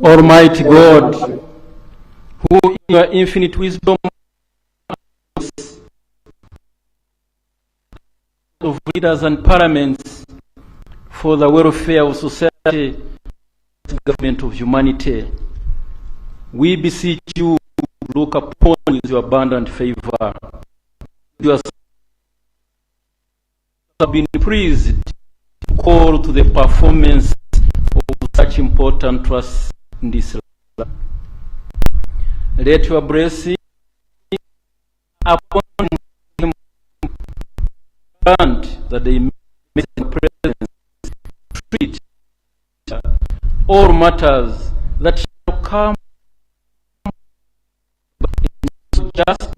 Almighty God, who in your infinite wisdom of leaders and parliaments for the welfare of society, government of humanity, we beseech you to look upon with your abundant favor. You have been pleased to call to the performance of such important trusts in this life. Let your blessing upon him grant that they may in your presence treat all matters that shall come in just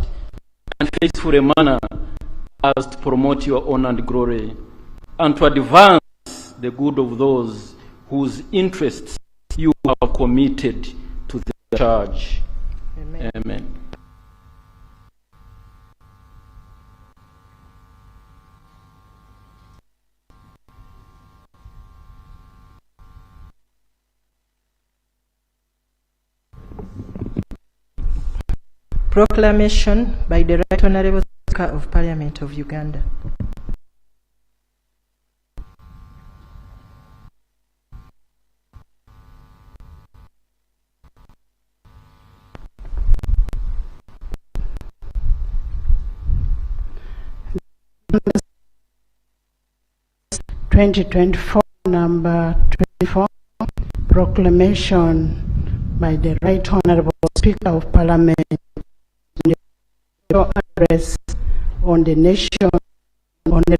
and faithful a manner as to promote your honor and glory, and to advance the good of those whose interests you have committed to the charge. Amen. Amen. Proclamation by the Right Honourable Speaker of Parliament of Uganda. Number 24, proclamation by the Right Honourable Speaker of Parliament, address on the nation on the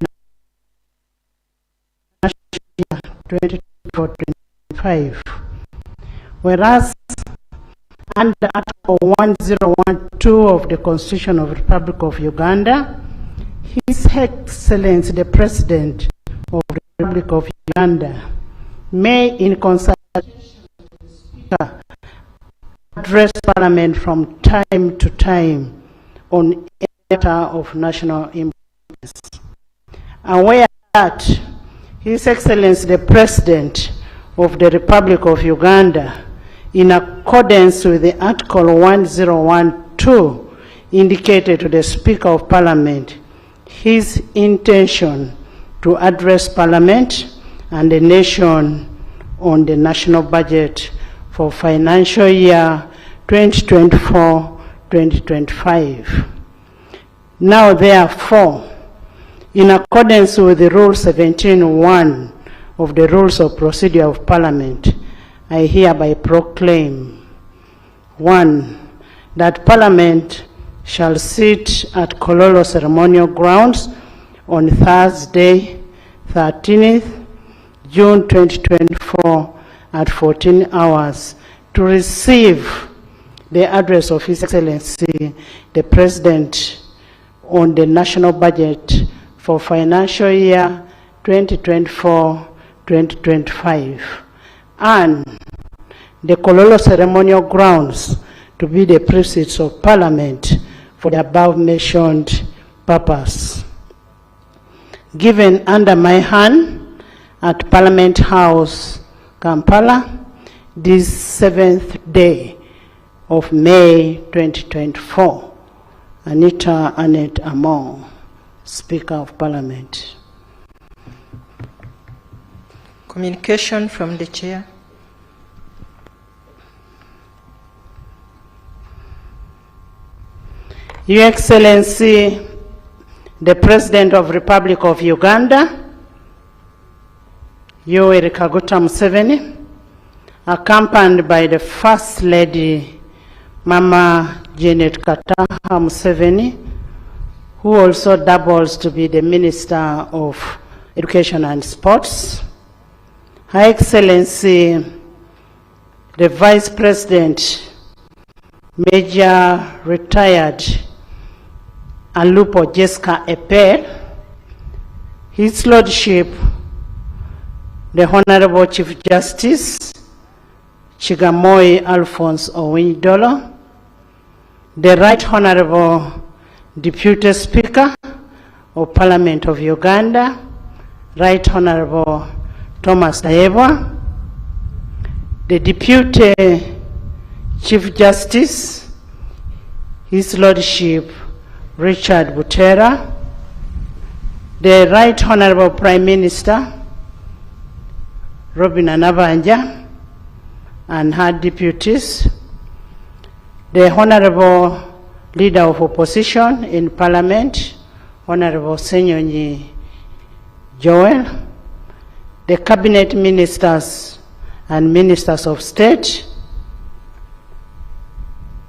2024-25. Whereas under Article 1012 of the Constitution of the Republic of Uganda, His Excellency the President of the Republic of Uganda may, in consultation with the Speaker, address Parliament from time to time on a matter of national importance. Aware that His Excellency the President of the Republic of Uganda, in accordance with the Article 1012, indicated to the Speaker of Parliament his intention to address Parliament and the nation on the national budget for financial year 2024-2025. Now, therefore, in accordance with the Rule 17.1 of the Rules of Procedure of Parliament, I hereby proclaim: 1. That Parliament shall sit at Kololo Ceremonial Grounds on Thursday, 13th June 2024 at 14 hours to receive the address of His Excellency the President on the national budget for financial year 2024-2025, and the Kololo Ceremonial Grounds to be the precincts of Parliament for the above-mentioned purpose. Given under my hand at Parliament House, Kampala, this 7th day of May 2024. Anita Annette Amon, Speaker of Parliament. Communication from the Chair. Your Excellency, the President of the Republic of Uganda, Yoweri Kaguta Museveni, accompanied by the First Lady, Mama Janet Kataha Museveni, who also doubles to be the Minister of Education and Sports, Her Excellency, the Vice President, Major Retired Alupo Jessica Epe, His Lordship, the Honorable Chief Justice, Chigamoy Alphonse Owindolo, the Right Honorable Deputy Speaker of Parliament of Uganda, Right Honorable Thomas Daebwa, the Deputy Chief Justice, His Lordship Richard Butera, the Right Honorable Prime Minister Robin Anabanja and her deputies, the Honorable Leader of Opposition in Parliament, Honorable Senyonyi Joel, the Cabinet Ministers and Ministers of State,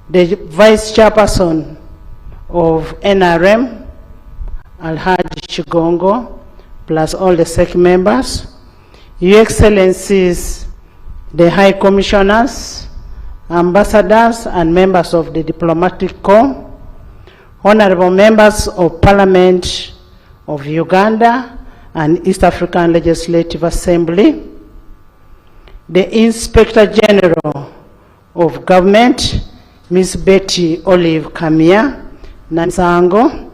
the Vice Chairperson of NRM, Alhaji Chigongo, plus all the SEC members, Your Excellencies, the High Commissioners, Ambassadors and members of the Diplomatic Corps, Honorable Members of Parliament of Uganda and East African Legislative Assembly, the Inspector General of Government, Ms. Betty Olive Kamia Nansango,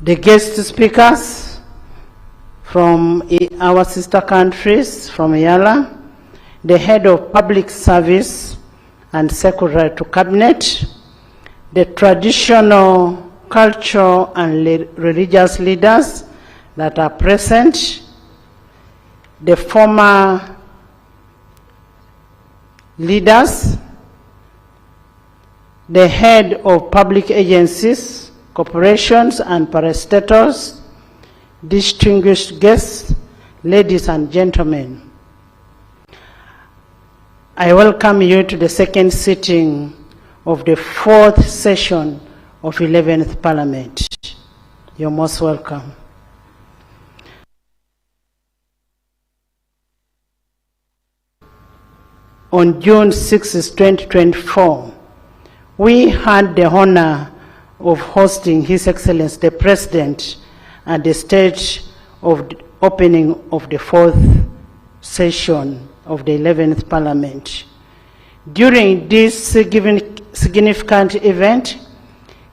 the guest speakers from our sister countries from Yala, the Head of Public Service and Secretary to Cabinet, the traditional, cultural and religious leaders that are present, the former leaders, the head of public agencies, corporations and parastatals, distinguished guests, ladies and gentlemen. I welcome you to the second sitting of the fourth session of 11th Parliament. You're most welcome. On June 6, 2024, we had the honor of hosting His Excellency the President at the stage of the opening of the fourth session of the 11th Parliament. During this significant event,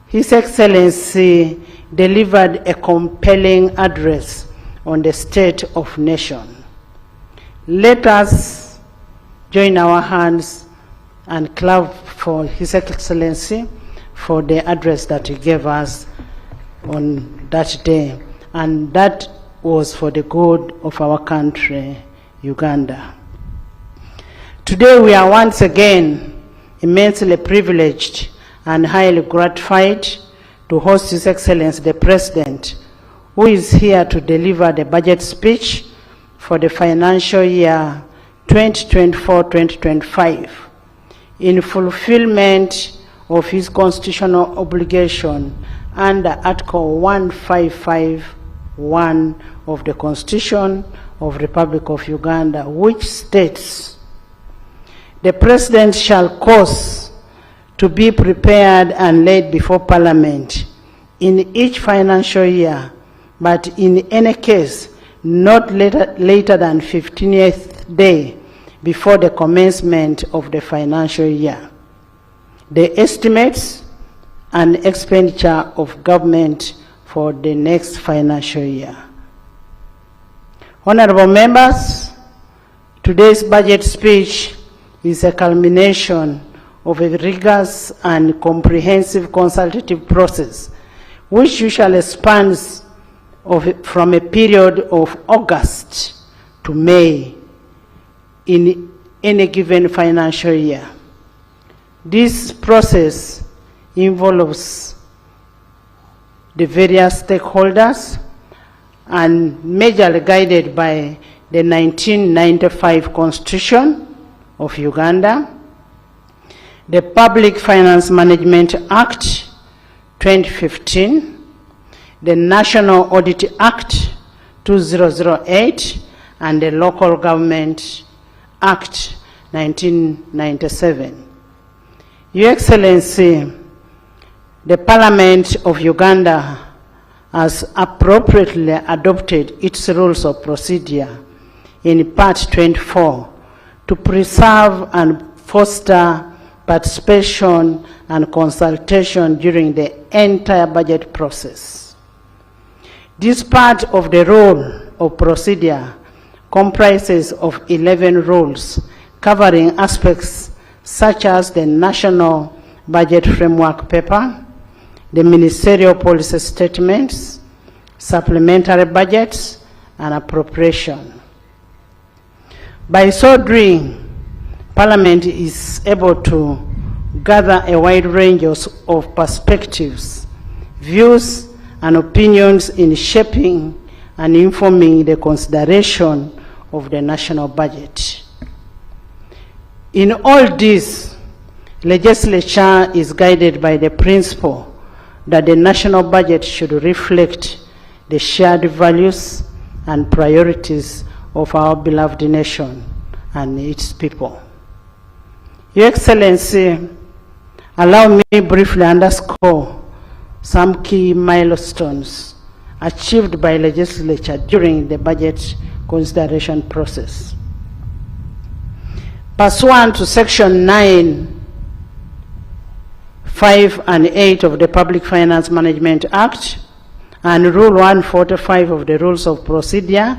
His Excellency delivered a compelling address on the state of nation. Let us join our hands and clap for His Excellency for the address that he gave us on that day, and that was for the good of our country, Uganda. Today we are once again immensely privileged and highly gratified to host His Excellency the President, who is here to deliver the budget speech for the financial year 2024-2025 in fulfillment of his constitutional obligation under Article 1551 of the Constitution of the Republic of Uganda, which states, "The President shall cause to be prepared and laid before Parliament in each financial year, but in any case not later than 15th day before the commencement of the financial year, the estimates and expenditure of government for the next financial year." Honorable members, today's budget speech is a culmination of a rigorous and comprehensive consultative process, which usually spans from a period of August to May in any given financial year. This process involves the various stakeholders and majorly guided by the 1995 Constitution of Uganda, the Public Finance Management Act 2015, the National Audit Act 2008, and the Local Government Act 1997. Your Excellency, the Parliament of Uganda has appropriately adopted its rules of procedure in Part 24 to preserve and foster participation and consultation during the entire budget process. This part of the rule of procedure comprises of 11 rules covering aspects such as the National Budget Framework Paper, the Ministerial Policy Statements, supplementary budgets, and appropriation. By so doing, Parliament is able to gather a wide range of perspectives, views, and opinions in shaping and informing the consideration of the national budget. In all this, legislature is guided by the principle that the national budget should reflect the shared values and priorities of our beloved nation and its people. Your Excellency, allow me briefly underscore some key milestones achieved by legislature during the budget consideration process. Pursuant to Section 9, 5, and 8 of the Public Finance Management Act and Rule 145 of the Rules of Procedure,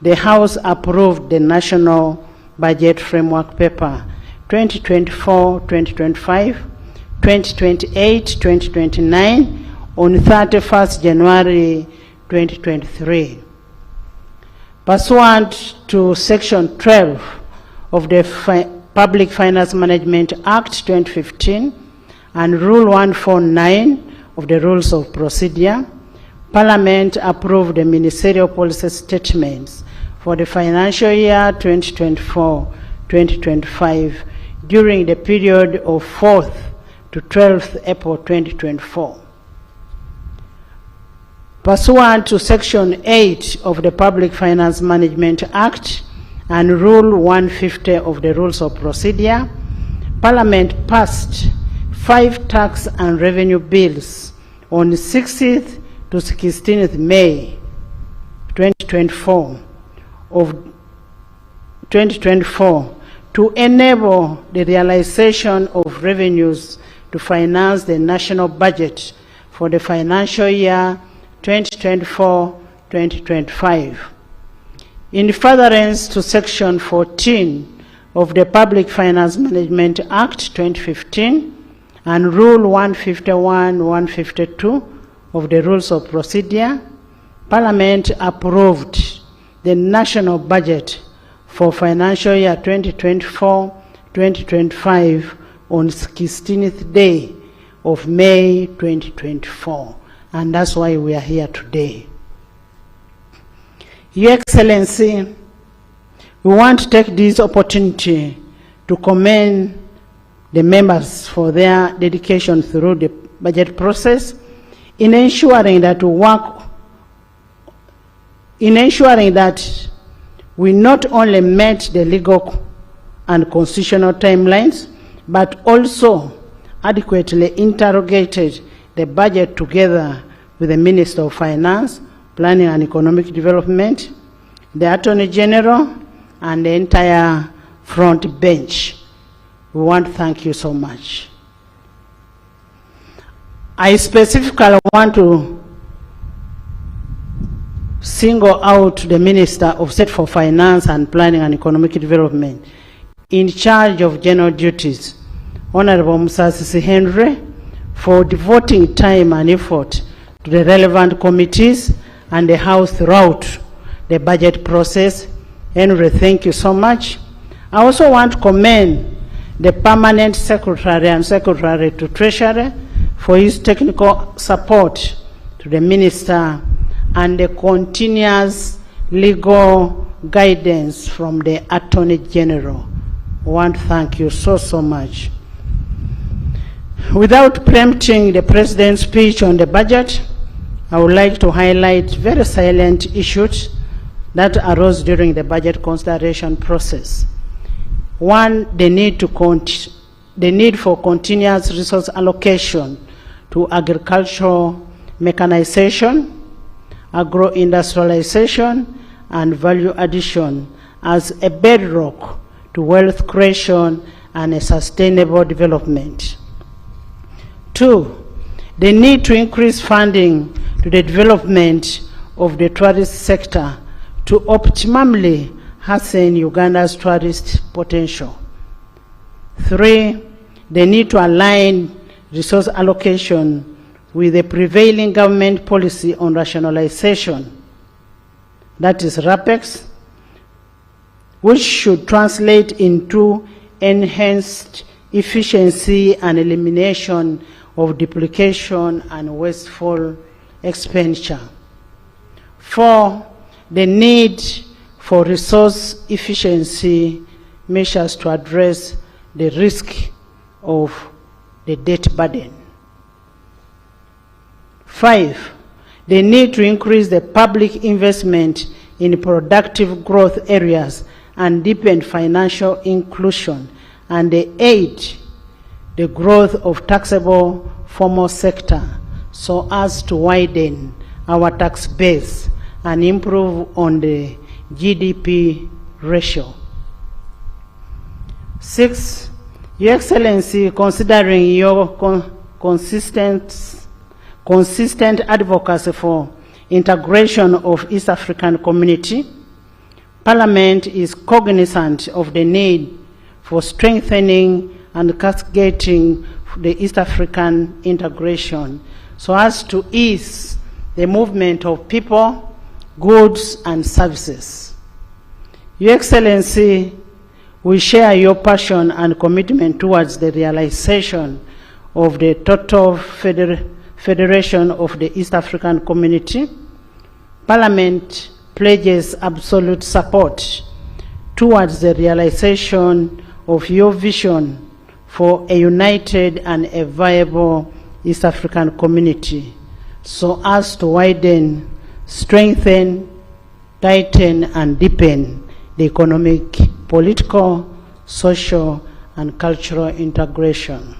the House approved the National Budget Framework Paper 2024-2025, 2028-2029 on 31st January 2023. Pursuant to Section 12 of the Public Finance Management Act 2015 and Rule 149 of the Rules of Procedure, Parliament approved the Ministerial Policy Statements for the financial year 2024-2025 during the period of 4th to 12th April 2024. Pursuant to Section 8 of the Public Finance Management Act and Rule 150 of the Rules of Procedure, Parliament passed 5 tax and revenue bills on 16th to 16th May 2024 to enable the realization of revenues to finance the national budget for the financial year 2024-2025. In furtherance to Section 14 of the Public Finance Management Act 2015 and Rule 151-152 of the Rules of Procedure, Parliament approved the national budget for financial year 2024-2025 on 16th day of May 2024. And that's why we are here today. Your Excellency, we want to take this opportunity to commend the members for their dedication through the budget process in ensuring that we not only met the legal and constitutional timelines, but also adequately interrogated the budget together with the Minister of Finance, Planning and Economic Development, the Attorney General, and the entire front bench. We want to thank you so much. I specifically want to single out the Minister of State for Finance and Planning and Economic Development in charge of general duties, Honorable Musasisi Henry, for devoting time and effort to the relevant committees and the House throughout the budget process. Henry, thank you so much. I also want to commend the Permanent Secretary and Secretary to Treasury for his technical support to the Minister and the continuous legal guidance from the Attorney General. I want to thank you so much. Without preempting the President's speech on the budget, I would like to highlight very salient issues that arose during the budget consideration process. One, the need for continuous resource allocation to agricultural mechanization, agro-industrialization, and value addition as a bedrock to wealth creation and a sustainable development. Two, the need to increase funding to the development of the tourist sector to optimally enhancing Uganda's tourist potential. 3, the need to align resource allocation with the prevailing government policy on rationalization, that is RAPEX, which should translate into enhanced efficiency and elimination of duplication and wasteful expenditure. 4, the need for resource efficiency measures to address the risk of the debt burden. 5, the need to increase the public investment in productive growth areas and deepen financial inclusion. And 8, the growth of taxable formal sector so as to widen our tax base and improve on the GDP ratio. 6, Your Excellency, considering your consistent advocacy for integration of East African community, Parliament is cognizant of the need for strengthening and cascading the East African integration so as to ease the movement of people, goods, and services. Your Excellency, we share your passion and commitment towards the realization of the total federation of the East African community. Parliament pledges absolute support towards the realization of your vision for a united and a viable East African community so as to widen, strengthen, tighten, and deepen the economic, political, social, and cultural integration.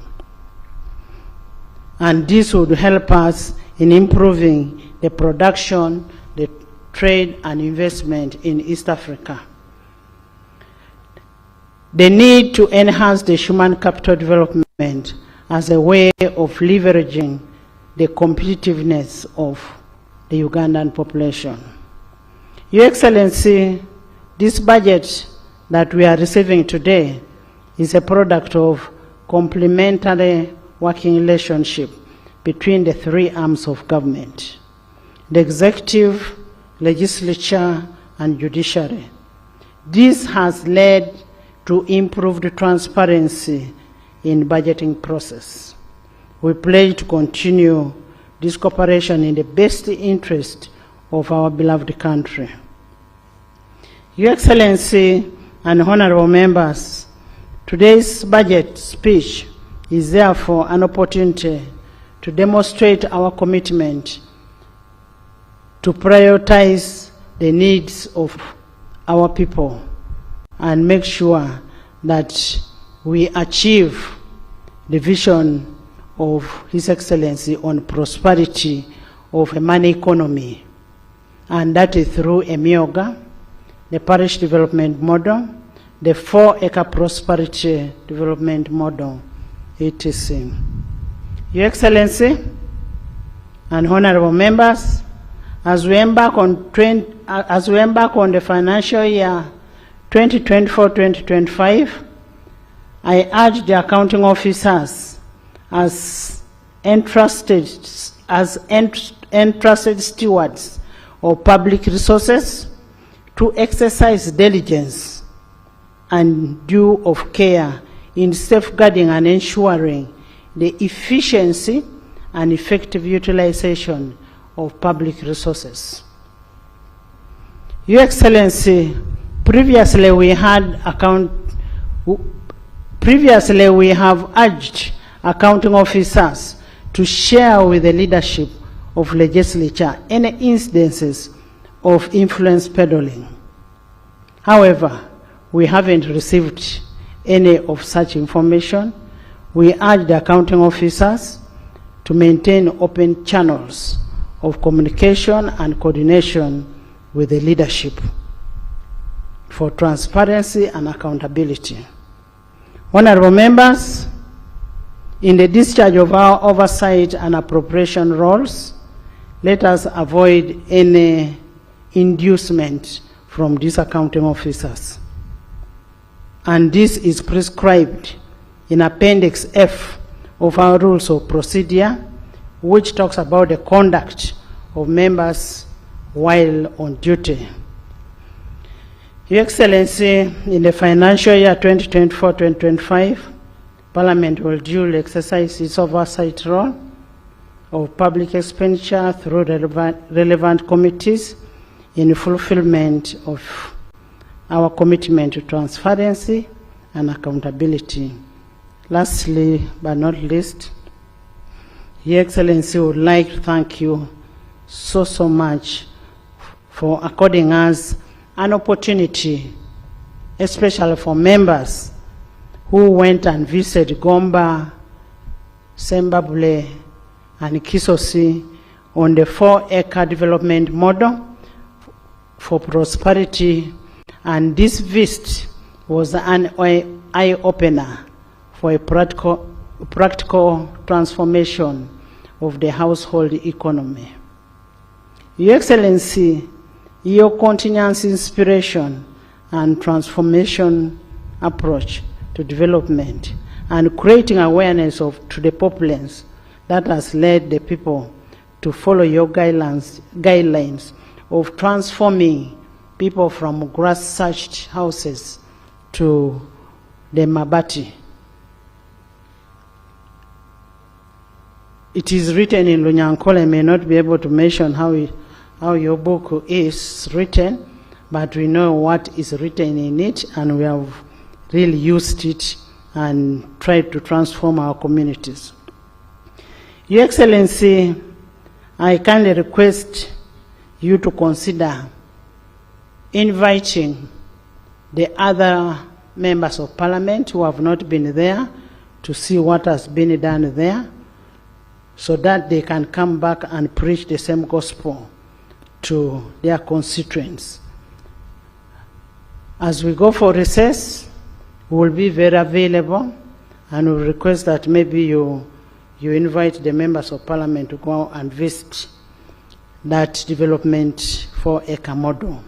And this would help us in improving the production, the trade, and investment in East Africa. The need to enhance the human capital development as a way of leveraging the competitiveness of the Ugandan population. Your Excellency, this budget that we are receiving today is a product of complementary working relationship between the 3 arms of government: the executive, legislature, and judiciary. This has led to improved transparency in budgeting process. We pledge to continue this cooperation in the best interest of our beloved country. Your Excellency and honorable members, today's budget speech is therefore an opportunity to demonstrate our commitment to prioritize the needs of our people and make sure that we achieve the vision of His Excellency on prosperity of a money economy, and that is through EMIOGA, the parish development model, the 4-acre prosperity development model, etc. Your Excellency and honorable members, as we embark on the financial year 2024-2025, I urge the accounting officers as entrusted stewards of public resources to exercise diligence and due of care in safeguarding and ensuring the efficiency and effective utilization of public resources. Your Excellency, previously we have urged accounting officers to share with the leadership of legislature any incidences of influence peddling. However, we haven't received any of such information. We urge the accounting officers to maintain open channels of communication and coordination with the leadership for transparency and accountability. Honorable members, in the discharge of our oversight and appropriation roles, let us avoid any inducement from these accounting officers. And this is prescribed in Appendix F of our Rules of Procedure, which talks about the conduct of members while on duty. Your Excellency, in the financial year 2024-2025, Parliament will duly exercise its oversight role of public expenditure through relevant committees in fulfillment of our commitment to transparency and accountability. Lastly, but not least, Your Excellency would like to thank you so much for according us an opportunity, especially for members who went and visited Gomba, Sembabule, and Kisosi on the 4-acre development model for prosperity. And this visit was an eye-opener for a practical transformation of the household economy. Your Excellency, your continuous inspiration and transformation approach to development and creating awareness to the populace that has led the people to follow your guidelines of transforming people from grass-thatched houses to the mabati. It is written in Lunyankole. I may not be able to mention how your book is written, but we know what is written in it, and we have really used it and tried to transform our communities. Your Excellency, I kindly request you to consider inviting the other members of Parliament who have not been there to see what has been done there, so that they can come back and preach the same gospel to their constituents. As we go for recess, we will be very available, and we request that maybe you invite the members of Parliament to go and visit that development 4-acre model.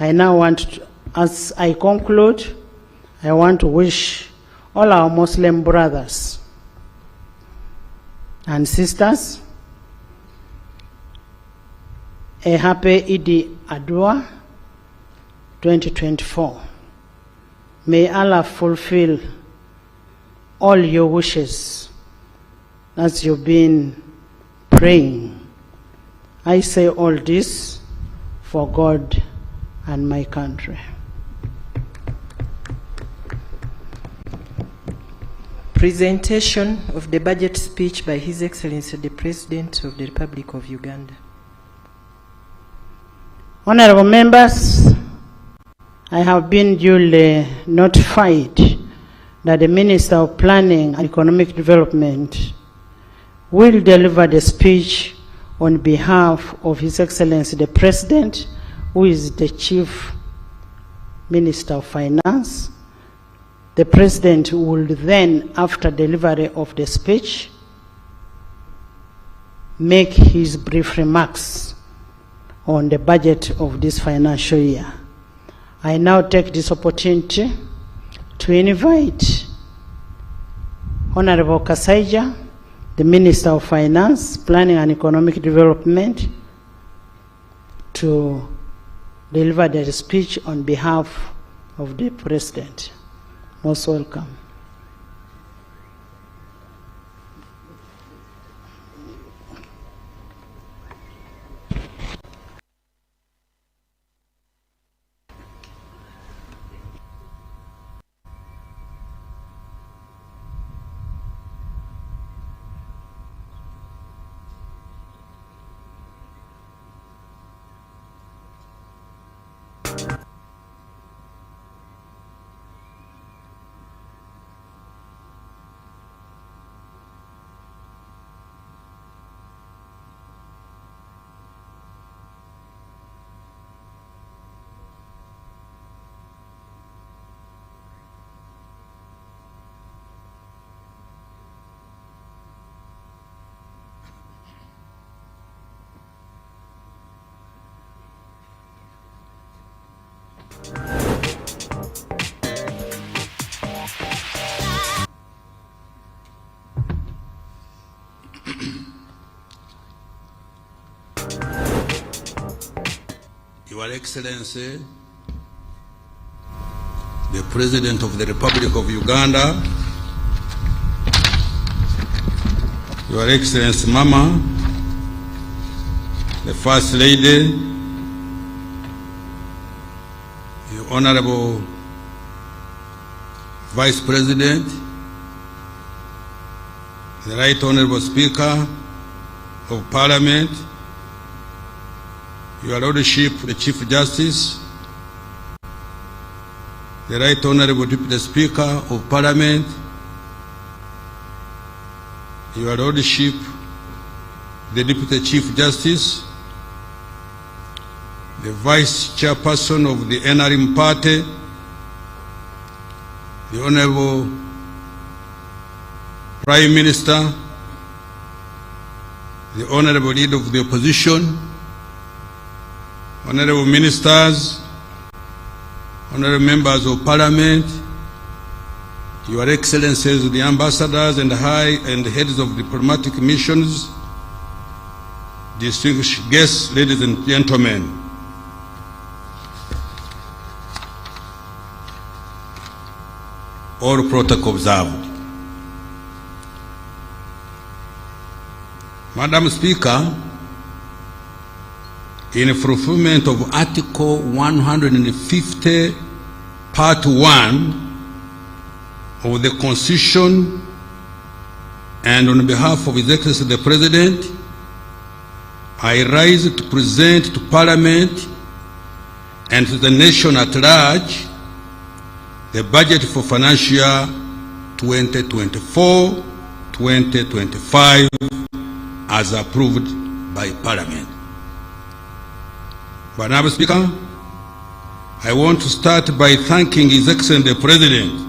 I now want to, as I conclude, I want to wish all our Muslim brothers and sisters a happy Eid Adha 2024. May Allah fulfill all your wishes as you've been praying. I say all this for God and my country. Presentation of the budget speech by His Excellency the President of the Republic of Uganda. Honorable members, I have been duly notified that the Minister of Planning and Economic Development will deliver the speech on behalf of His Excellency the President, who is the Chief Minister of Finance. The President will then, after delivery of the speech, make his brief remarks on the budget of this financial year. I now take this opportunity to invite Honorable Kasaijja, the Minister of Finance, Planning and Economic Development, to deliver the speech on behalf of the President. Most welcome. Your Excellency, the President of the Republic of Uganda, Your Excellency Mama, the First Lady, the Honorable Vice President, the Right Honorable Speaker of Parliament, Your Lordship, the Chief Justice, the Right Honorable Deputy Speaker of Parliament, Your Lordship, the Deputy Chief Justice, the Vice Chairperson of the NRM Party, the Honorable Prime Minister, the Honorable Leader of the Opposition, Honorable Ministers, Honorable Members of Parliament, Your Excellencies, the Ambassadors and Heads of Diplomatic Missions, distinguished guests, ladies and gentlemen. All protocol observed. Madam Speaker, in fulfillment of Article 150, Part 1 of the Constitution, and on behalf of His Excellency the President, I rise to present to Parliament and to the nation at large the budget for financial year 2024-2025 as approved by Parliament. Madam Speaker, I want to start by thanking His Excellency the President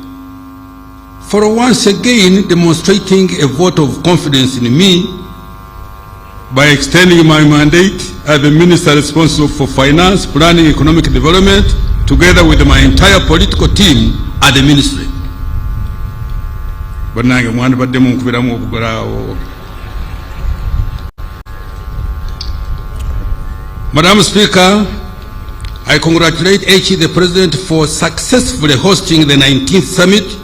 for once again demonstrating a vote of confidence in me by extending my mandate as the Minister responsible for Finance, Planning, Economic Development, together with my entire political team at the Ministry. Madam Speaker, I congratulate HE the President for successfully hosting the 19th Summit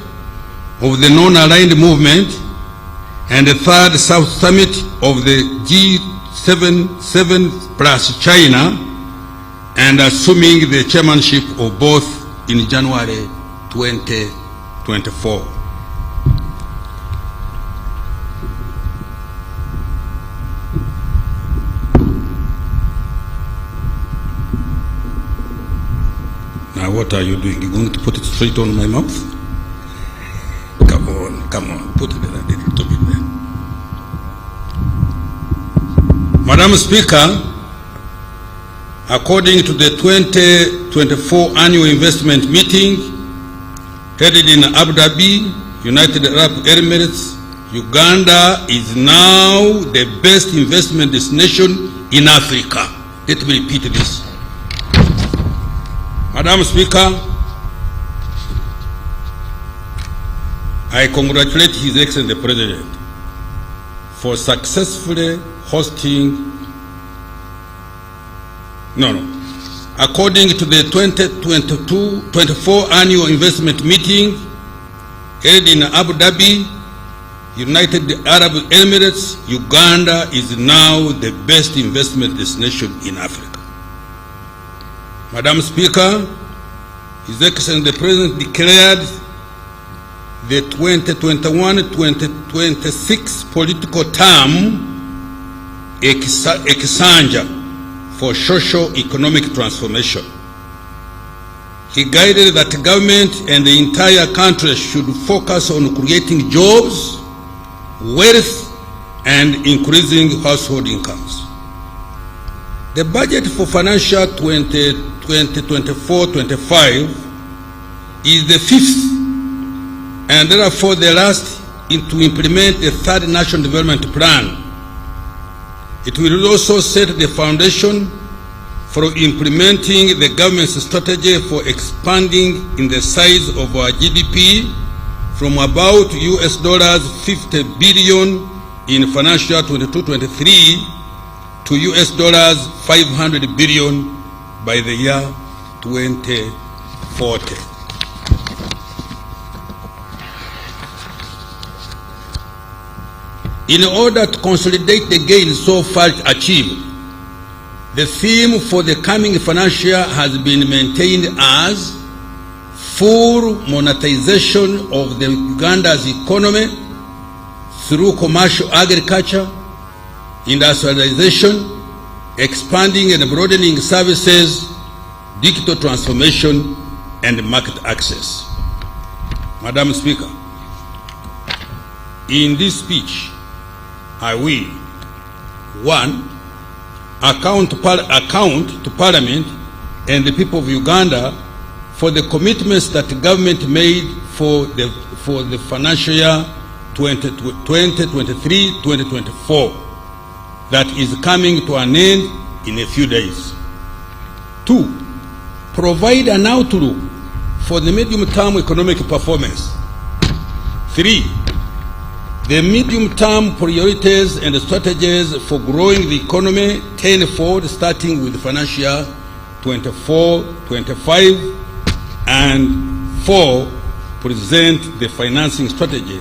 of the Non-Aligned Movement and the 3rd South Summit of the G7 plus China, and assuming the chairmanship of both in January 2024. Now what are you doing? You're going to put it straight on my mouth? Come on, put it in a little bit there. Madam Speaker, according to the 2024 annual investment meeting held in Abu Dhabi, United Arab Emirates, Uganda is now the best investment destination in Africa. Let me repeat this. Madam Speaker, I congratulate His Excellency the President for successfully hosting, according to the 2022-24 annual investment meeting held in Abu Dhabi, United Arab Emirates, Uganda is now the best investment destination in Africa. Madam Speaker, His Excellency the President declared the 2021-2026 political term Kasaijja for socio-economic transformation. He guided that government and the entire country should focus on creating jobs, wealth, and increasing household incomes. The budget for financial 2024-25 is the fifth and therefore the last to implement the third National Development Plan. It will also set the foundation for implementing the government's strategy for expanding in the size of our GDP from about $50 billion in financial year 22-23 to $500 billion by the year 2040. In order to consolidate the gains so far achieved, the theme for the coming financial year has been maintained as full monetization of the Uganda's economy through commercial agriculture, industrialization, expanding and broadening services, digital transformation, and market access. Madam Speaker, in this speech, I will, 1, account to Parliament and the people of Uganda for the commitments that the government made for the financial year 2023-2024 that is coming to an end in a few days. 2, provide an outlook for the medium-term economic performance. 3, the medium-term priorities and strategies for growing the economy tenfold, starting with financial year 24-25, and 4, present the financing strategy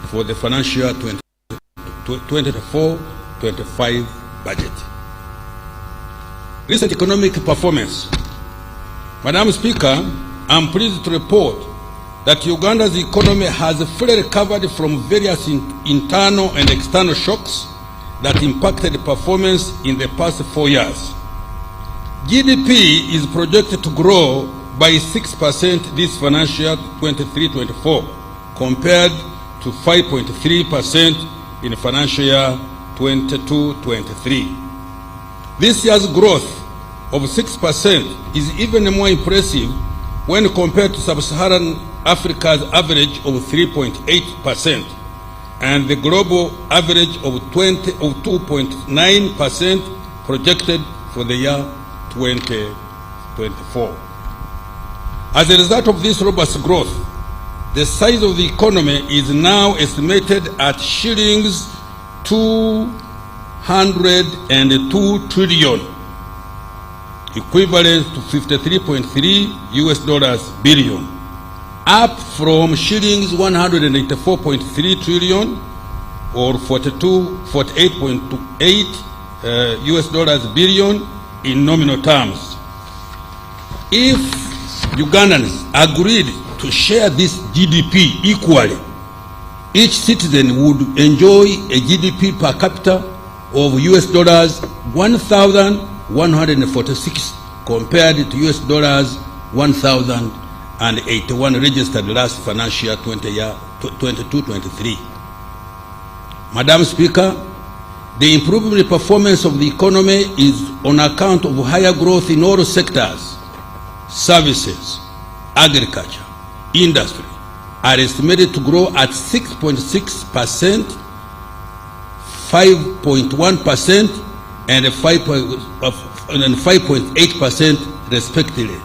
for the financial year 24-25 budget. Recent economic performance. Madam Speaker, I'm pleased to report that Uganda's economy has fully recovered from various internal and external shocks that impacted performance in the past 4 years. GDP is projected to grow by 6% this financial year 23-24 compared to 5.3% in financial year 22-23. This year's growth of 6% is even more impressive when compared to Sub-Saharan Africa's average of 3.8% and the global average of 2.9% projected for the year 2024. As a result of this robust growth, the size of the economy is now estimated at shillings 202 trillion, equivalent to $53.3 billion, up from shillings 184.3 trillion or $48.8 billion in nominal terms. If Ugandans agreed to share this GDP equally, each citizen would enjoy a GDP per capita of $1,146 compared to $1,081 registered last financial year 22-23. Madam Speaker, the improved performance of the economy is on account of higher growth in all sectors. Services, agriculture, industry are estimated to grow at 6.6%, 5.1%, and 5.8% respectively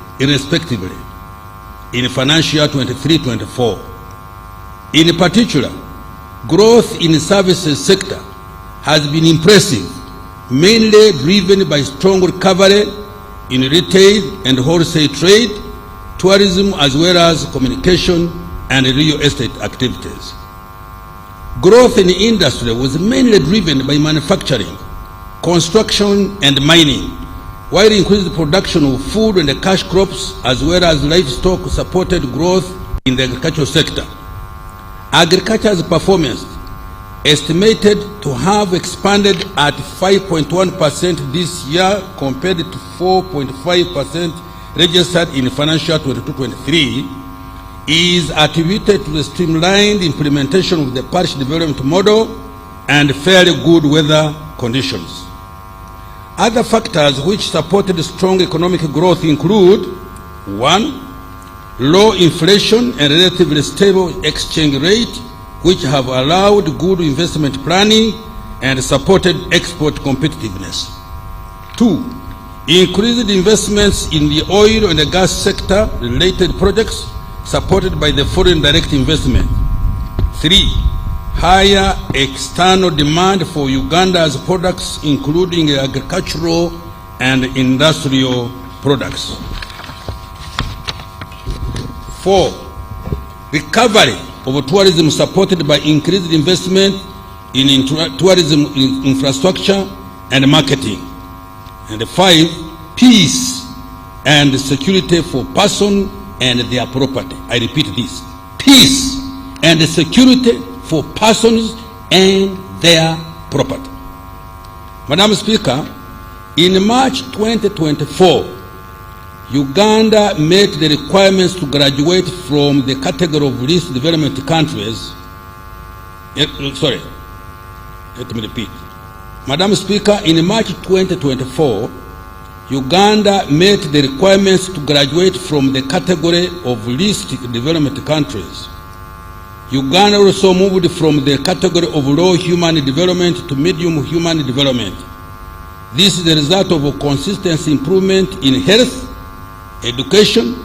in financial year 23-24. In particular, growth in the services sector has been impressive, mainly driven by strong recovery in retail and wholesale trade, tourism, as well as communication and real estate activities. Growth in industry was mainly driven by manufacturing, construction, and mining, while increased production of food and cash crops as well as livestock supported growth in the agricultural sector. Agriculture's performance estimated to have expanded at 5.1% this year compared to 4.5% registered in financial 22-23 is attributed to the streamlined implementation of the parish development model and fairly good weather conditions. Other factors which supported strong economic growth include: 1, low inflation and relatively stable exchange rate, which have allowed good investment planning and supported export competitiveness. 2, Increased investments in the oil and the gas sector related projects supported by the foreign direct investment. 3. Higher external demand for Uganda's products, including agricultural and industrial products. 4. Recovery of tourism supported by increased investment in tourism infrastructure and marketing. And 5. Peace and security for persons and their property. I repeat this. Peace and security for persons and their property. Madam Speaker, in March 2024, Uganda met the requirements to graduate from the category of least developed countries. Sorry, let me repeat. Madam Speaker, in March 2024, Uganda met the requirements to graduate from the category of least developed countries. Uganda also moved from the category of low human development to medium human development. This is the result of a consistent improvement in health, education,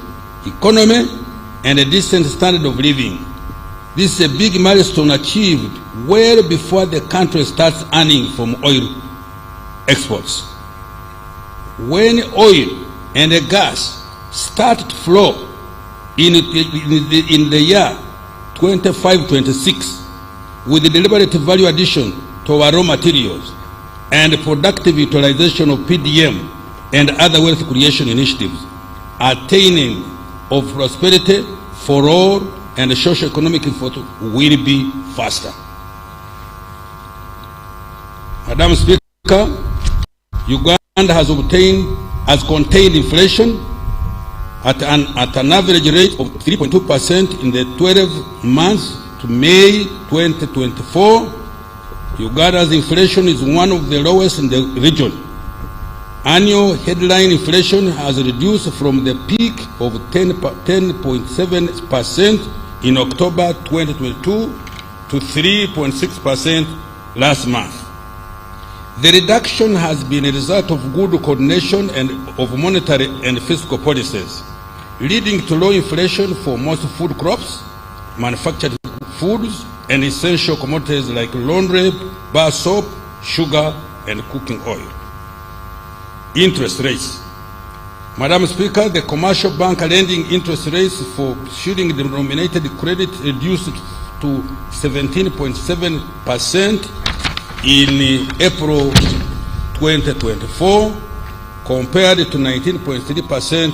economy, and a decent standard of living. This is a big milestone achieved well before the country starts earning from oil exports. When oil and gas start to flow in the year 25-26 with the deliberate value addition to our raw materials and productive utilization of PDM and other wealth creation initiatives, attaining of prosperity for all and socio-economic effort will be faster. Madam Speaker, Uganda has contained inflation at an average rate of 3.2% in the 12 months to May 2024. Uganda's inflation is one of the lowest in the region. Annual headline inflation has reduced from the peak of 10.7% in October 2022 to 3.6% last month. The reduction has been a result of good coordination and of monetary and fiscal policies, leading to low inflation for most food crops, manufactured foods, and essential commodities like laundry, bar soap, sugar, and cooking oil. Interest rates. Madam Speaker, the commercial bank lending interest rates for shilling-denominated credit reduced to 17.7% in April 2024, compared to 19.3%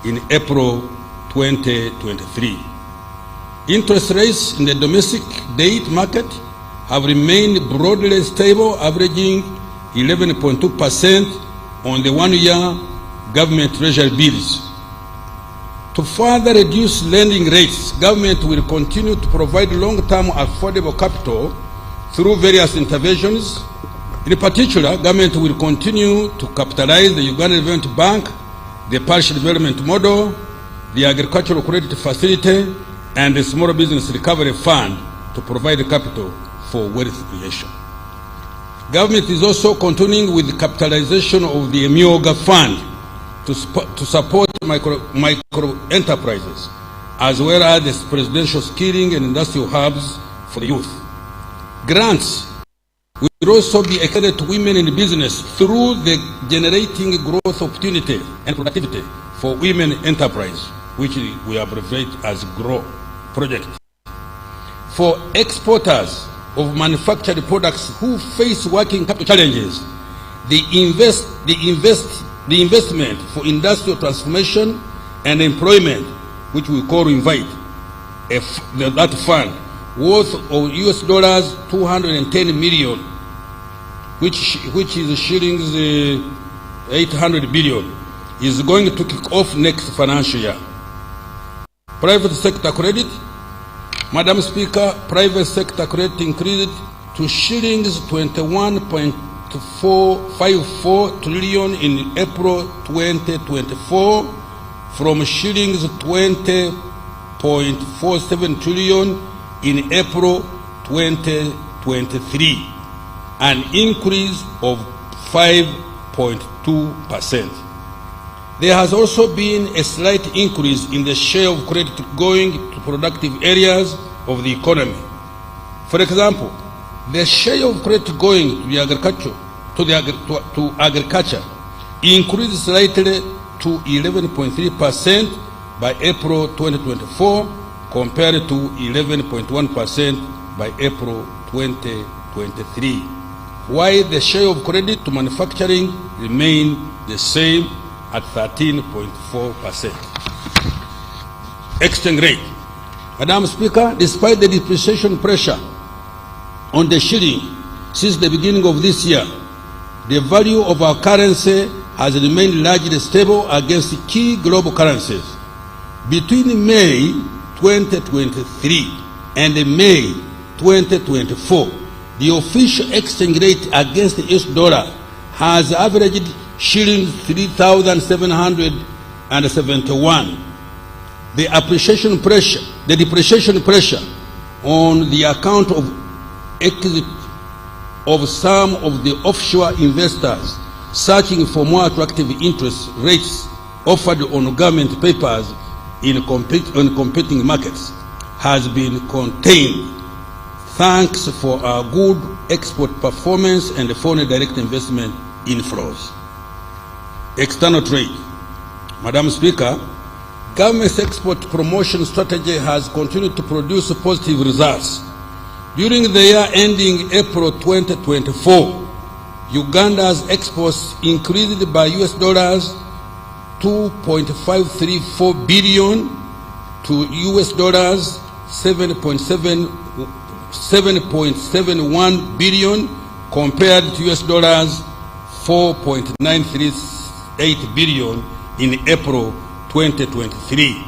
in April 2023. Interest rates in the domestic debt market have remained broadly stable, averaging 11.2% on the one-year government treasury bills. To further reduce lending rates, government will continue to provide long-term affordable capital through various interventions. In particular, government will continue to capitalize the Uganda Development Bank, the Parish Development Model, the Agricultural Credit Facility, and the Small Business Recovery Fund to provide capital for wealth creation. Government is also continuing with the capitalization of the Emyoga Fund to support micro enterprises, as well as the presidential skilling and industrial hubs for the youth. Grants will also be extended to women in business through the Generating Growth Opportunity and Productivity for Women Enterprise, which we abbreviate as GROW project. For exporters of manufactured products who face working capital challenges, the investment for industrial transformation and employment, which we call INVITE, that fund worth of $210 million, which is shillings 800 billion, is going to kick off next financial year. Private sector credit. Madam Speaker, private sector credit increased to shillings 21.54 trillion in April 2024 from shillings 20.47 trillion in April 2023, an increase of 5%. 0.2%. There has also been a slight increase in the share of credit going to productive areas of the economy. For example, the share of credit going to agriculture increased slightly to 11.3% by April 2024 compared to 11.1% by April 2023, while the share of credit to manufacturing remained the same at 13.4%. Exchange rate. Madam Speaker, despite the depreciation pressure on the shilling since the beginning of this year, the value of our currency has remained largely stable against key global currencies. Between May 2023 and May 2024, the official exchange rate against the US dollar has averaged shillings 3,771. The depreciation pressure on the account of exit of some of the offshore investors searching for more attractive interest rates offered on government papers in competing markets has been contained thanks for our good export performance and foreign direct investment inflows. External trade. Madam Speaker, government's export promotion strategy has continued to produce positive results. During the year ending April 2024, Uganda's exports increased by US dollars 2.534 billion to US dollars 7.71 billion compared to US dollars 4.938 billion in April 2023,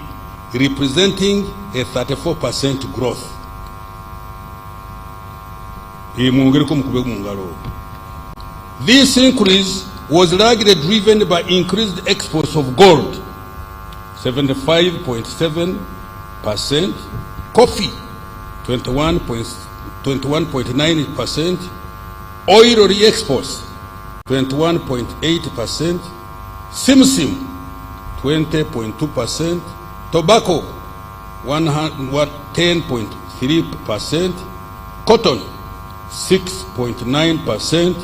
representing a 34% growth. This increase was largely driven by increased exports of gold, 75.7%, coffee, 21.9%, oil re-exports, 21.8%, simsim, 20.2%, tobacco, 10.3%, cotton, 6.9%,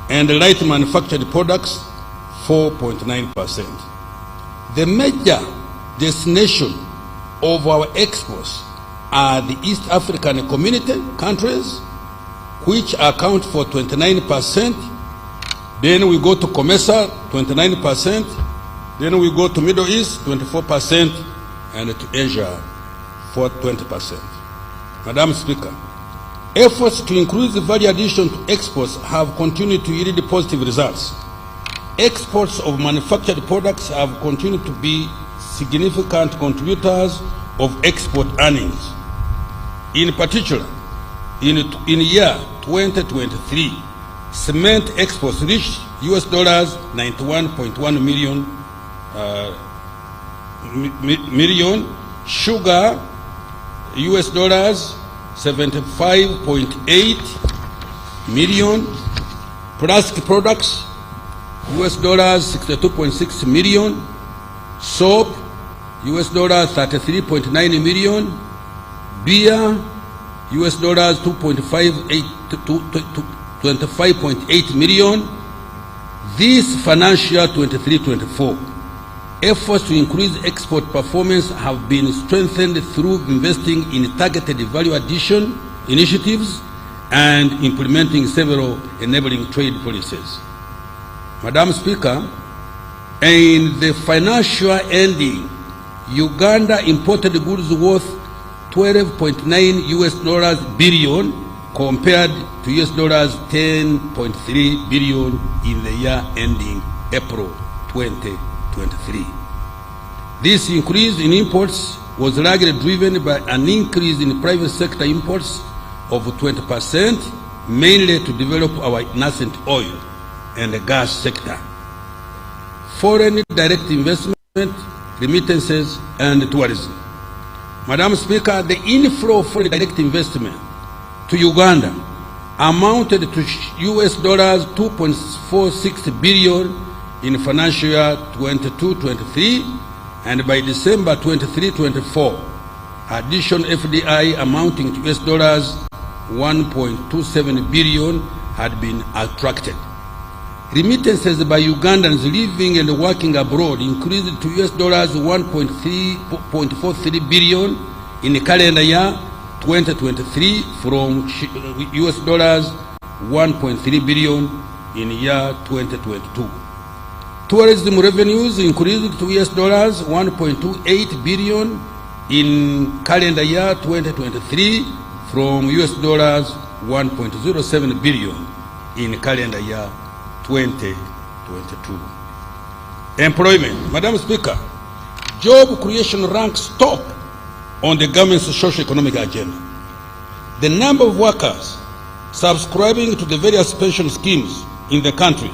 and light manufactured products, 4.9%. The major destination of our exports are the East African Community countries, which account for 29%. Then we go to COMESA, 29%. Then we go to Middle East, 24%, and to Asia, for 20%. Madam Speaker, efforts to increase the value addition to exports have continued to yield positive results. Exports of manufactured products have continued to be significant contributors of export earnings. In particular, in year 2023, cement exports reached US dollars 91.1 million, sugar US dollars 75.8 million, plastic products US dollars 62.6 million, soap US dollars 33.9 million, beer US dollars 25.8 million. This financial year 23-24, efforts to increase export performance have been strengthened through investing in targeted value addition initiatives and implementing several enabling trade policies. Madam Speaker, in the financial ending, Uganda imported goods worth 12.9 US dollars billion compared to US dollars 10.3 billion in the year ending April 2023. This increase in imports was largely driven by an increase in private sector imports of 20%, mainly to develop our nascent oil and the gas sector, foreign direct investment, remittances, and tourism. Madam Speaker, the inflow of foreign direct investment to Uganda amounted to US dollars 2.46 billion in financial year 22-23, and by December 23-24, additional FDI amounting to US dollars 1.27 billion had been attracted. Remittances by Ugandans living and working abroad increased to US dollars 1.43 billion in the calendar year 2023 from US dollars 1.3 billion in year 2022. Tourism revenues increased to US dollars 1.28 billion in calendar year 2023 from US dollars 1.07 billion in calendar year 2022. Employment. Madam Speaker, job creation ranks top on the government's socio-economic agenda. The number of workers subscribing to the various pension schemes in the country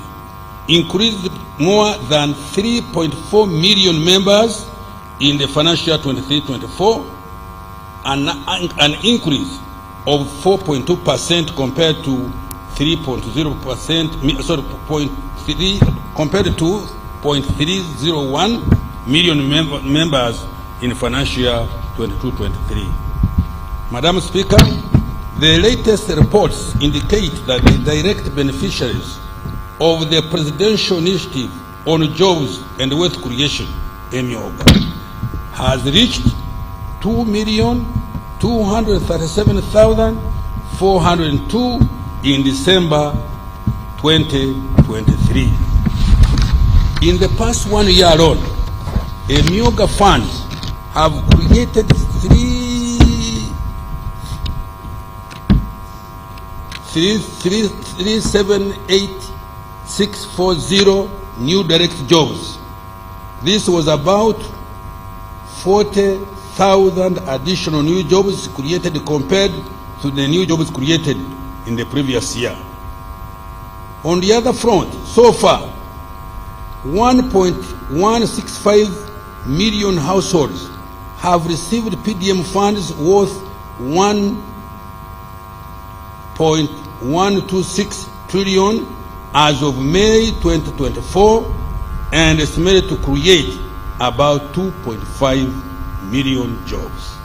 increased more than 3.4 million members in the financial year 23-24, an increase of 4.2% compared to 3.0%, sorry, 0.3 compared to 0.301 million members in financial year 22-23. Madam Speaker, the latest reports indicate that the direct beneficiaries of the Presidential Initiative on Jobs and Wealth Creation, EMIOGA, has reached 2,237,402 in December 2023. In the past 1 year alone, EMIOGA funds have created 378,640 new direct jobs. This was about 40,000 additional new jobs created compared to the new jobs created in the previous year. On the other front, so far, 1.165 million households have received PDM funds worth 1.126 trillion as of May 2024, and estimated to create about 2.5 million jobs.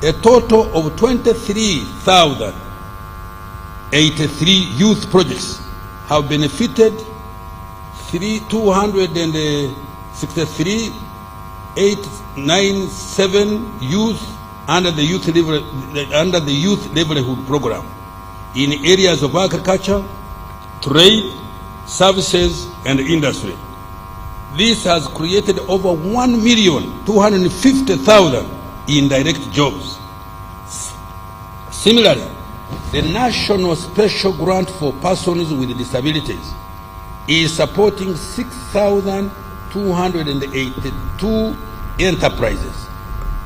A total of 23,083 youth projects have benefited 263,897 youth under the youth livelihood program in areas of agriculture, trade, services, and industry. This has created over 1,250,000 indirect jobs. Similarly, the National Special Grant for Persons with Disabilities is supporting 6,282 enterprises,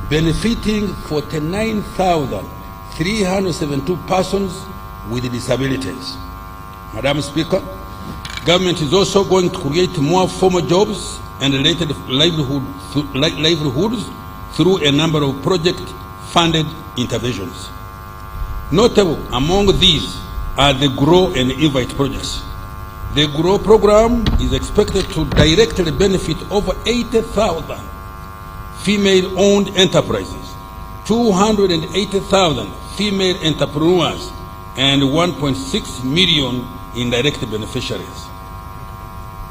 benefiting 49,372 persons with disabilities. Madam Speaker, government is also going to create more formal jobs and related livelihoods through a number of project-funded interventions. Notable among these are the GROW and INVITE projects. The GROW program is expected to directly benefit over 80,000 female-owned enterprises, 280,000 female entrepreneurs, and 1.6 million indirect beneficiaries.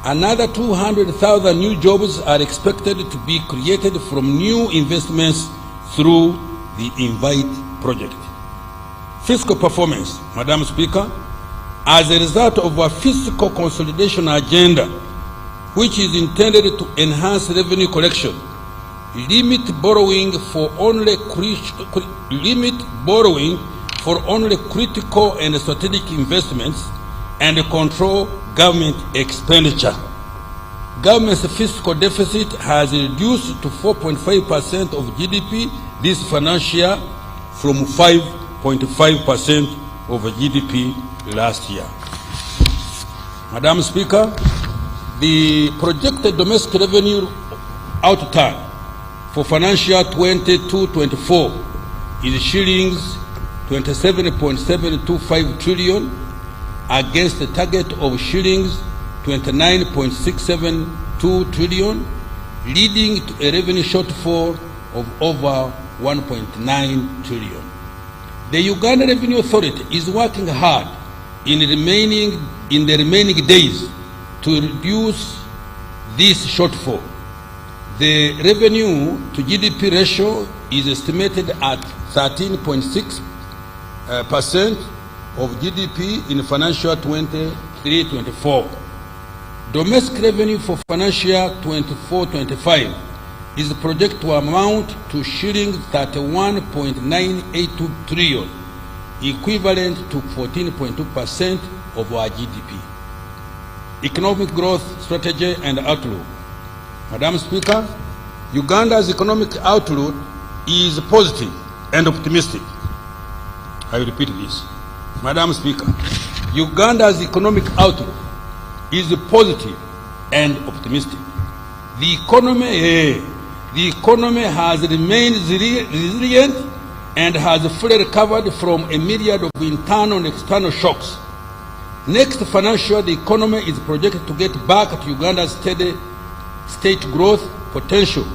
Another 200,000 new jobs are expected to be created from new investments through the INVITE project. Fiscal performance, Madam Speaker, as a result of our fiscal consolidation agenda, which is intended to enhance revenue collection, limit borrowing for only critical and strategic investments, and control government expenditure. Government's fiscal deficit has reduced to 4.5% of GDP this financial year from 5.5% of GDP last year. Madam Speaker, the projected domestic revenue outturn for financial year 22-24 is shillings 27.725 trillion against the target of shillings 29.672 trillion, leading to a revenue shortfall of over 1.9 trillion. The Uganda Revenue Authority is working hard in the remaining days to reduce this shortfall. The revenue to GDP ratio is estimated at 13.6% of GDP in financial 23-24. Domestic revenue for financial 24-25 is projected to amount to shillings 31.982 trillion, equivalent to 14.2% of our GDP. Economic growth strategy and outlook. Madam Speaker, Uganda's economic outlook is positive and optimistic. I will repeat this. Madam Speaker, Uganda's economic outlook is positive and optimistic. The economy has remained resilient and has fully recovered from a myriad of internal and external shocks. Next financial year, the economy is projected to get back to Uganda's steady state growth potential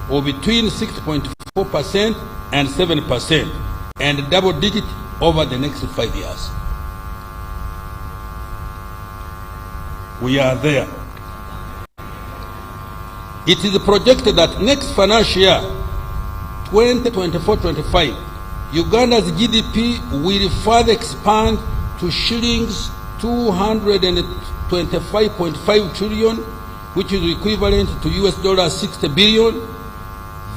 of between 6.4% and 7% and double digit over the next 5 years. We are there. It is projected that next financial year, 2024-25, Uganda's GDP will further expand to shillings 225.5 trillion, which is equivalent to $60 billion.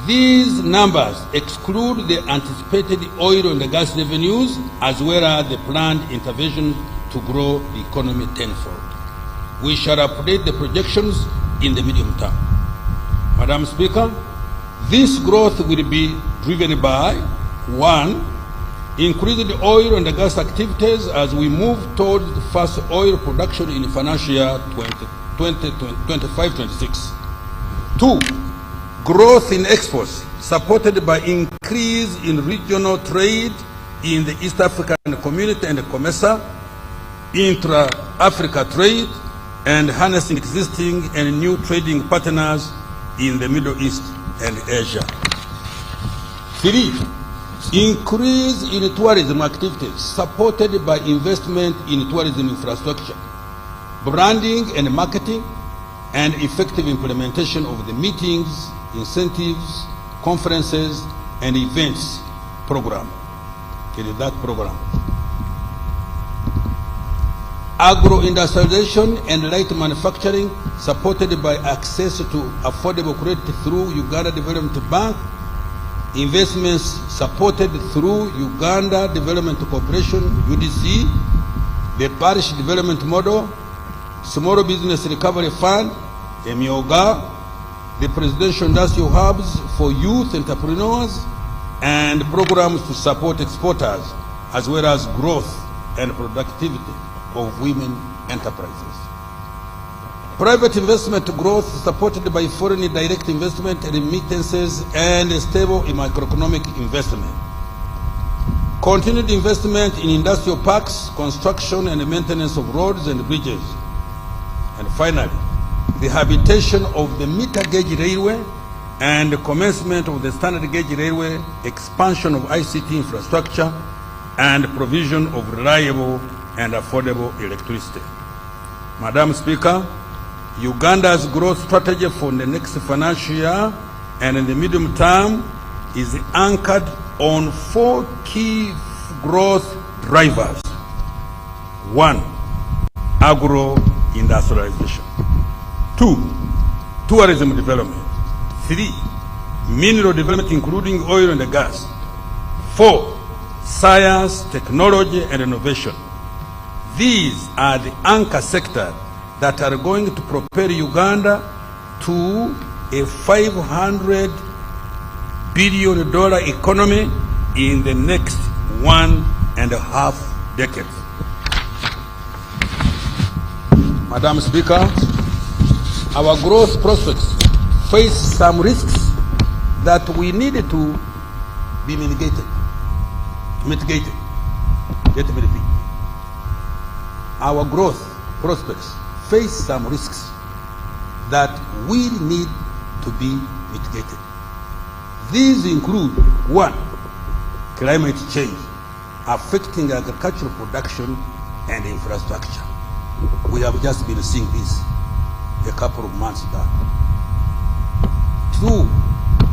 These numbers exclude the anticipated oil and gas revenues as well as the planned intervention to grow the economy tenfold. We shall update the projections in the medium term. Madam Speaker, this growth will be driven by 1. Increased oil and gas activities as we move towards the first oil production in financial year 2025-26. 2. Growth in exports supported by increase in regional trade in the East African Community and COMESA, intra-Africa trade, and harnessing existing and new trading partners in the Middle East and Asia. 3. Increase in tourism activities supported by investment in tourism infrastructure, branding and marketing, and effective implementation of the meetings, incentives, conferences, and events program. It is that program. Agro-industrialization and light manufacturing supported by access to affordable credit through Uganda Development Bank, investments supported through Uganda Development Corporation, UDC, the Parish Development Model, Small Business Recovery Fund, MIOGA, the Presidential Industrial Hubs for Youth Entrepreneurs, and programs to support exporters, as well as growth and productivity of women enterprises. Private investment growth supported by foreign direct investment, remittances, and stable macroeconomic investment. Continued investment in industrial parks, construction and maintenance of roads and bridges. And finally, rehabilitation of the meter gauge railway and the commencement of the standard gauge railway, expansion of ICT infrastructure, and provision of reliable and affordable electricity. Madam Speaker, Uganda's growth strategy for the next financial year and in the medium term is anchored on 4 key growth drivers. 1. Agro-industrialization. 2. Tourism development. 3. Mineral development including oil and gas. 4. Science, technology, and innovation. These are the anchor sectors that are going to propel Uganda to a $500 billion economy in the next 1.5 decades. Madam Speaker, our growth prospects face some risks that we needed to be mitigated. let me repeat. Our growth prospects face some risks that will need to be mitigated. These include, 1, climate change affecting agricultural production and infrastructure. We have just been seeing this a couple of months back. 2,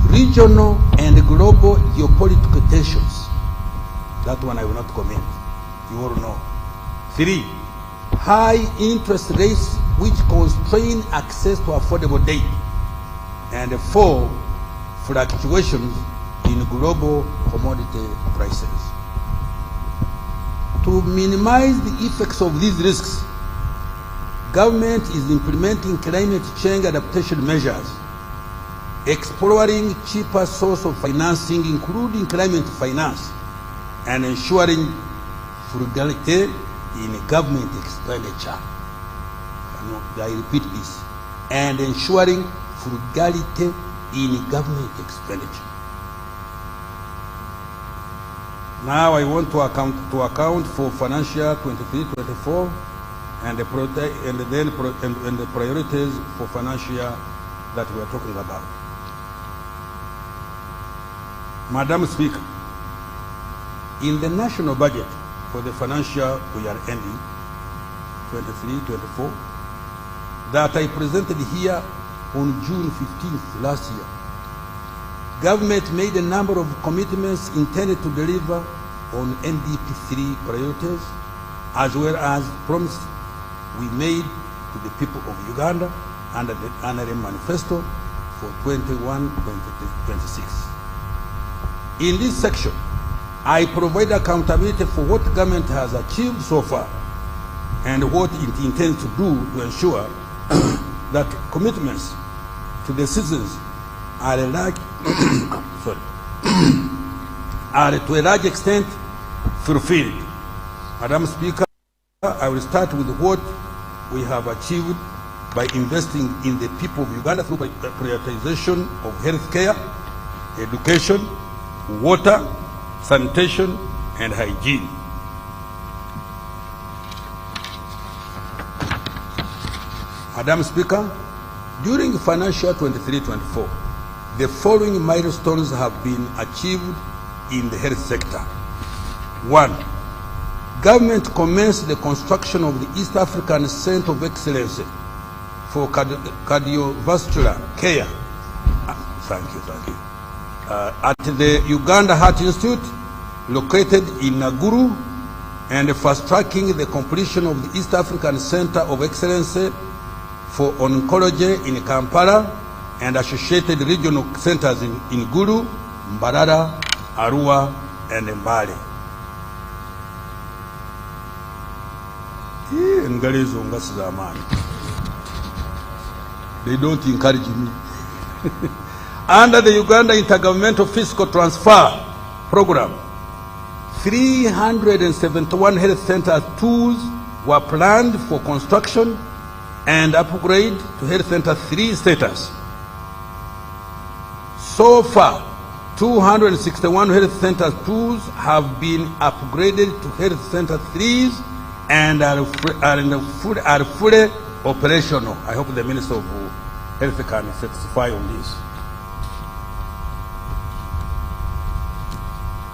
regional and global geopolitical tensions. That one I will not comment. You all know. 3, high interest rates which constrain access to affordable debt. And 4, fluctuations in global commodity prices. To minimize the effects of these risks, government is implementing climate change adaptation measures, exploring cheaper sources of financing, including climate finance, and ensuring frugality in government expenditure. I repeat this, and ensuring frugality in government expenditure. Now I want to account for financial 23-24 and the priorities for financial that we are talking about. Madam Speaker, in the national budget for the financial we are ending, 23-24, that I presented here on June 15th last year, government made a number of commitments intended to deliver on NDP3 priorities, as well as promises we made to the people of Uganda under the NRM manifesto for 21-26. In this section, I provide accountability for what government has achieved so far and what it intends to do to ensure that commitments to the citizens are to a large extent fulfilled. Madam Speaker, I will start with what we have achieved by investing in the people of Uganda through prioritization of health care, education, water, sanitation, and hygiene. Madam Speaker, during financial 23-24, the following milestones have been achieved in the health sector. 1, government commenced the construction of the East African Center of Excellence for cardiovascular care. Thank you. At the Uganda Heart Institute, located in Naguru, and fast-tracking the completion of the East African Center of Excellence for Oncology in Kampala and associated regional centers in Gulu, Mbarara, Arua, and Mbale. They don't encourage me. Under the Uganda Intergovernmental Fiscal Transfer Program, 371 health center tools were planned for construction and upgrade to Health Center 3 status. So far, 261 Health Center 2s have been upgraded to Health Center 3s and are fully operational. I hope the Minister of Health can testify on this.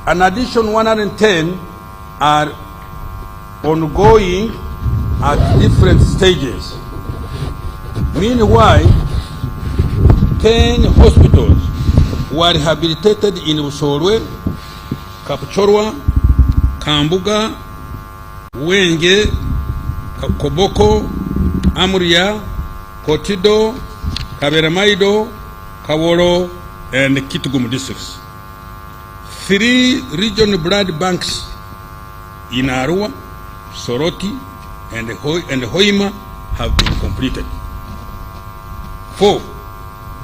An additional 110 are ongoing at different stages. Meanwhile, 10 hospitals were rehabilitated in Usolwe, Kapchorwa, Kambuga, Wenge, Koboko, Amuria, Kotido, Kaberamaido, Kaworo, and Kitgum districts. 3 regional blood banks in Arua, Soroti, and Hoima have been completed. 4,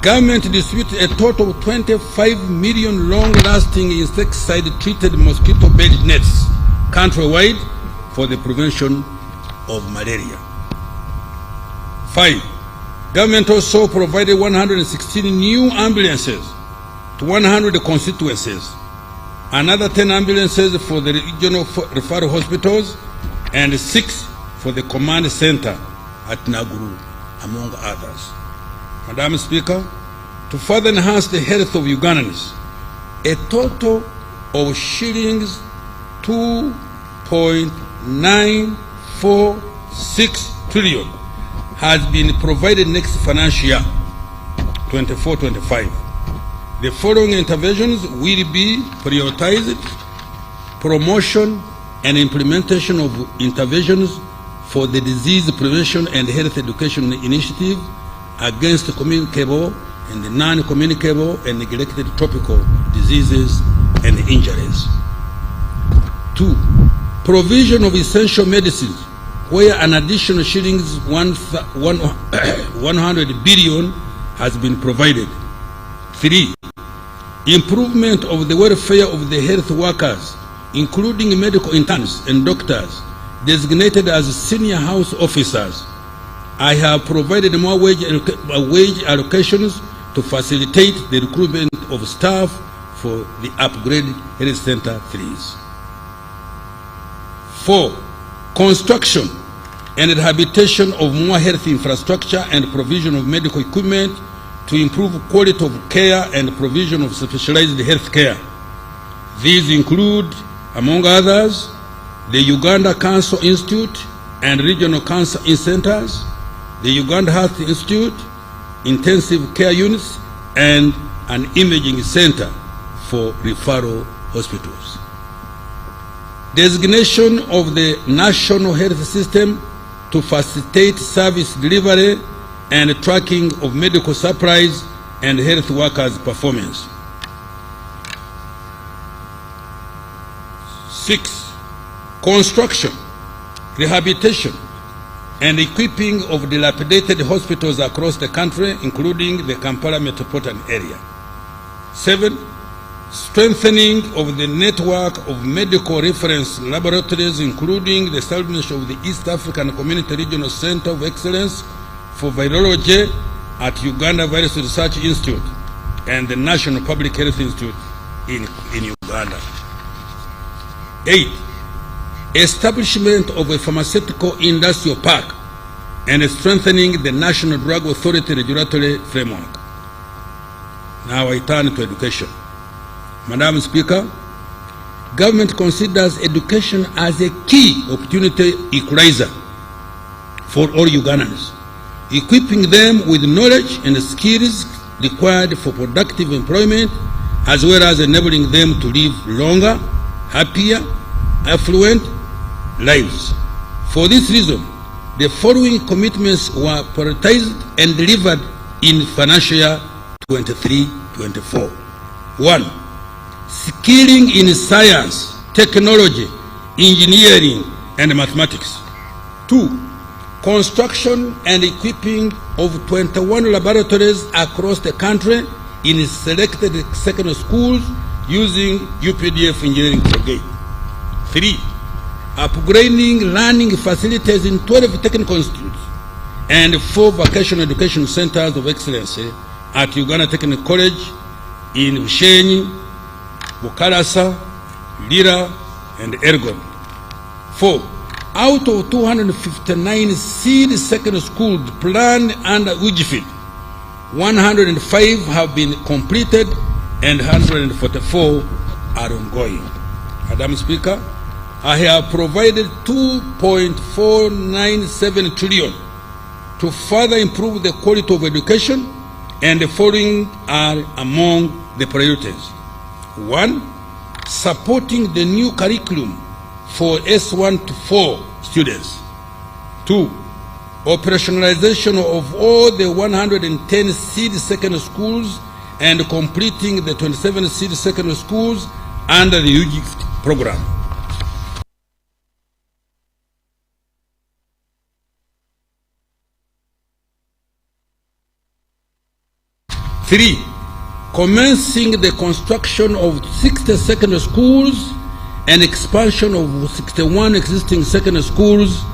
government distributed a total of 25 million long-lasting insecticide-treated mosquito-based nets countrywide for the prevention of malaria. 5, government also provided 116 new ambulances to 100 constituencies another 10 ambulances for the regional referral hospitals, and 6 for the command center at Naguru, among others. Madam Speaker, to further enhance the health of Ugandans, a total of shillings 2.946 trillion has been provided next financial year, 24-25. The following interventions will be prioritized: promotion and implementation of interventions for the disease prevention and health education initiative against communicable and non-communicable and neglected tropical diseases and injuries. 2. Provision of essential medicines, where an additional shillings 100 billion has been provided. 3. Improvement of the welfare of the health workers, including medical interns and doctors designated as senior house officers. I have provided more wage allocations to facilitate the recruitment of staff for the upgraded health center 3s. 4. Construction and rehabilitation of more health infrastructure and provision of medical equipment to improve quality of care and provision of specialized health care. These include, among others, the Uganda Cancer Institute and regional cancer centers, the Uganda Health Institute, intensive care units, and an imaging center for referral hospitals. Designation of the national health system to facilitate service delivery and tracking of medical supplies and health workers' performance. 6. Construction, rehabilitation, and equipping of dilapidated hospitals across the country, including the Kampala metropolitan area. 7. Strengthening of the network of medical reference laboratories, including the establishment of the East African Community Regional Center of Excellence for Virology at Uganda Virus Research Institute and the National Public Health Institute in Uganda. 8. Establishment of a pharmaceutical industrial park and strengthening the National Drug Authority regulatory framework. Now I turn to education. Madam Speaker, government considers education as a key opportunity equalizer for all Ugandans, equipping them with knowledge and skills required for productive employment, as well as enabling them to live longer, happier, affluent lives. For this reason, the following commitments were prioritized and delivered in financial year 23-24. 1. Skilling in science, technology, engineering, and mathematics. 2. Construction and equipping of 21 laboratories across the country in selected secondary schools using UPDF engineering brigade. 3. Upgrading learning facilities in 12 technical institutes and 4 vocational education centers of excellence at Uganda Technical College in Ushenyi, Bukalasa, Lira, and Ergon. 4. Out of 259 seed secondary schools planned under Ujifid, 105 have been completed and 144 are ongoing. Madam Speaker, I have provided 2.497 trillion to further improve the quality of education, and the following are among the priorities. 1. Supporting the new curriculum for S1 to 4 students. 2. Operationalization of all the 110 seed secondary schools and completing the 27 seed secondary schools under the UGIFT program. 3. Commencing the construction of 60 secondary schools and expansion of 61 existing secondary schools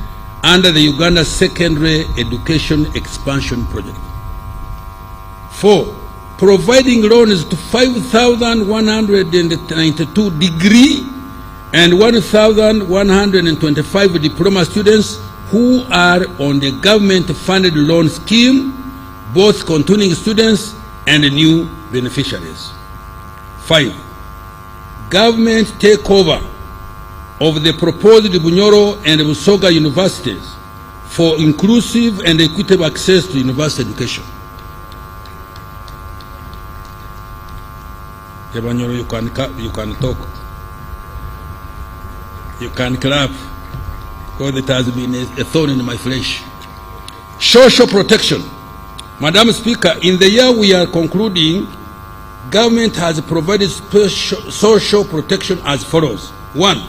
under the Uganda Secondary Education Expansion Project. 4. providing loans to 5,192 degree and 1,125 diploma students who are on the government-funded loan scheme, both continuing students and new beneficiaries. 5. Government takeover of the proposed Bunyoro and Busoga universities for inclusive and equitable access to university education. Bunyoro, you can talk. You can clap, because it has been a thorn in my flesh. Social protection. Madam Speaker, in the year we are concluding, government has provided social protection as follows. 1.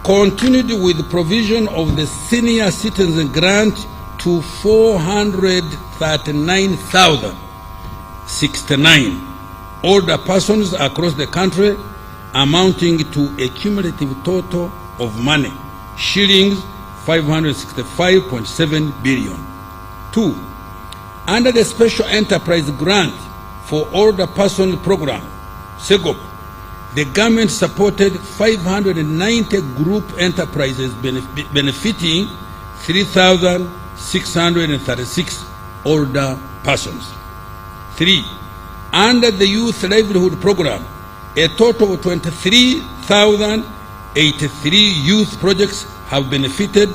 Continued with the provision of the senior citizen grant to 439,069 older persons across the country, amounting to a cumulative total of money, shillings 565.7 billion. 2. Under the Special Enterprise Grant for Older Person Program, SEGOP, the government supported 590 group enterprises benefiting 3,636 older persons. 3. Under the Youth Livelihood Program, a total of 23,083 youth projects have benefited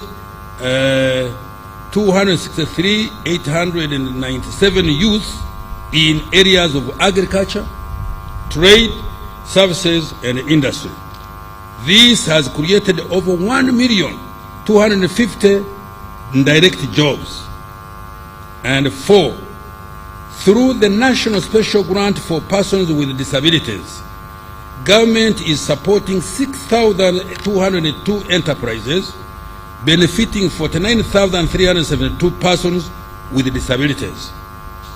263,897 youth in areas of agriculture, trade, services, and industry. This has created over 1,250,000 direct jobs. And 4, through the National Special Grant for Persons with Disabilities, government is supporting 6,202 enterprises benefiting 49,372 persons with disabilities.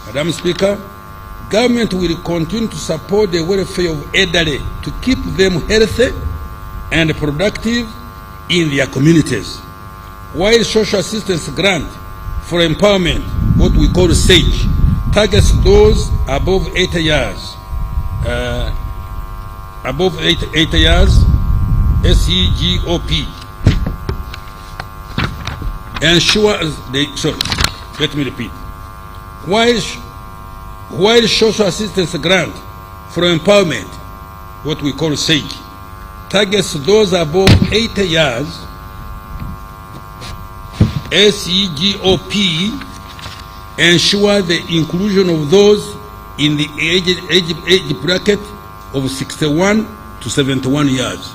Madam Speaker, government will continue to support the welfare of elderly to keep them healthy and productive in their communities, while social assistance grant for empowerment, what we call SAGE, targets those above 80 years, SEGOP, ensures let me repeat. While social assistance grant for empowerment, what we call SAGE, targets those above 80 years, SEGOP ensure the inclusion of those in the age bracket of 61 to 71 years.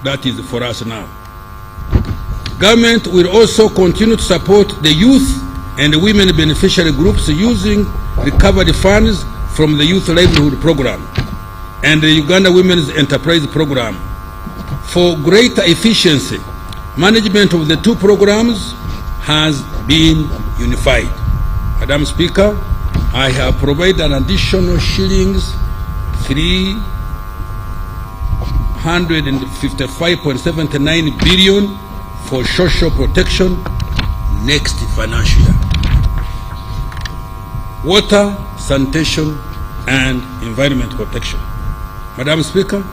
That is for us now. Government will also continue to support the youth and the women beneficiary groups using recovery funds from the Youth Livelihood Program and the Uganda Women's Enterprise Program. For greater efficiency, management of the two programs has been unified. Madam Speaker, I have provided an additional shillings 355.79 billion for social protection next financial year. Water, sanitation, and environment protection. Madam Speaker,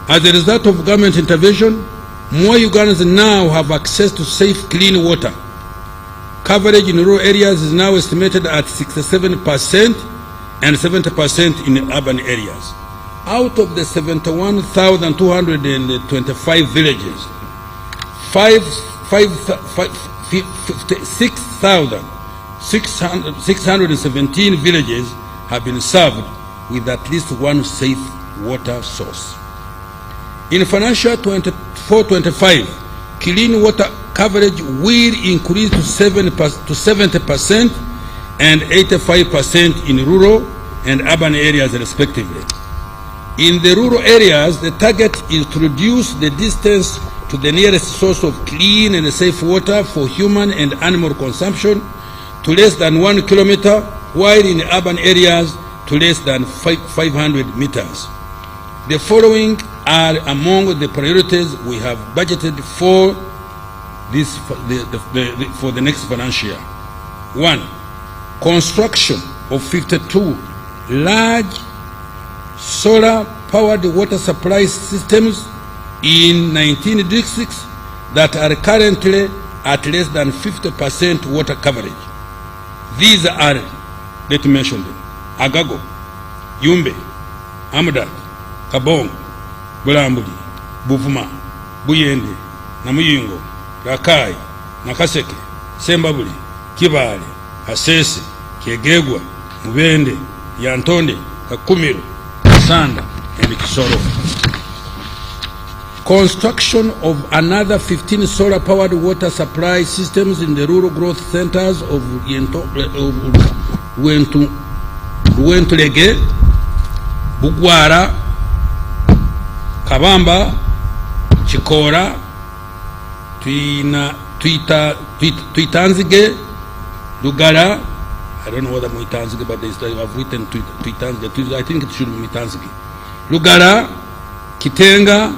as a result of government intervention, more Ugandans now have access to safe, clean water. Coverage in rural areas is now estimated at 67% and 70% in urban areas. Out of the 71,225 villages, 6,617 villages have been served with at least one safe water source. In financial 24-25, clean water coverage will increase to 70% and 85% in rural and urban areas respectively. In the rural areas, the target is to reduce the distance to the nearest source of clean and safe water for human and animal consumption to less than 1 kilometer, while in urban areas to less than 500 meters. The following are among the priorities we have budgeted for for the next financial year. 1. Construction of 52 large solar-powered water supply systems in 19 districts that are currently at less than 50% water coverage. These are, let me mention them: Agago, Yumbe, Amudat, Kabong, Bulambuli, Buvuma, Buyende, Namuyingo, Rakai, Nakaseke, Sembabuli, Kibale, Asese, Kiegegwa, Mubende, Yantonde, Kakumiro, Sanda, and Kisoro. Construction of another 15 solar-powered water supply systems in the rural growth centers of Rwentulege, Bugwara, Kabamba, Chikora, Tuitanzige, Lugara. I don't know whether Muitanzige, but I've written Tuitanzige. I think it should be Muitanzige. Lugara, Kitenga,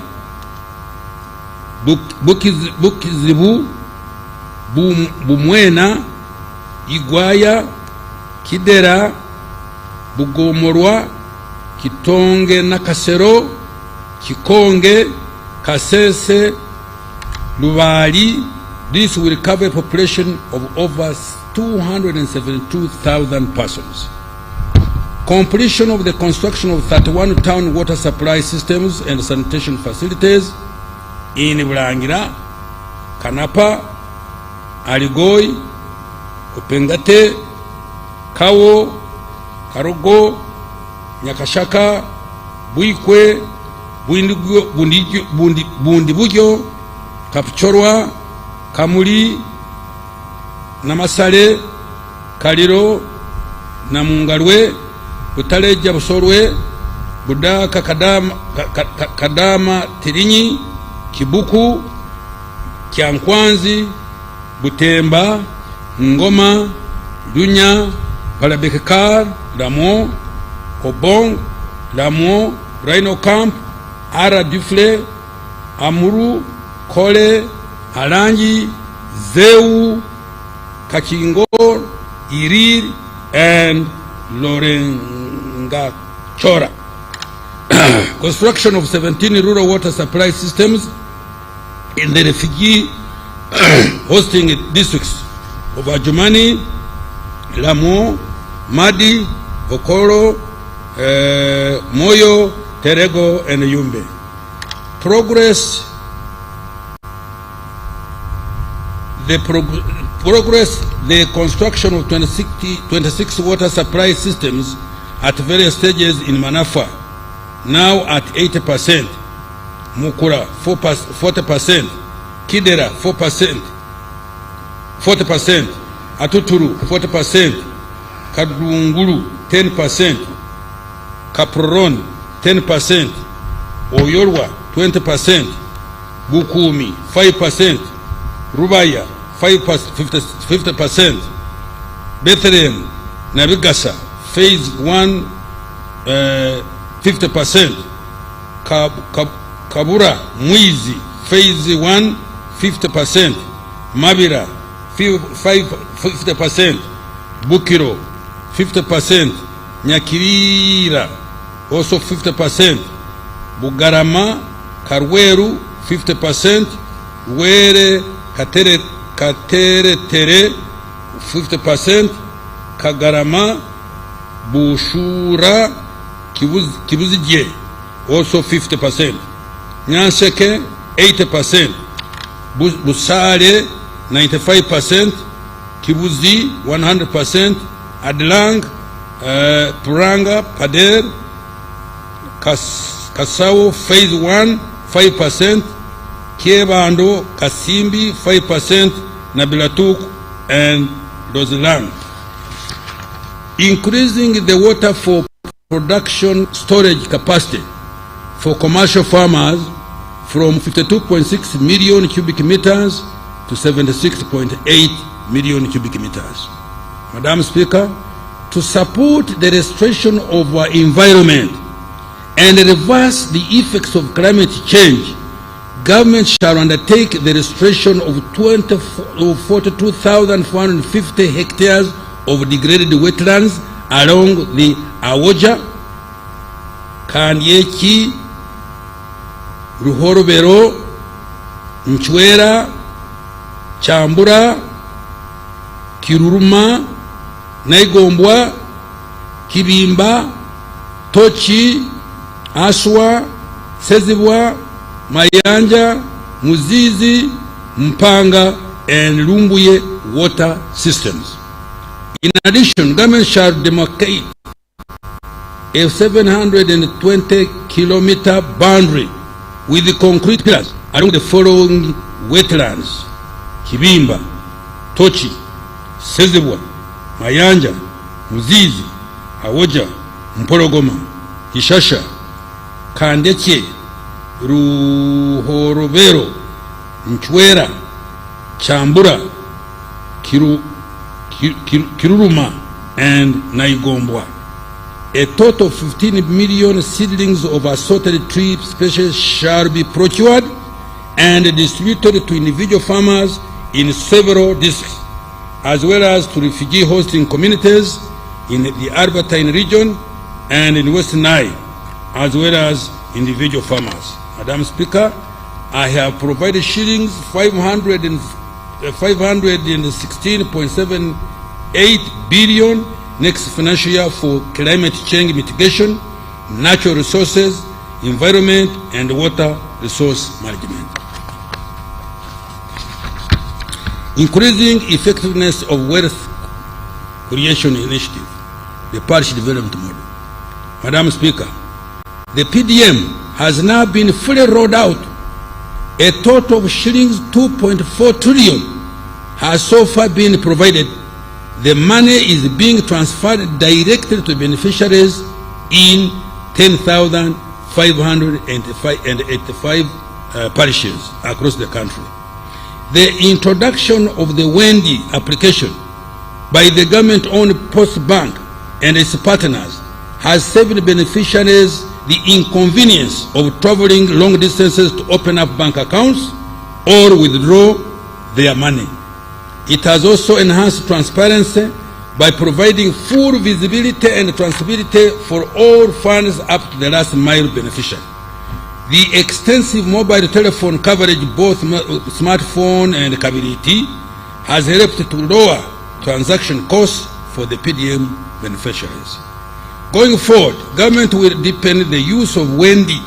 Bukizibu, Bumwena, Igwaya, Kidera, Bugomorwa, Kitonge Nakasero, Kikonge, Kasese, Lubali. This will cover a population of over 272,000 persons. Completion of the construction of 31 town water supply systems and sanitation facilities in Bulangira, Kanapa, Aligoi, Opengate, Kawo, Karogo, Nyakashaka, Buikwe, Bundibugyo, Kapchorwa, Kamuli, Namasale, Kaliro, Namungalwe, Butaleja Busorwe, Budaka Kadama Tirinyi, Kibuku, Kyankwanzi, Butemba, Ngoma, Dunya, Palabekekar, Lamo, Obong, Lamo, Rhino Camp, Ara Dufle, Amuru, Kole, Alangi, Zeu, Kachingor, Irir, and Lorengachora. Construction of 17 rural water supply systems in the refugee hosting districts of Ajumani, Lamo, Madi, Okoro, Moyo, Terego, and Yumbe. The construction of 26 water supply systems at various stages in Manafa, now at 80%, Mukura 40%, Kidera 40%, Atuturu 40%, Kadunguru 10%, Kaproron 10%, Oyorwa 20%, Bukumi 5%, Rubaya 50%, Bethlehem, Nabigasa, phase 1, 50%, Kabura, Mwizi, phase 1, 50%, Mabira, 50%, Bukiro, 50%, Nyakirira, also 50%, Bugarama, Karweru, 50%, Were, Katere Tere, 50%, Kagarama, Bushura, Kibuzije, also 50%, Nyanseke, 80%, Busare, 95%, Kibuzi, 100%, Adlang, Puranga, Pader, Kasao, phase 1, 5%, Kiebando, Kasimbi, 5%, Nabilatuk, and Dozilang. Increasing the water for production storage capacity for commercial farmers from 52.6 million cubic meters to 76.8 million cubic meters. Madam Speaker, to support the restoration of our environment and reverse the effects of climate change, government shall undertake the restoration of 42,450 hectares of degraded wetlands along the Awoja, Kandyeki, Ruhorobero, Nchwera, Chambura, Kiruruma, Naigombwa, Kibimba, Tochi, Aswa, Sezibwa, Mayanja, Muzizi, Mpanga, and Lumbuye water systems. In addition, government shall demarcate a 720-kilometer boundary with the concrete pillars along the following wetlands: Kibimba, Tochi, Sezibwa, Mayanja, Muzizi, Awoja, Mpologoma, Ishasha, Kandeke, Ruhorobero, Nchwera, Chambura, Kiruruma, and Naigombwa. A total of 15 million seedlings of assorted tree species shall be procured and distributed to individual farmers in several districts, as well as to refugee hosting communities in the Albertine region and in Western Nile, as well as individual farmers. Madam Speaker, I have provided shillings 516.78 billion next financial year for climate change mitigation, natural resources, environment, and water resource management. Increasing effectiveness of wealth creation initiative, the parish development model. Madam Speaker, the PDM has now been fully rolled out. A total of shillings 2.4 trillion has so far been provided. The money is being transferred directly to beneficiaries in 10,585 parishes across the country. The introduction of the Wendy application by the government-owned Post Bank and its partners has saved beneficiaries the inconvenience of traveling long distances to open up bank accounts or withdraw their money. It has also enhanced transparency by providing full visibility and traceability for all funds up to the last mile beneficiary. The extensive mobile telephone coverage, both smartphone and KBDT, has helped to lower transaction costs for the PDM beneficiaries. Going forward, government will deepen the use of Wendy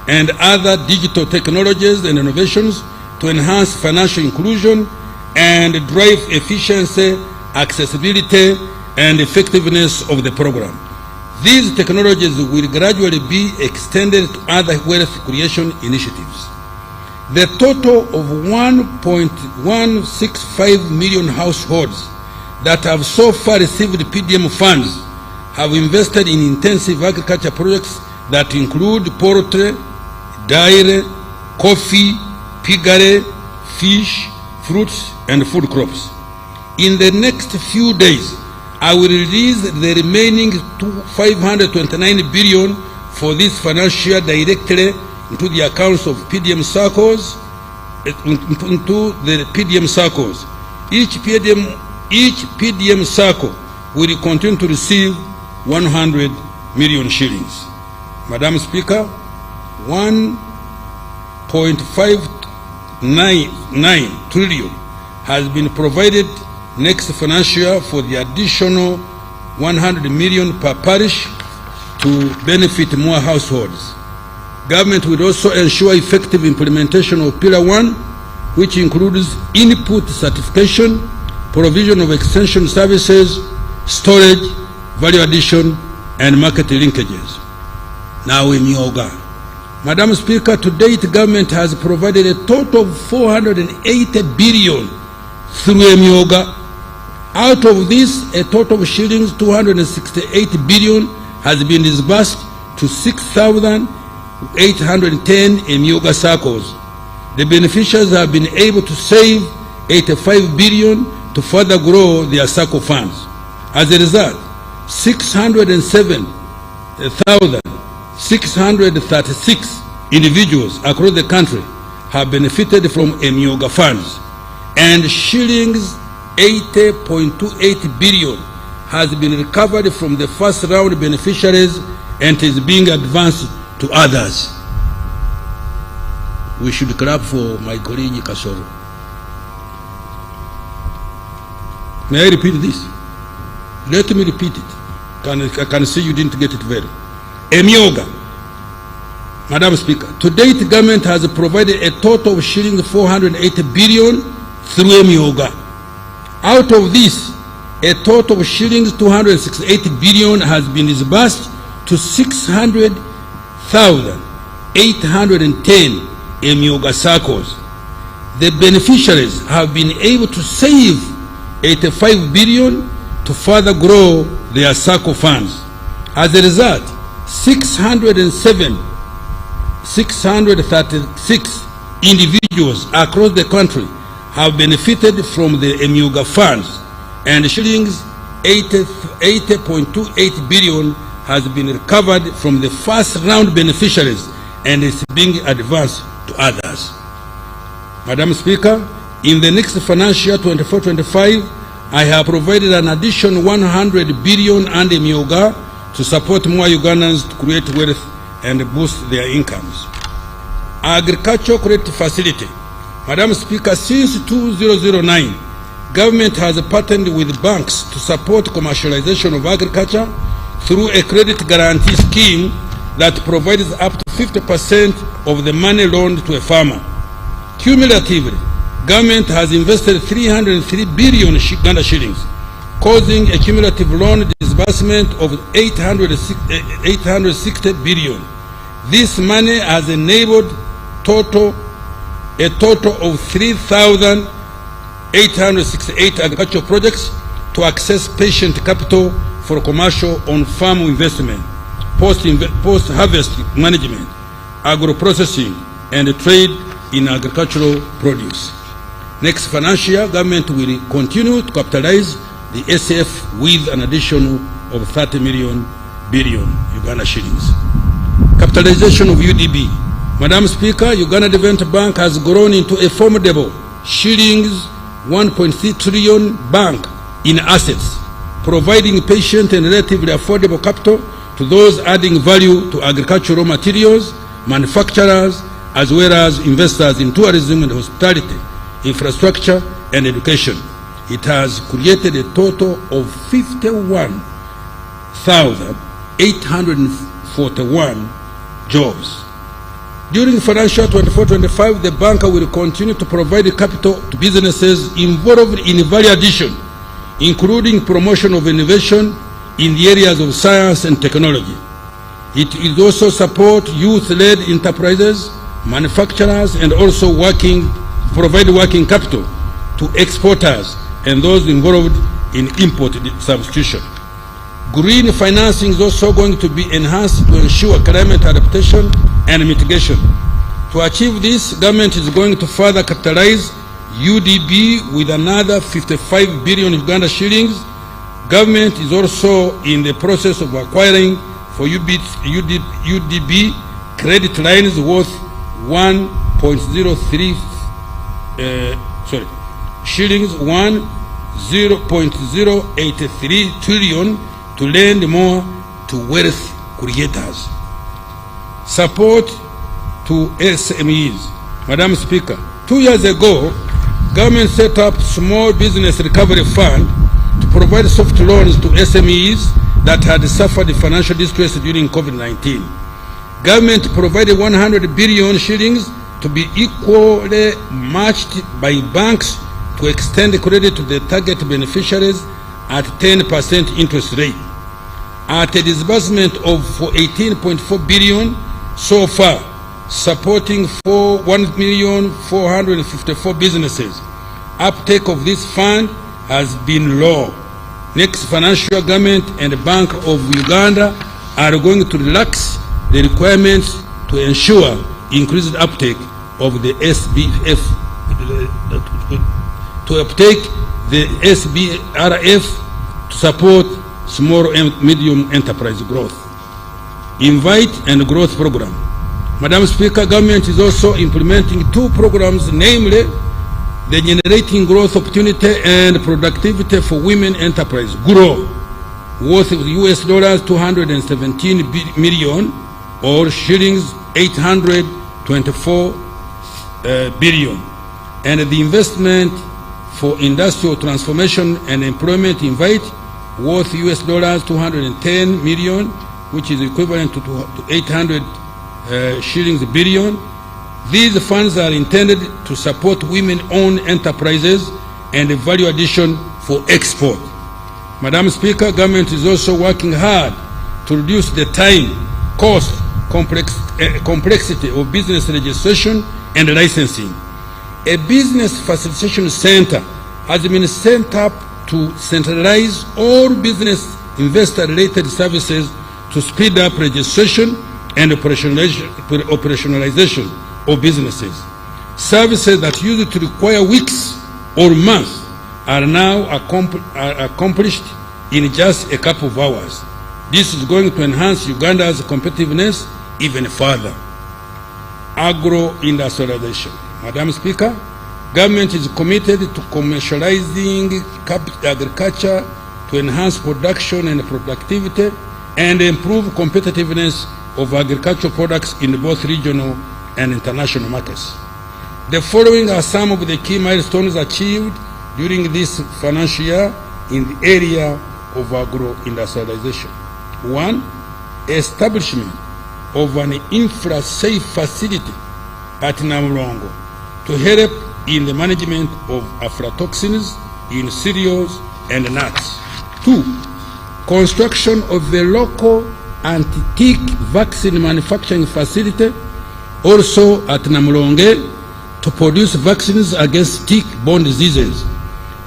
and other digital technologies and innovations to enhance financial inclusion and drive efficiency, accessibility, and effectiveness of the program. These technologies will gradually be extended to other wealth creation initiatives. The total of 1.165 million households that have so far received PDM funds have invested in intensive agriculture projects that include poultry, dairy, coffee, piggery, fish, fruits, and food crops. In the next few days, I will release the remaining 529 billion for this financial year directly into the accounts of PDM circles, Each PDM circle will continue to receive 100 million shillings. Madam Speaker, 1.599 trillion has been provided next financial year for the additional 100 million per parish to benefit more households. Government will also ensure effective implementation of Pillar 1, which includes input certification, provision of extension services, storage, value addition, and market linkages. Now in Yoga. Madam Speaker, to date, government has provided a total of 480 billion through Yoga. Out of this, a total of shillings 268 billion has been disbursed to 6,810 Yoga circles. The beneficiaries have been able to save 85 billion to further grow their circle funds. As a result, 607,636 individuals across the country have benefited from Yoga funds, and shillings 80.28 billion has been recovered from the first round beneficiaries and is being advanced to others. We should clap for my colleague Kololo. May I repeat this? Let me repeat it. I can see you didn't get it well. Emyoga. Madam Speaker, to date, government has provided a total of shilling 480 billion through Emyoga. Out of this, a total of shillings 268 billion has been disbursed to 600,810 Emyoga circles. The beneficiaries have been able to save 85 billion to further grow their circle funds. As a result, 636 individuals across the country have benefited from the Emyoga funds, and shillings 80.28 billion has been recovered from the first round beneficiaries and is being advanced to others. Madam Speaker, in the next financial year 24-25, I have provided an additional 100 billion under Emyoga to support more Ugandans to create wealth and boost their incomes. Agricultural Credit Facility. Madam Speaker, since 2009, government has partnered with banks to support commercialization of agriculture through a credit guarantee scheme that provides up to 50% of the money loaned to a farmer. Cumulatively, government has invested 303 billion Uganda shillings, causing a cumulative loan disbursement of 860 billion. This money has enabled a total of 3,868 agricultural projects to access patient capital for commercial on-farm investment, post-harvest management, agro-processing, and trade in agricultural produce. Next financial year, government will continue to capitalize the SF with an additional of 30 billion Uganda shillings. Capitalization of UDB. Madam Speaker, Uganda Development Bank has grown into a formidable shillings 1.3 trillion bank in assets, providing patient and relatively affordable capital to those adding value to agricultural materials, manufacturers, as well as investors in tourism and hospitality, infrastructure, and education. It has created a total of 51,841 jobs. During financial 24-25, the bank will continue to provide capital to businesses involved in value addition, including promotion of innovation in the areas of science and technology. It will also support youth-led enterprises, manufacturers, and also provide working capital to exporters and those involved in import substitution. Green financing is also going to be enhanced to ensure climate adaptation and mitigation. To achieve this, government is going to further capitalize UDB with another 55 billion Uganda shillings. Government is also in the process of acquiring for UDB credit lines worth 0.83 trillion to lend more to wealth creators. Support to SMEs. Madam Speaker, 2 years ago, government set up Small Business Recovery Fund to provide soft loans to SMEs that had suffered financial distress during COVID-19. Government provided 100 billion shillings to be equally matched by banks to extend credit to the target beneficiaries at 10% interest rate. At a disbursement of 18.4 billion so far, supporting 1,454 businesses. Uptake of this fund has been low. Next financial government and the Bank of Uganda are going to relax the requirements to ensure increased uptake of the SBF, to uptake the SBRF to support small and medium enterprise growth. Invite and growth program. Madam Speaker, government is also implementing 2 programs, namely the Generating Growth Opportunity and Productivity for Women Enterprise, GROW, worth US dollars 217 million, or shillings 824 billion. And the investment for industrial transformation and employment invite, worth US dollars 210 million, which is equivalent to 800 shillings billion. These funds are intended to support women-owned enterprises and value addition for export. Madam Speaker, government is also working hard to reduce the time, cost, complexity of business registration and licensing. A business facilitation center has been set up to centralize all business investor-related services to speed up registration and operationalization of businesses. Services that used to require weeks or months are now accomplished in just a couple of hours. This is going to enhance Uganda's competitiveness even further. Agro-industrialization. Madam Speaker, government is committed to commercializing agriculture to enhance production and productivity and improve competitiveness of agricultural products in both regional and international markets. The following are some of the key milestones achieved during this financial year in the area of agro-industrialization. 1. Establishment of an infra-safe facility at Namulongo to help in the management of aflatoxins in cereals and nuts. 2. Construction of the local anti-tick vaccine manufacturing facility also at Namulonge to produce vaccines against tick-borne diseases.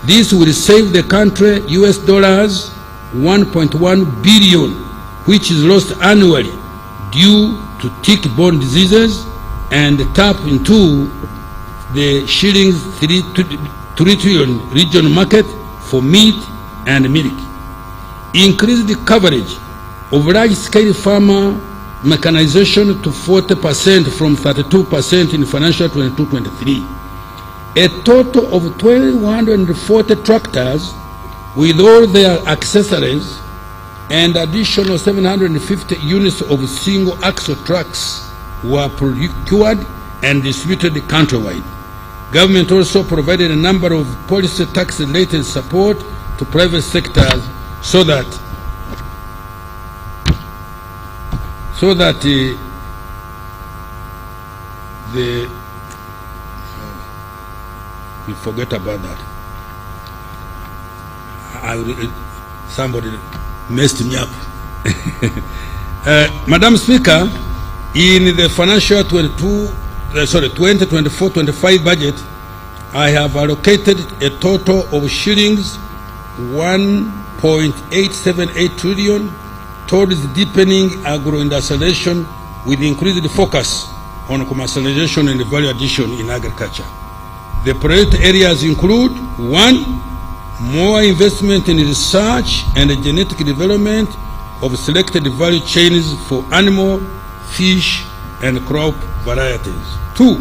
This will save the country US dollars 1.1 billion, which is lost annually due to tick-borne diseases, and tap into the shillings 3 trillion regional market for meat and milk. Increase the coverage of large-scale farmer mechanization to 40% from 32% in financial 22-23. A total of 1,240 tractors with all their accessories and additional 750 units of single-axle trucks were procured and distributed countrywide. Government also provided a number of policy tax-related support to private sectors so that we forget about that. Somebody messed me up. Madam Speaker, in the financial 2024-25 budget, I have allocated a total of shillings 1.878 trillion towards deepening agro-industrialization with increased focus on commercialization and value addition in agriculture. The priority areas include: 1. More investment in research and genetic development of selected value chains for animal, fish, and crop varieties. 2.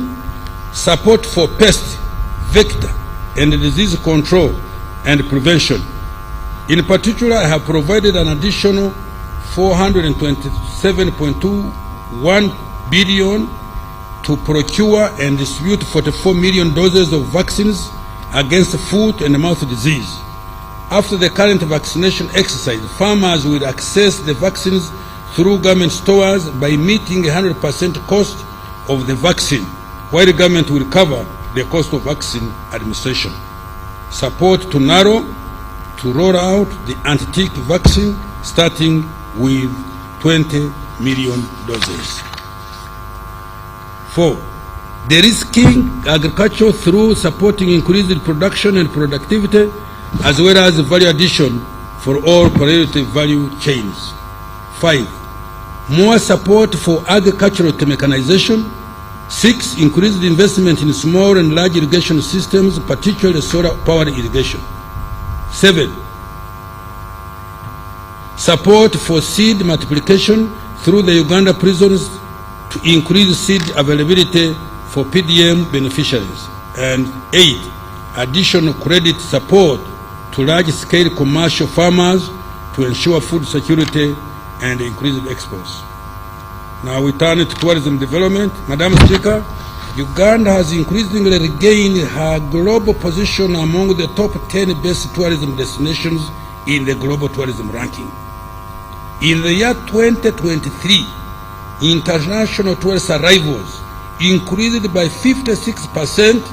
Support for pest, vector, and disease control and prevention. In particular, I have provided an additional 427.21 billion to procure and distribute 44 million doses of vaccines against foot and mouth disease. After the current vaccination exercise, farmers will access the vaccines through government stores by meeting 100% cost of the vaccine, while the government will cover the cost of vaccine administration. Support to narrow to roll out the anti-tick vaccine, starting with 20 million doses. 4. De-risking agriculture through supporting increased production and productivity, as well as value addition for all priority value chains. 5. More support for agricultural mechanization. 6. Increased investment in small and large irrigation systems, particularly solar powered irrigation. 7. Support for seed multiplication through the Uganda prisons to increase seed availability for PDM beneficiaries. And 8. Additional credit support to large-scale commercial farmers to ensure food security and increased exports. Now we turn to tourism development. Madam Speaker, Uganda has increasingly regained her global position among the top 10 best tourism destinations in the global tourism ranking. In the year 2023, international tourist arrivals increased by 56%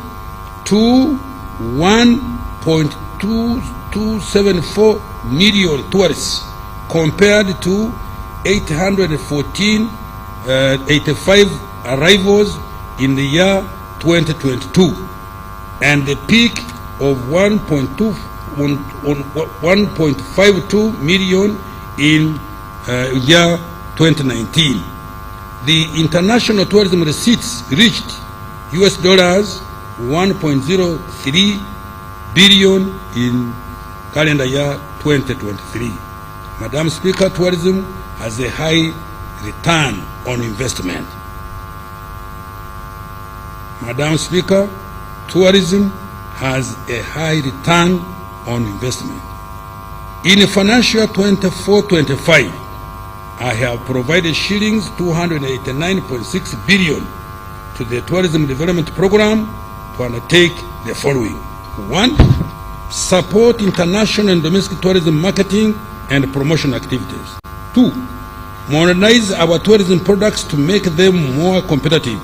to 1.2274 million tourists compared to 885 arrivals in the year 2022, and the peak of 1.52 million in year 2019. The international tourism receipts reached US dollars 1.03 billion in calendar year 2023. Madam Speaker, tourism has a high return on investment. Madam Speaker, tourism has a high return on investment. In financial year 24-25, I have provided shillings 289.6 billion to the tourism development program to undertake the following. 1. Support international and domestic tourism marketing and promotion activities. 2. Modernize our tourism products to make them more competitive.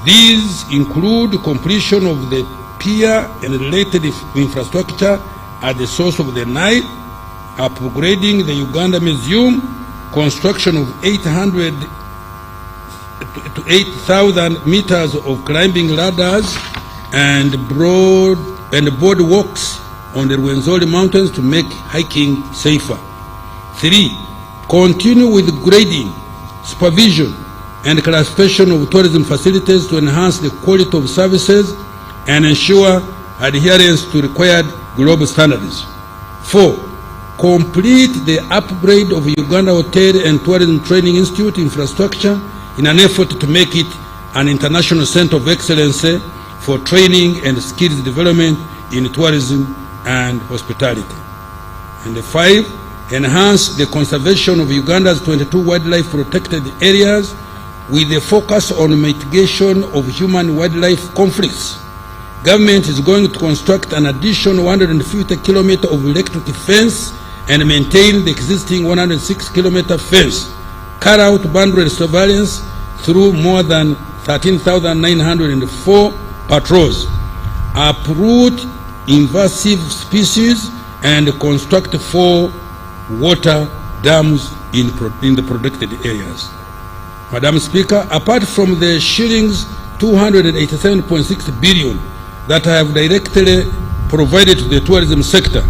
These include completion of the pier and related infrastructure at the source of the Nile, upgrading the Uganda Museum, construction of 800 to 8,000 meters of climbing ladders and boardwalks on the Rwenzori Mountains to make hiking safer. 3. Continue with grading, supervision, and classification of tourism facilities to enhance the quality of services and ensure adherence to required global standards. 4. Complete the upgrade of Uganda Hotel and Tourism Training Institute infrastructure in an effort to make it an international center of excellence for training and skills development in tourism and hospitality. And 5. Enhance the conservation of Uganda's 22 wildlife protected areas with a focus on mitigation of human-wildlife conflicts. Government is going to construct an additional 150 kilometers of electric fence and maintain the existing 106-kilometer fence, carry out boundary surveillance through more than 13,904 patrols, uproot invasive species, and construct 4 water dams in the protected areas. Madam Speaker, apart from the shillings 287.6 billion that I have directly provided to the tourism sector,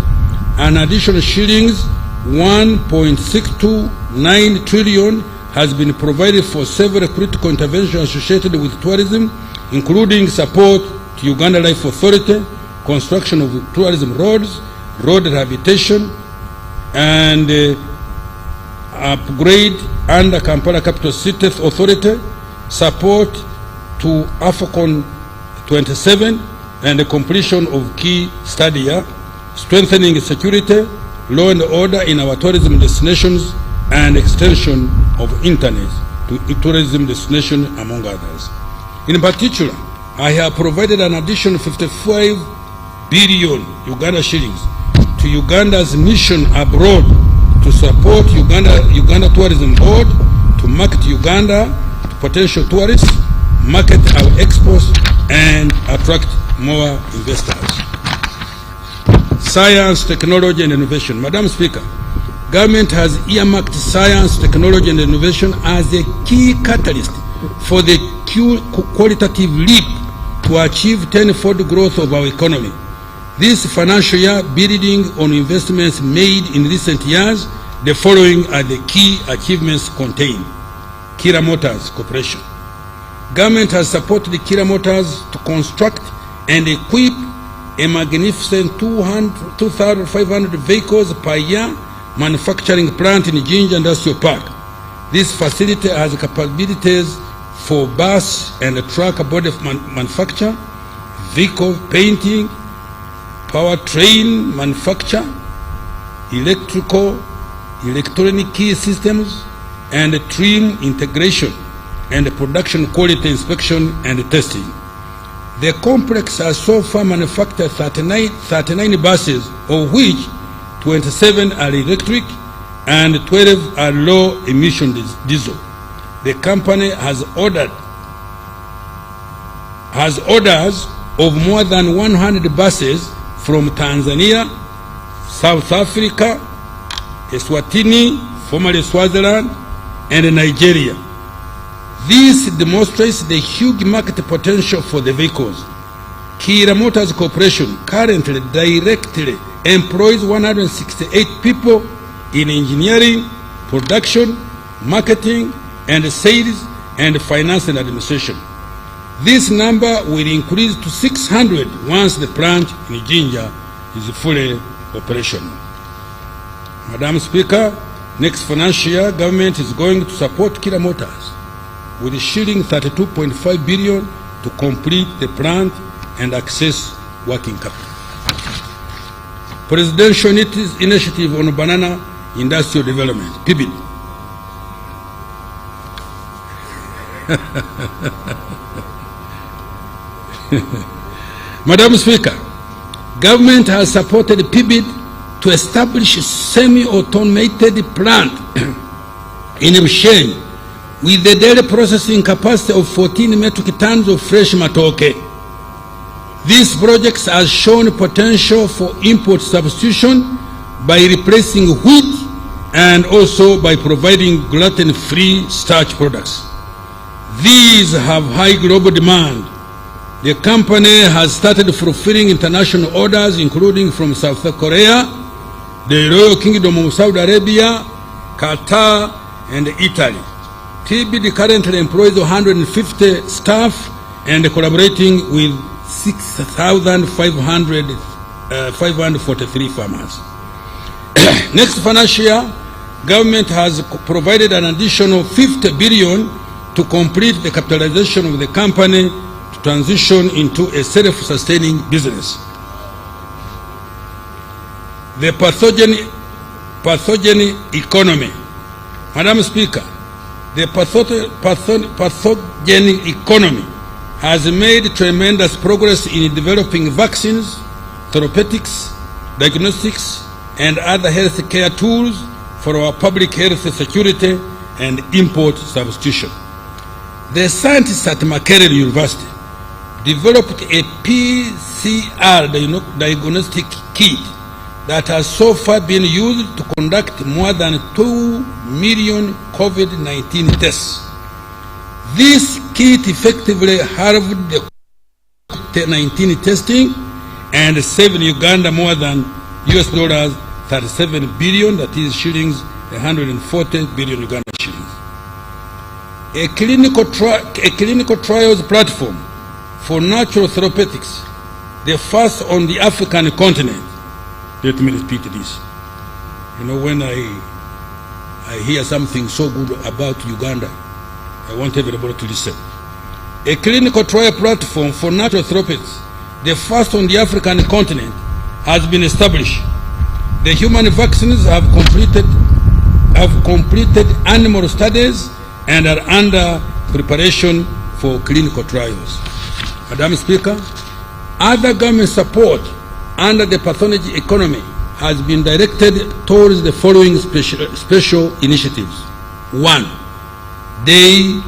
an additional shillings 1.629 trillion has been provided for several critical interventions associated with tourism, including support to Uganda Life Authority, construction of tourism roads, road rehabilitation, and upgrade under Kampala Capital City Authority, support to AFCON 27, and the completion of key stadia, strengthening security, law and order in our tourism destinations, and extension of internet to tourism destinations, among others. In particular, I have provided an additional 55 billion Uganda shillings to Uganda's mission abroad to support Uganda Tourism Board to market Uganda to potential tourists, market our exports, and attract more investors. Science, technology, and innovation. Madam Speaker, government has earmarked science, technology, and innovation as a key catalyst for the qualitative leap to achieve tenfold growth of our economy. This financial year, building on investments made in recent years, the following are the key achievements contained. Kira Motors Corporation. Government has supported Kira Motors to construct and equip a magnificent 2,500 vehicles per year manufacturing plant in Jinja Industrial Park. This facility has capabilities for bus and truck body manufacture, vehicle painting, powertrain manufacture, electrical electronic key systems, and trim integration and production quality inspection and testing. The complex has so far manufactured 39 buses, of which 27 are electric and 12 are low-emission diesel. The company has orders of more than 100 buses from Tanzania, South Africa, Eswatini, formerly Swaziland, and Nigeria. This demonstrates the huge market potential for the vehicles. Kira Motors Corporation currently directly employs 168 people in engineering, production, marketing, and sales, and finance and administration. This number will increase to 600 once the plant in Jinja is fully operational. Madam Speaker, next financial year, government is going to support Kira Motors with shilling 32.5 billion to complete the plant and access working capital. Presidential Initiative on Banana Industrial Development, PIBID. Madam Speaker, government has supported PIBID to establish a semi-automated plant in Bushenyi with the daily processing capacity of 14 metric tons of fresh matoke. This project has shown potential for import substitution by replacing wheat and also by providing gluten-free starch products. These have high global demand. The company has started fulfilling international orders, including from South Korea, the Royal Kingdom of Saudi Arabia, Qatar, and Italy. PIBID currently employs 150 staff and collaborating with 6,543 farmers. Next financial year, government has provided an additional 50 billion to complete the capitalization of the company to transition into a self-sustaining business. The pathogen economy. Madam Speaker, the pathogen economy has made tremendous progress in developing vaccines, therapeutics, diagnostics, and other health care tools for our public health security and import substitution. The scientists at Makerere University developed a PCR diagnostic kit that has so far been used to conduct more than 2 million COVID-19 tests. This kit effectively halved the COVID-19 testing and saved Uganda more than US$ 37 billion, that is shillings 140 billion Uganda shillings. A clinical trials platform for natural therapeutics, the first on the African continent. Let me repeat this. You know, when I hear something so good about Uganda, I want everybody to listen. A clinical trial platform for natural therapeutics, the first on the African continent, has been established. The human vaccines have completed animal studies and are under preparation for clinical trials. Madam Speaker, other government support under the pathogen economy has been directed towards the following special initiatives. 1. Day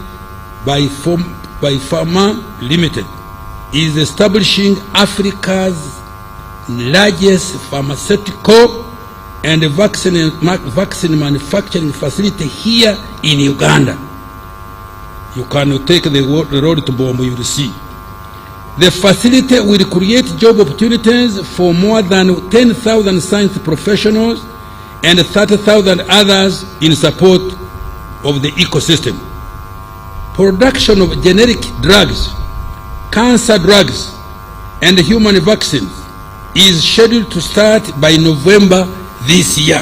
by Pharma Limited is establishing Africa's largest pharmaceutical and vaccine manufacturing facility here in Uganda. You can take the road to Bombo, you will see. The facility will create job opportunities for more than 10,000 science professionals and 30,000 others in support of the ecosystem. Production of generic drugs, cancer drugs, and human vaccines is scheduled to start by November this year.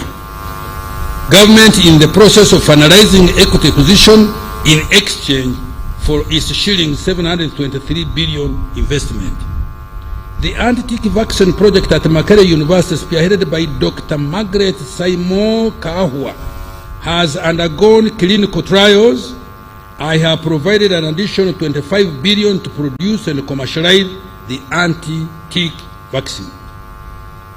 Government in the process of finalizing equity position in exchange for its shilling 723 billion investment. The anti-tick vaccine project at Makerere University, spearheaded by Dr. Margaret Saimo Kahua, has undergone clinical trials. I have provided an additional 25 billion to produce and commercialize the anti-tick vaccine.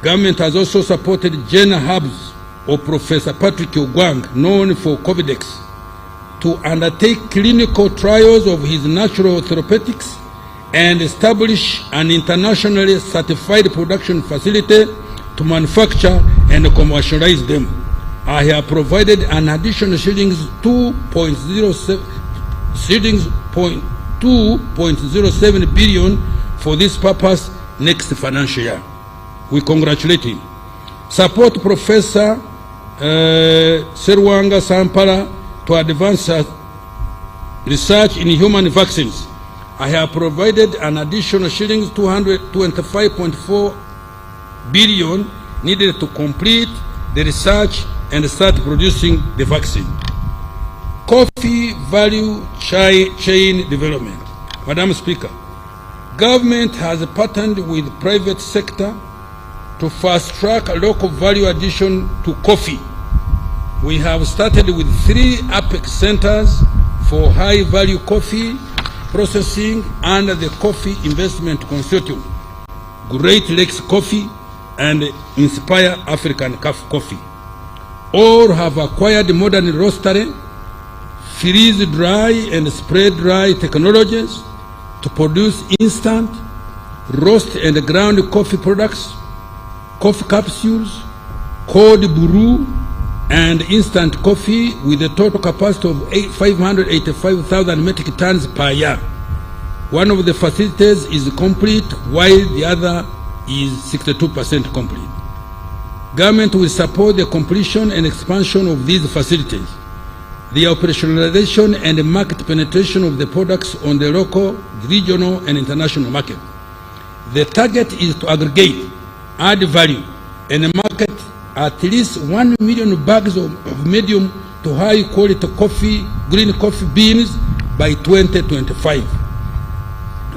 Government has also supported Jenner Hubs of Professor Patrick Ogwang, known for COVIDX, to undertake clinical trials of his natural therapeutics and establish an internationally certified production facility to manufacture and commercialize them. I have provided an additional shillings 2.07 billion for this purpose next financial year. We congratulate him. Support Professor Serwanga Sampara to advance research in human vaccines. I have provided an additional shillings 225.4 billion needed to complete the research and start producing the vaccine. Coffee value chain development. Madam Speaker, government has partnered with private sector to fast-track local value addition to coffee. We have started with 3 Apex centers for high-value coffee processing under the Coffee Investment Consortium, Great Lakes Coffee, and Inspire African Coffee. All have acquired modern roastery, freeze-dry and spray-dry technologies to produce instant, roast and ground coffee products, coffee capsules, cold brew, and instant coffee with a total capacity of 585,000 metric tons per year. One of the facilities is complete while the other is 62% complete. Government will support the completion and expansion of these facilities, the operationalization and market penetration of the products on the local, regional, and international market. The target is to aggregate, add value, and market at least 1 million bags of medium to high quality coffee, green coffee beans by 2025.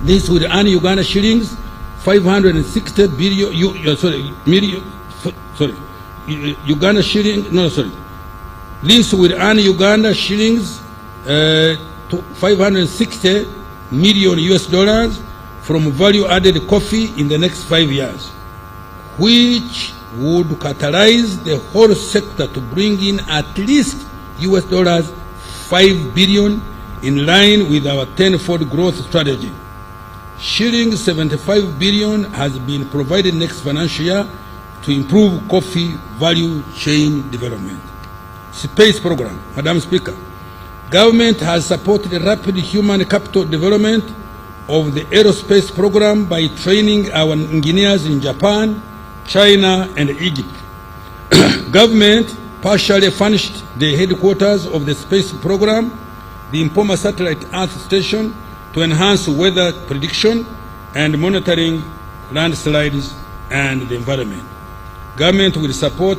This will earn Uganda shillings 560 billion, Uganda shilling, no, sorry. This will earn Uganda shillings 560 million US dollars from value added coffee in the next 5 years, which would catalyze the whole sector to bring in at least US dollars 5 billion in line with our 10-fold growth strategy. Shilling 75 billion has been provided next financial year to improve coffee value chain development. Space program. Madam Speaker, government has supported the rapid human capital development of the aerospace program by training our engineers in Japan, China, and Egypt. Government partially furnished the headquarters of the space program, the Impoma Satellite Earth Station, to enhance weather prediction and monitoring landslides and the environment. Government will support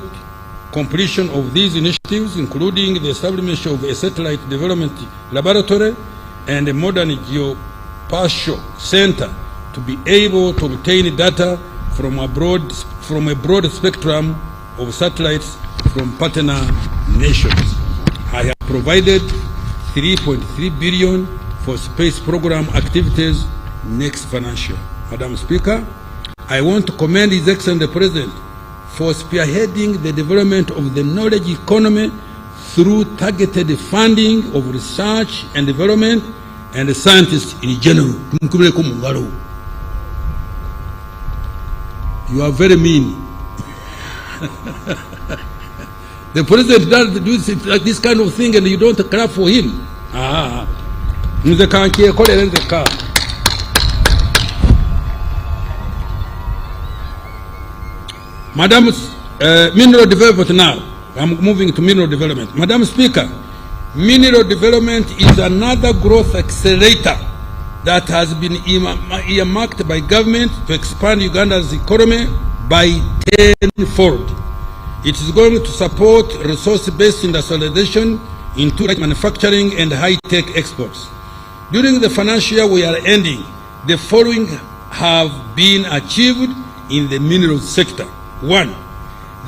completion of these initiatives, including the establishment of a satellite development laboratory and a modern geospatial center to be able to obtain data from a broad spectrum of satellites from partner nations. I have provided 3.3 billion for space program activities next financial. Madam Speaker, I want to commend His Excellency the President for spearheading the development of the knowledge economy through targeted funding of research and development and scientists in general. You are very mean. The president does do this kind of thing and you don't clap for him. Madam, mineral development now. I'm moving to mineral development. Madam Speaker, mineral development is another growth accelerator that has been earmarked by government to expand Uganda's economy by 10-fold. It is going to support resource-based industrialization into manufacturing and high-tech exports. During the financial year we are ending, the following have been achieved in the minerals sector. 1.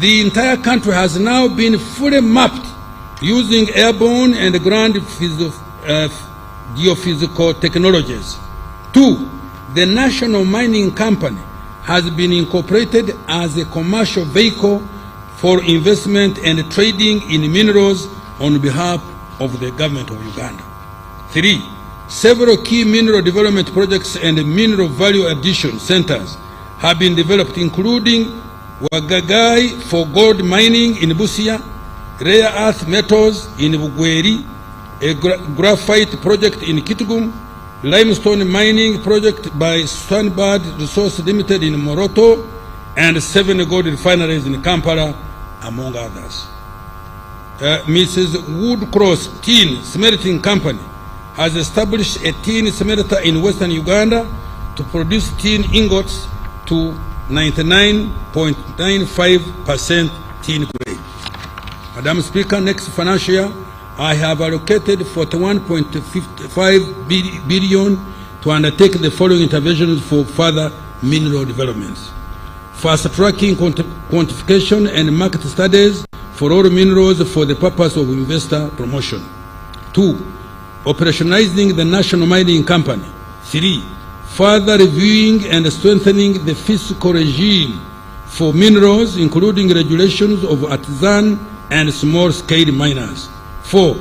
The entire country has now been fully mapped using airborne and ground geophysical technologies. 2. The National Mining Company has been incorporated as a commercial vehicle for investment and trading in minerals on behalf of the government of Uganda. 3. Several key mineral development projects and mineral value addition centers have been developed, including Wagagai for gold mining in Busia, rare earth metals in Bugweri, a graphite project in Kitgum, limestone mining project by Sunbird Resource Limited in Moroto, and 7 gold refineries in Kampala, among others. Mrs. Woodcross Tin Smelting Company has established a tin smelter in western Uganda to produce tin ingots to 99.95% tin grade. Madam Speaker, next financial year, I have allocated 41.55 billion to undertake the following interventions for further mineral developments. Fast-tracking quantification and market studies for all minerals for the purpose of investor promotion. 2. Operationalizing the National Mining Company. 3. Further reviewing and strengthening the fiscal regime for minerals, including regulations of artisan and small-scale miners. 4.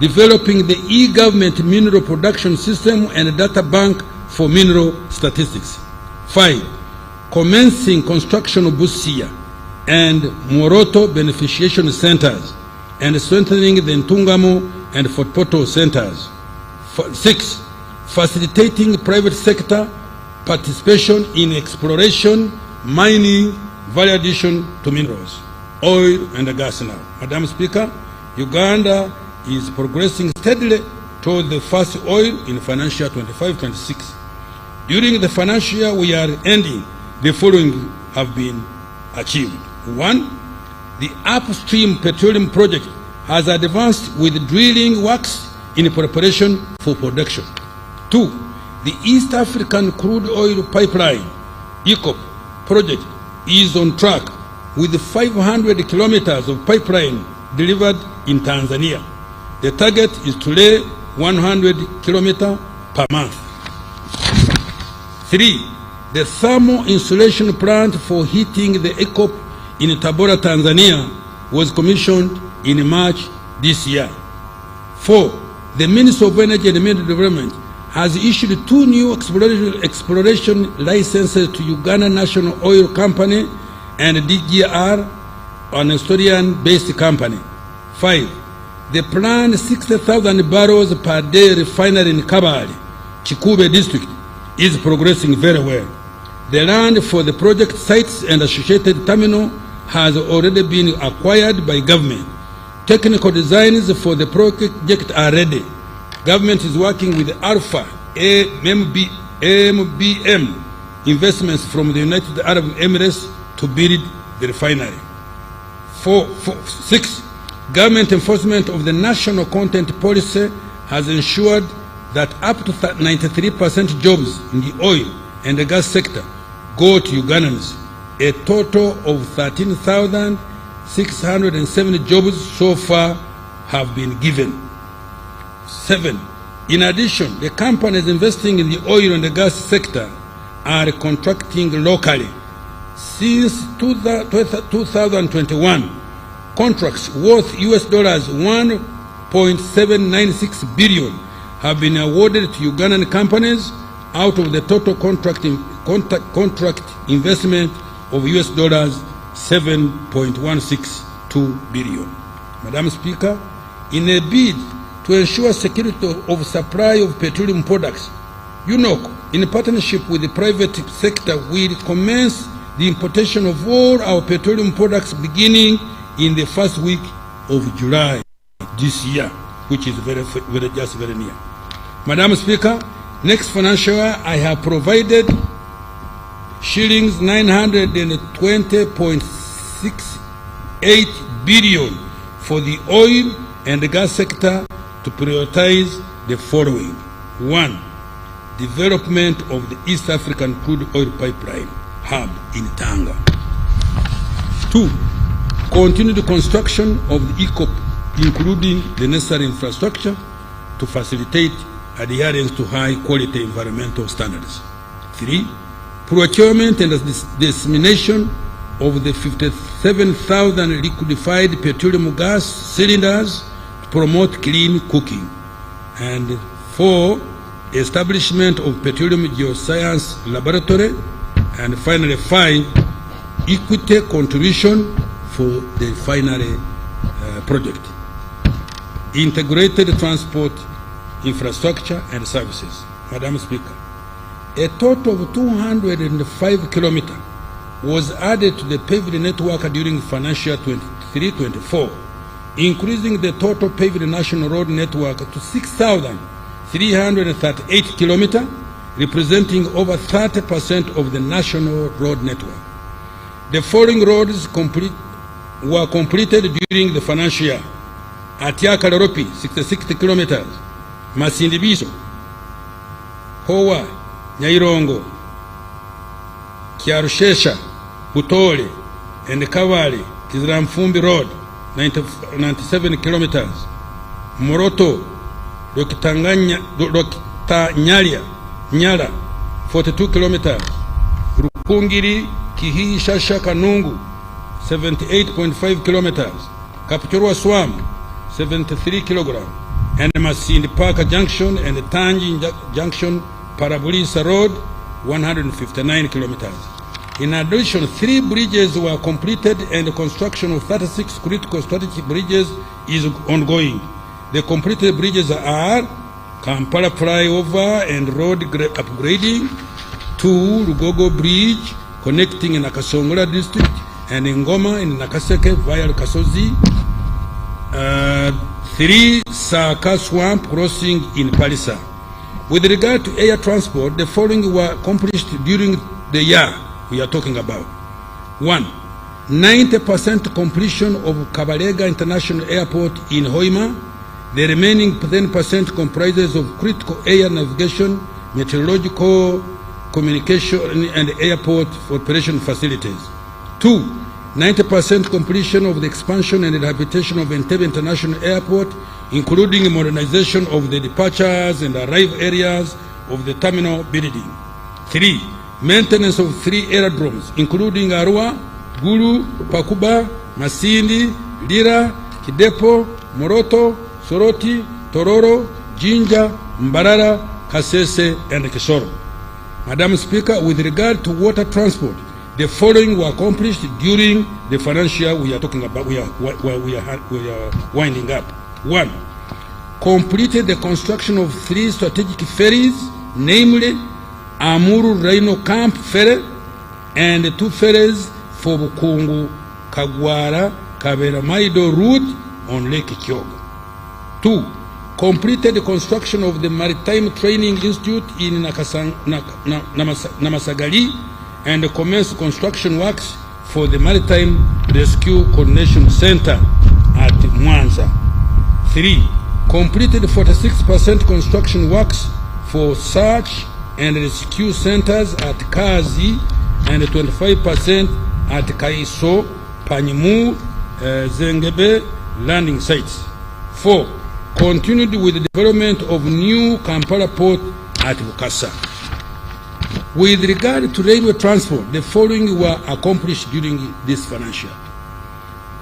Developing the e-government mineral production system and data bank for mineral statistics. 5. Commencing construction of Busia and Moroto beneficiation centers and strengthening the Ntungamo and Fort Portal centers. 6. Facilitating private sector participation in exploration, mining, value addition to minerals, oil and gas now. Madam Speaker, Uganda is progressing steadily toward the first oil in financial 25-26. During the financial year we are ending, the following have been achieved. 1. The upstream petroleum project has advanced with drilling works in preparation for production. 2. The East African Crude Oil Pipeline (EACOP) project is on track with 500 kilometers of pipeline delivered in Tanzania. The target is to lay 100 kilometers per month. 3. The thermal insulation plant for heating the EACOP in Tabora, Tanzania was commissioned in March this year. 4. The Ministry of Energy and Mineral Development has issued 2 new exploration licenses to Uganda National Oil Company and DGR, an Estonian-based company. 5. The planned 60,000 barrels per day refinery in Kabale, Chikube district, is progressing very well. The land for the project sites and associated terminal has already been acquired by government. Technical designs for the project are ready. Government is working with Alpha MBM investments from the United Arab Emirates to build the refinery. 6. Government enforcement of the national content policy has ensured that up to 93% jobs in the oil and the gas sector go to Ugandans. A total of 13,607 jobs so far have been given. 7. In addition, the companies investing in the oil and the gas sector are contracting locally. Since 2021, contracts worth $1.796 billion have been awarded to Ugandan companies out of the total contract investment of $7.162 billion. Madam Speaker, in a bid to ensure security of supply of petroleum products, UNOC, in partnership with the private sector, will commence the importation of all our petroleum products beginning in the first week of July this year, which is very near. Madam Speaker, next financial year I have provided shillings 920.68 billion for the oil and the gas sector to prioritize the following. 1. development of the East African crude oil pipeline hub in Tanga. 2. Continue the construction of the ECOP, including the necessary infrastructure to facilitate adherence to high-quality environmental standards. 3. Procurement and dissemination of the 57,000 liquefied petroleum gas cylinders to promote clean cooking. And 4. Establishment of petroleum geoscience laboratory. And finally, 5. Equity contribution for the final project. Integrated transport infrastructure and services. Madam Speaker, a total of 205 kilometers was added to the paved network during financial 23-24, increasing the total paved national road network to 6,338 kilometers, representing over 30% of the national road network. The following roads were completed during the financial year: Atia Kaloropi, 66 kilometers, Masindibiso, Hoa, Nyairongo, Kiarushesha, Butole, and Kavali, Kiziramfumbi Road, 97 kilometers, Moroto, Lokitanyalia, Nyala, 42 kilometers, Rukungiri, Kihi, Shasha, Kanungu, 78.5 kilometers, Kapchorwa Swam, 73 kilograms, and Masindi Park Junction and Tanji Junction, Parabolisa Road, 159 kilometers. In addition, 3 bridges were completed and the construction of 36 critical strategic bridges is ongoing. The completed bridges are Kampala Flyover and road upgrading, 2 Rugogo Bridge connecting in Nakasongola district and Ngoma in Nakaseke via Kasozi, 3 Saka Swamp crossing in Palisa. With regard to air transport, the following were accomplished during the year we are talking about. 1. 90% completion of Kabalega International Airport in Hoima. The remaining 10% comprises of critical air navigation, meteorological, communication, and airport operation facilities. 2. 90% completion of the expansion and rehabilitation of Entebbe International Airport, including modernization of the departures and arrival areas of the terminal building. 3. Maintenance of 3 aerodromes, including Arua, Gulu, Pakuba, Masindi, Lira, Kidepo, Moroto, Soroti, Tororo, Jinja, Mbarara, Kasese, and Kisoro. Madam Speaker, with regard to water transport, the following were accomplished during the financial year we are talking about. We are winding up. 1. Completed the construction of 3 strategic ferries, namely Amuru Rhino Camp Ferry and 2 ferries for Bukungu, Kagwara, Kabera Maido route on Lake Kyogo. 2. Completed the construction of the Maritime Training Institute in Namasagali and commenced construction works for the Maritime Rescue Coordination Center at Mwanza. 3. Completed 46% construction works for search and rescue centers at Kazi and 25% at Kaiso, Panimu, Zengebe landing sites. 4. Continued with the development of new Kampala port at Bukasa. With regard to railway transport, the following were accomplished during this financial year.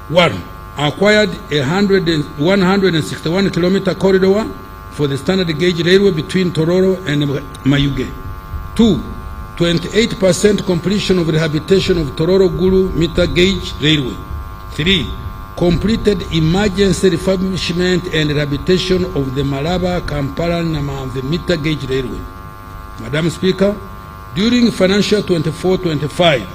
1. Acquired a 161-kilometer corridor for the standard gauge railway between Tororo and Mayuge. 2. 28% completion of rehabilitation of Tororo Gulu meter gauge railway. 3. Completed emergency refurbishment and rehabilitation of the Malaba Kampala Namamve meter gauge railway. Madam Speaker, during financial 24-25,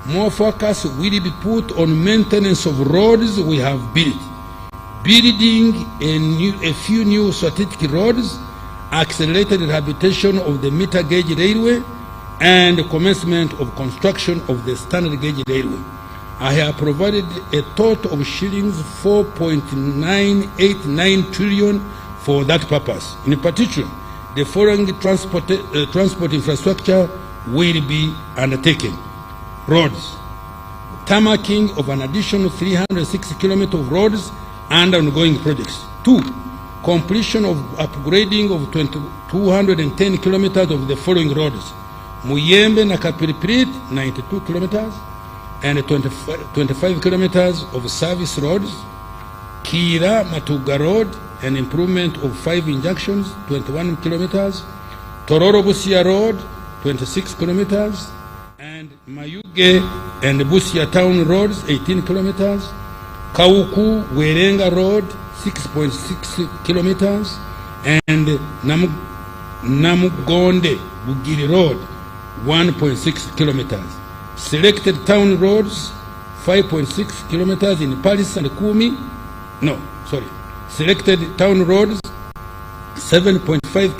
more focus will be put on maintenance of roads we have built, building a few new strategic roads, accelerated rehabilitation of the meter gauge railway, and the commencement of construction of the standard gauge railway. I have provided a total of shillings 4.989 trillion for that purpose. In particular, the following transport infrastructure will be undertaken. Roads. Tarmacking of an additional 360 kilometers of roads and ongoing projects. 2. Completion of upgrading of 210 kilometers of the following roads. Muyembe na Kapiripirit, 92 kilometers, and 25 kilometers of service roads. Kira Matuga Road, an improvement of 5 injunctions, 21 kilometers. Tororo Busia Road, 26 kilometers. And Mayuge and Busia Town Roads, 18 kilometers. Kauku Werenga Road, 6.6 kilometers. And Namugonde Bugiri Road, 1.6 kilometers. Selected town roads, 5.6 kilometers in Palis and Kumi. Selected town roads, 7.5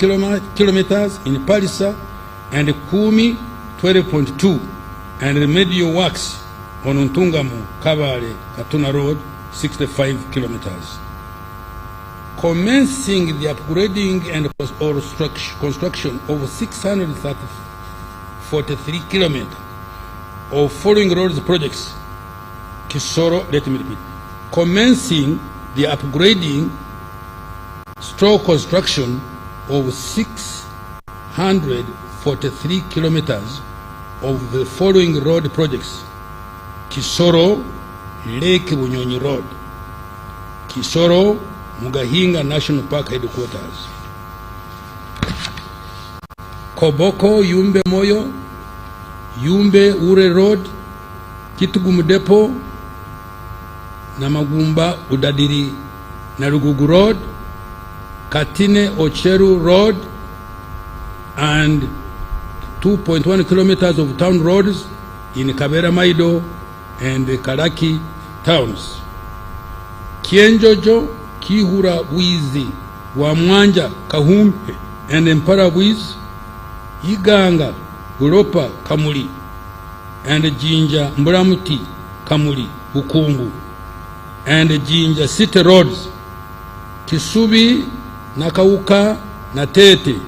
kilometers in Palisa and Kumi, 12.2. And remedial works on Untungamu, Kabale, Katuna Road, 65 kilometers. Commencing the upgrading and construction of 643 kilometers of following roads projects. Kisoro, let me repeat. Commencing the upgrading construction of 643 kilometers of the following road projects. Kisoro, Lake Bunyonyi Road. Kisoro, Mugahinga National Park Headquarters. Koboko, Yumbe Moyo, Yumbe Ure Road, Kitugumu Depot, Namagumba Udadiri Narugugu Road, Katine Ocheru Road, and 2.1 kilometers of town roads in Kabera Maido and the Karaki towns. Kienjojo, Kihura Wizi, Wamwanja, Kahumpe, and Empara Wiz, Iganga, Uropa, Kamuli, and Jinja, Mburamuti, Kamuli, Bukungu, and Jinja City Roads, Kisubi, Nakauka, Natete,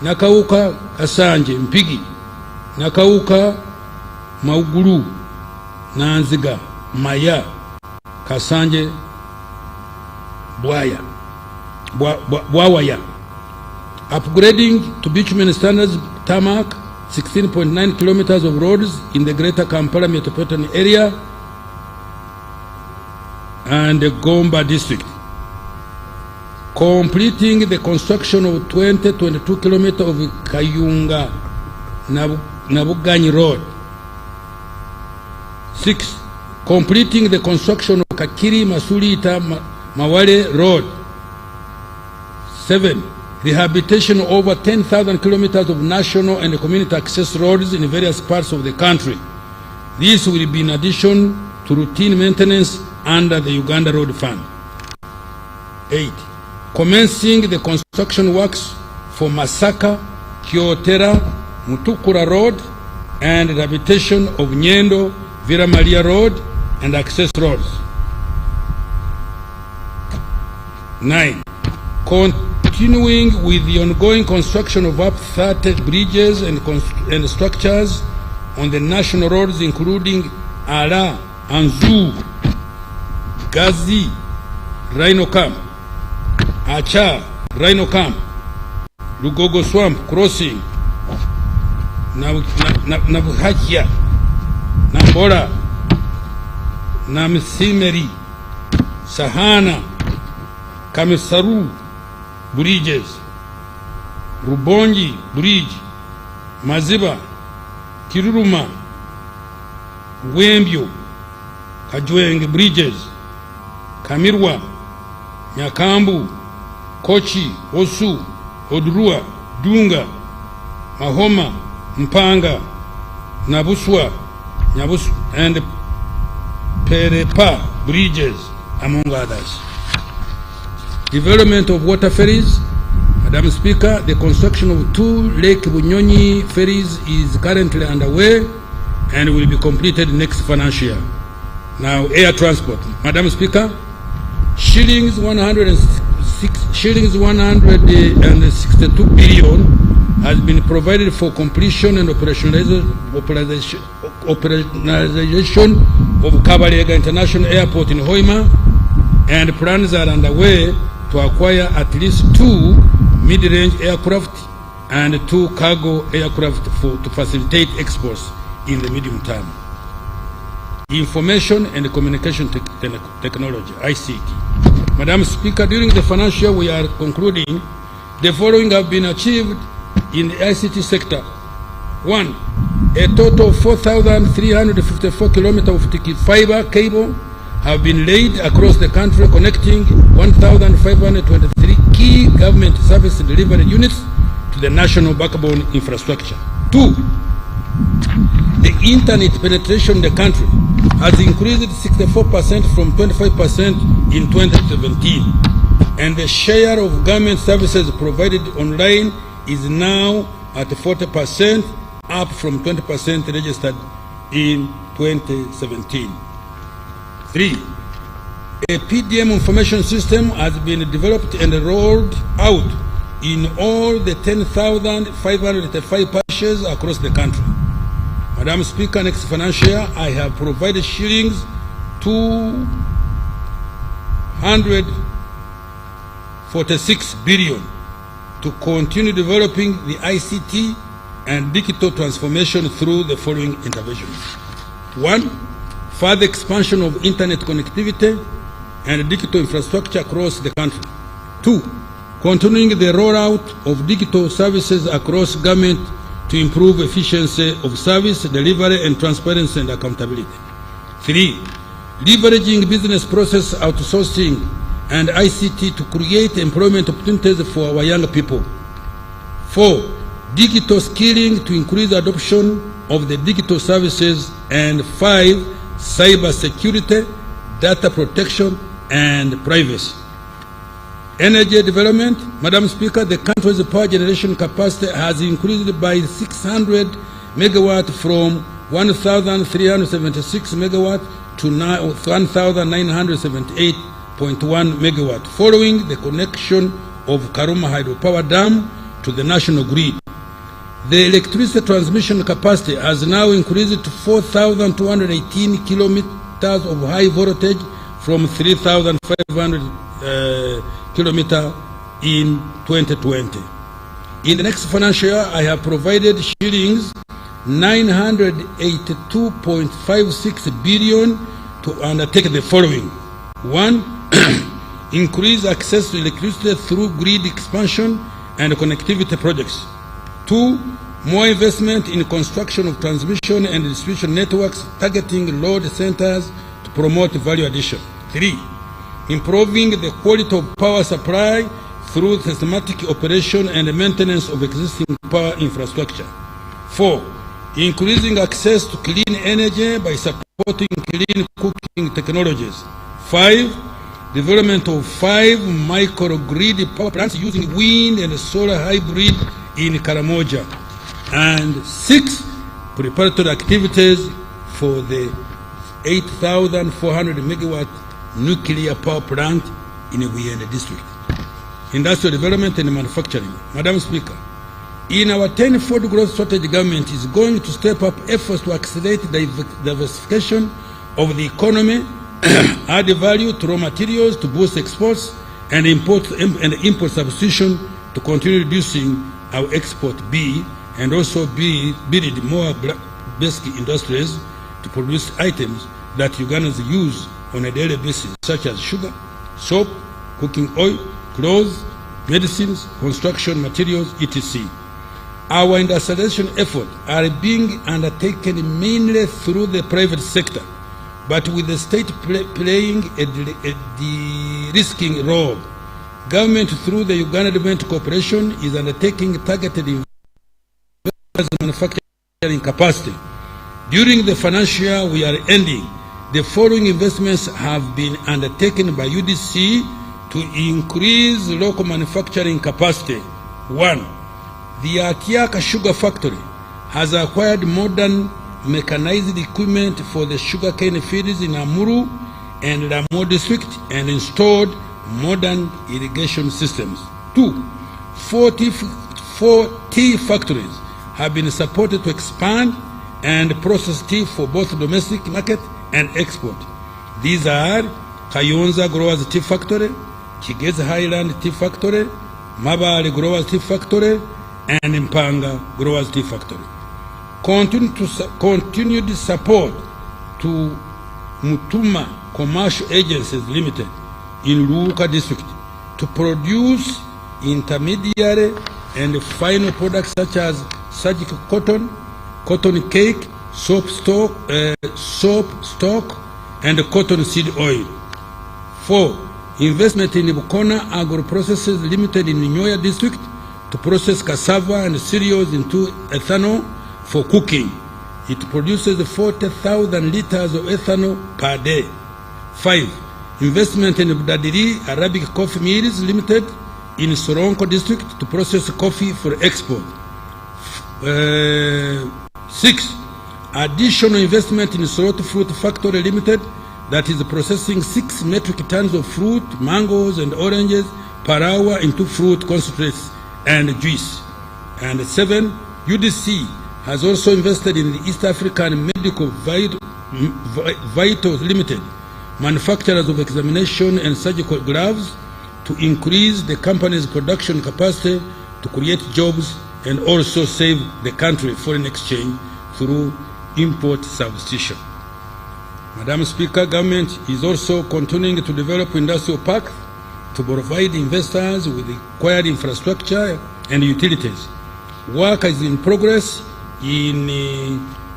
Nakauka, Kasanje, Mpigi, Nakauka, Mauguru, Nanziga, Maya, Kasanje, Bwawaya. Upgrading to bitumen standards tarmac 16.9 kilometers of roads in the Greater Kampala metropolitan area and the Gomba district. Completing the construction of 22 kilometers of Kayunga Nabuganyi Road. 6. Completing the construction of Kakiri Masulita Mawale Road. 7. Rehabilitation of over 10,000 kilometers of national and community access roads in various parts of the country. This will be in addition to routine maintenance under the Uganda Road Fund. 8. Commencing the construction works for Masaka, Kyotera, Mutukura Road and rehabilitation of Nyendo, Vira Maria Road and access roads. 9. Continuing with the ongoing construction of up 30 bridges and structures on the national roads, including Ara, Anzu, Gazi, Rhino Camp, Acha, Rhino Camp, Lugogo Swamp Crossing, Nabuhakia, Nambora, Namsimeri, Sahana, Kamisaru Bridges, Rubongi Bridge, Maziba, Kiruruma, Wembio, Kajweng Bridges, Kamirwa, Nyakambu, Kochi, Osu, Odrua, Dunga, Mahoma, Mpanga, Nabuswa, and Perepa Bridges, among others. Development of water ferries. Madam Speaker, the construction of 2 Lake Bunyonyi ferries is currently underway and will be completed next financial year. Now, air transport. Madam Speaker, shillings shillings 162 billion has been provided for completion and operationalization of Kabalega International Airport in Hoima, and plans are underway to acquire at least 2 mid-range aircraft and 2 cargo aircraft to facilitate exports in the medium term. Information and Communication Technology, ICT. Madam Speaker, during the financial year we are concluding, the following have been achieved in the ICT sector. 1. A total of 4,354 kilometers of optic fiber cable have been laid across the country, connecting 1,523 key government service delivery units to the national backbone infrastructure. 2. The internet penetration in the country has increased 64% from 25% in 2017, and the share of government services provided online is now at 40%, up from 20% registered in 2017. 3. A PDM information system has been developed and rolled out in all the 10,535 parishes across the country. Madam Speaker, next financial year, I have provided shillings 246 billion to continue developing the ICT and digital transformation through the following interventions. 1. Further expansion of internet connectivity and digital infrastructure across the country. 2. Continuing the rollout of digital services across government to improve efficiency of service delivery and transparency and accountability. 3. Leveraging business process outsourcing and ICT to create employment opportunities for our young people. 4. Digital skilling to increase adoption of the digital services. And 5. Cyber security, data protection, and privacy. Energy development. Madam Speaker, the country's power generation capacity has increased by 600 megawatt from 1,376 megawatt to 1,978.1 megawatt, following the connection of Karuma Hydropower Dam to the national grid. The electricity transmission capacity has now increased to 4,218 kilometers of high voltage from 3,500 kilometers in 2020. In the next financial year, I have provided shillings 982.56 billion to undertake the following. 1. Increase access to electricity through grid expansion and connectivity projects. 2. More investment in construction of transmission and distribution networks targeting load centers to promote value addition. 3. Improving the quality of power supply through systematic operation and maintenance of existing power infrastructure. 4. Increasing access to clean energy by supporting clean cooking technologies. 5. Development of 5 microgrid power plants using wind and solar hybrid in Karamoja. And 6. Preparatory activities for the 8,400 megawatt nuclear power plant in Wiyende district. Industrial development and manufacturing. Madam Speaker, in our 10-fold growth strategy, government is going to step up efforts to accelerate the diversification of the economy, add value to raw materials to boost exports, and import substitution to continue reducing our export and also build more basic industries to produce items that Ugandans use on a daily basis, such as sugar, soap, cooking oil, clothes, medicines, construction materials, etc. Our industrialization efforts are being undertaken mainly through the private sector, but with the state playing a de-risking role. Government, through the Uganda Development Corporation, is undertaking targeted investment in manufacturing capacity. During the financial year we are ending, the following investments have been undertaken by UDC to increase local manufacturing capacity. 1. The Atiaka Sugar Factory has acquired modern mechanized equipment for the sugarcane fields in Amuru and Ramo district and installed modern irrigation systems. 2. 40 tea factories have been supported to expand and process tea for both domestic market and export. These are Kayonza Growers Tea Factory, Kigezi Highland Tea Factory, Mabale Growers Tea Factory, and Mpanga Growers Tea Factory. Continued support to Mutuma Commercial Agencies Limited in Luka District to produce intermediary and final products such as surgical cotton, cotton cake, soap stock, and cotton seed oil. 4. Investment in Bukona Agro Processes Limited in Nyoya District to process cassava and cereals into ethanol for cooking. It produces 40,000 liters of ethanol per day. 5. Investment in Budadiri Arabic Coffee Mills Limited in Soronko District to process coffee for export. 6. Additional investment in Soroti Fruit Factory Limited that is processing 6 metric tons of fruit, mangoes, and oranges per hour into fruit concentrates and juice. And 7. UDC has also invested in the East African Medical Vitals Limited, manufacturers of examination and surgical gloves, to increase the company's production capacity to create jobs and also save the country foreign exchange through import substitution. Madam Speaker, government is also continuing to develop industrial parks to provide investors with the required infrastructure and utilities. Work is in progress in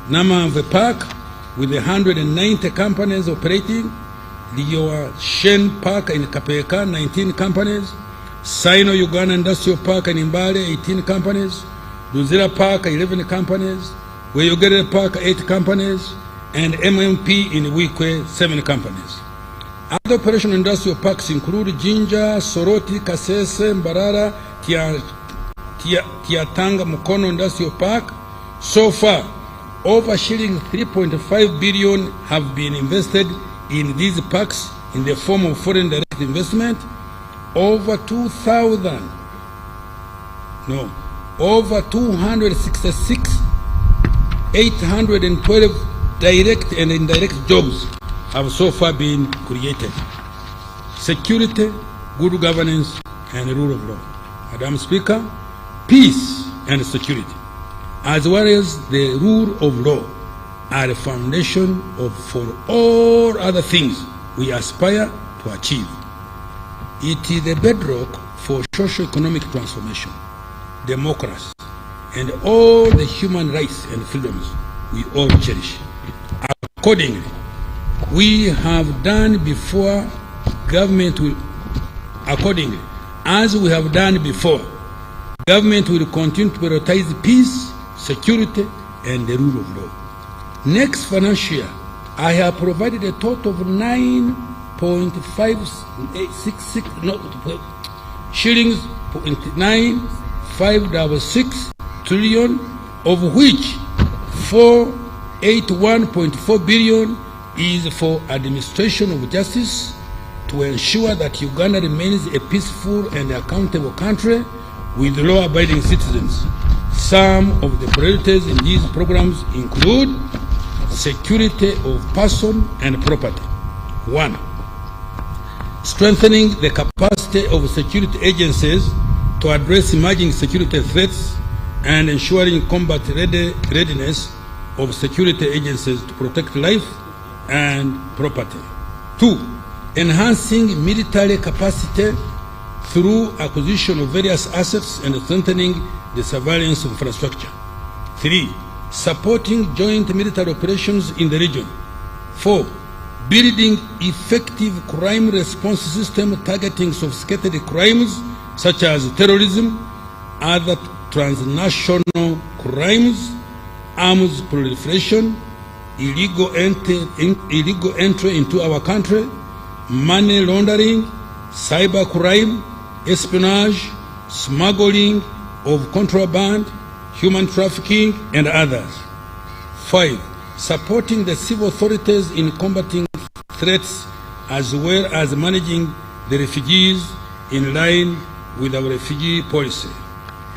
Namave Park with 190 companies operating, the Shen Park in Kapeka, 19 companies, Sino-Uganda Industrial Park in Imbale, 18 companies, Luzira Park, 11 companies, Weyogere Park, 8 companies, and MMP in Wikwe, 7 companies. Other operational industrial parks include Jinja, Soroti, Kasese, Mbarara, Tiatanga, Mukono Industrial Park. So far, over shilling 3.5 billion have been invested in these parks in the form of foreign direct investment. Over 266,812 direct and indirect jobs have so far been created. Security, good governance, and rule of law. Madam Speaker, peace and security, as well as the rule of law, are the foundation for all other things we aspire to achieve. It is the bedrock for socio-economic transformation, democracy, and all the human rights and freedoms we all cherish. Accordingly, we have done before, government will continue to prioritize peace, security, and the rule of law. Next financial year, I have provided a total of 9.566 trillion, of which 481.4 billion is for administration of justice to ensure that Uganda remains a peaceful and accountable country with law-abiding citizens. Some of the priorities in these programs include security of person and property. 1. Strengthening the capacity of security agencies to address emerging security threats and ensuring combat readiness of security agencies to protect life and property. 2. Enhancing military capacity through acquisition of various assets and strengthening the surveillance infrastructure. 3. Supporting joint military operations in the region. 4. Building effective crime response system targeting sophisticated crimes such as terrorism, other transnational crimes, arms proliferation, illegal entry into our country, money laundering, cyber crime, espionage, smuggling of contraband, human trafficking, and others. 5. Supporting the civil authorities in combating threats as well as managing the refugees in line with our refugee policy.